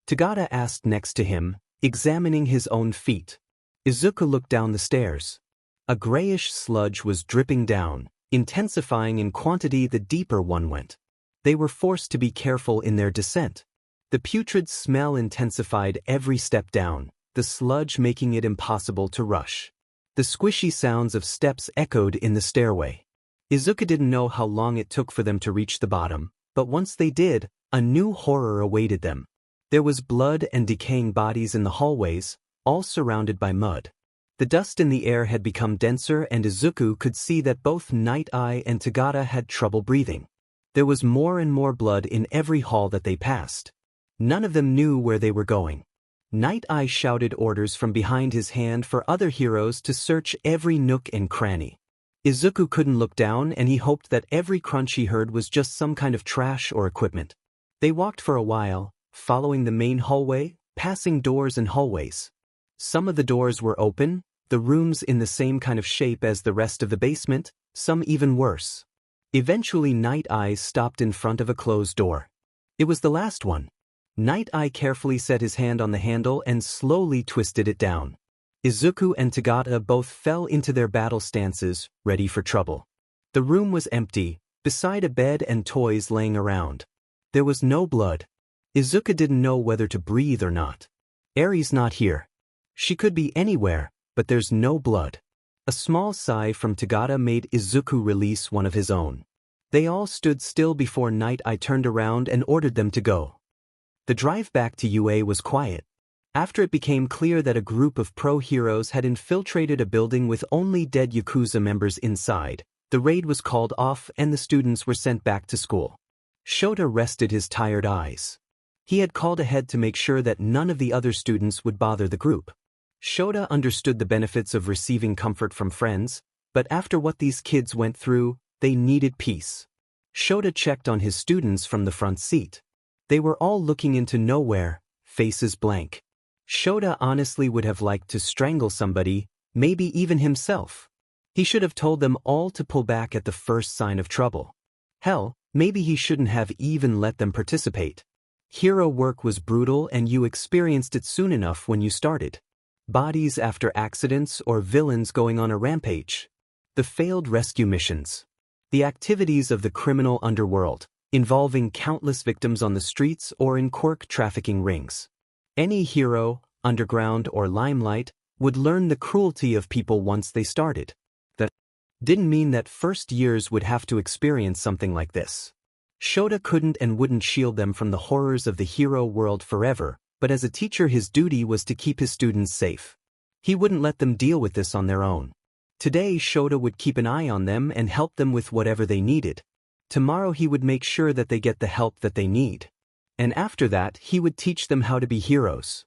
Tagata asked next to him, examining his own feet. Izuku looked down the stairs. A grayish sludge was dripping down, intensifying in quantity the deeper one went. They were forced to be careful in their descent. The putrid smell intensified every step down, the sludge making it impossible to rush. The squishy sounds of steps echoed in the stairway. Izuku didn't know how long it took for them to reach the bottom, but once they did, a new horror awaited them. There was blood and decaying bodies in the hallways, all surrounded by mud. The dust in the air had become denser and Izuku could see that both Night Eye and Tagata had trouble breathing. There was more and more blood in every hall that they passed. None of them knew where they were going. Night Eye shouted orders from behind his hand for other heroes to search every nook and cranny. Izuku couldn't look down and he hoped that every crunch he heard was just some kind of trash or equipment. They walked for a while, following the main hallway, passing doors and hallways. Some of the doors were open, the rooms in the same kind of shape as the rest of the basement, some even worse. Eventually Night Eye stopped in front of a closed door. It was the last one. Night Eye carefully set his hand on the handle and slowly twisted it down. Izuku and Tagata both fell into their battle stances, ready for trouble. The room was empty, beside a bed and toys laying around. There was no blood. Izuku didn't know whether to breathe or not. "Eri's not here. She could be anywhere, but there's no blood." A small sigh from Tagata made Izuku release one of his own. They all stood still before Night Eye turned around and ordered them to go. The drive back to UA was quiet. After it became clear that a group of pro-heroes had infiltrated a building with only dead Yakuza members inside, the raid was called off and the students were sent back to school. Shota rested his tired eyes. He had called ahead to make sure that none of the other students would bother the group. Shota understood the benefits of receiving comfort from friends, but after what these kids went through, they needed peace. Shota checked on his students from the front seat. They were all looking into nowhere, faces blank. Shota honestly would have liked to strangle somebody, maybe even himself. He should have told them all to pull back at the first sign of trouble. Hell, maybe he shouldn't have even let them participate. Hero work was brutal and you experienced it soon enough when you started. Bodies after accidents or villains going on a rampage. The failed rescue missions. The activities of the criminal underworld, involving countless victims on the streets or in quirk trafficking rings. Any hero, underground or limelight, would learn the cruelty of people once they started. That didn't mean that first years would have to experience something like this. Shota couldn't and wouldn't shield them from the horrors of the hero world forever, but as a teacher his duty was to keep his students safe. He wouldn't let them deal with this on their own. Today Shota would keep an eye on them and help them with whatever they needed. Tomorrow he would make sure that they get the help that they need. And after that he would teach them how to be heroes.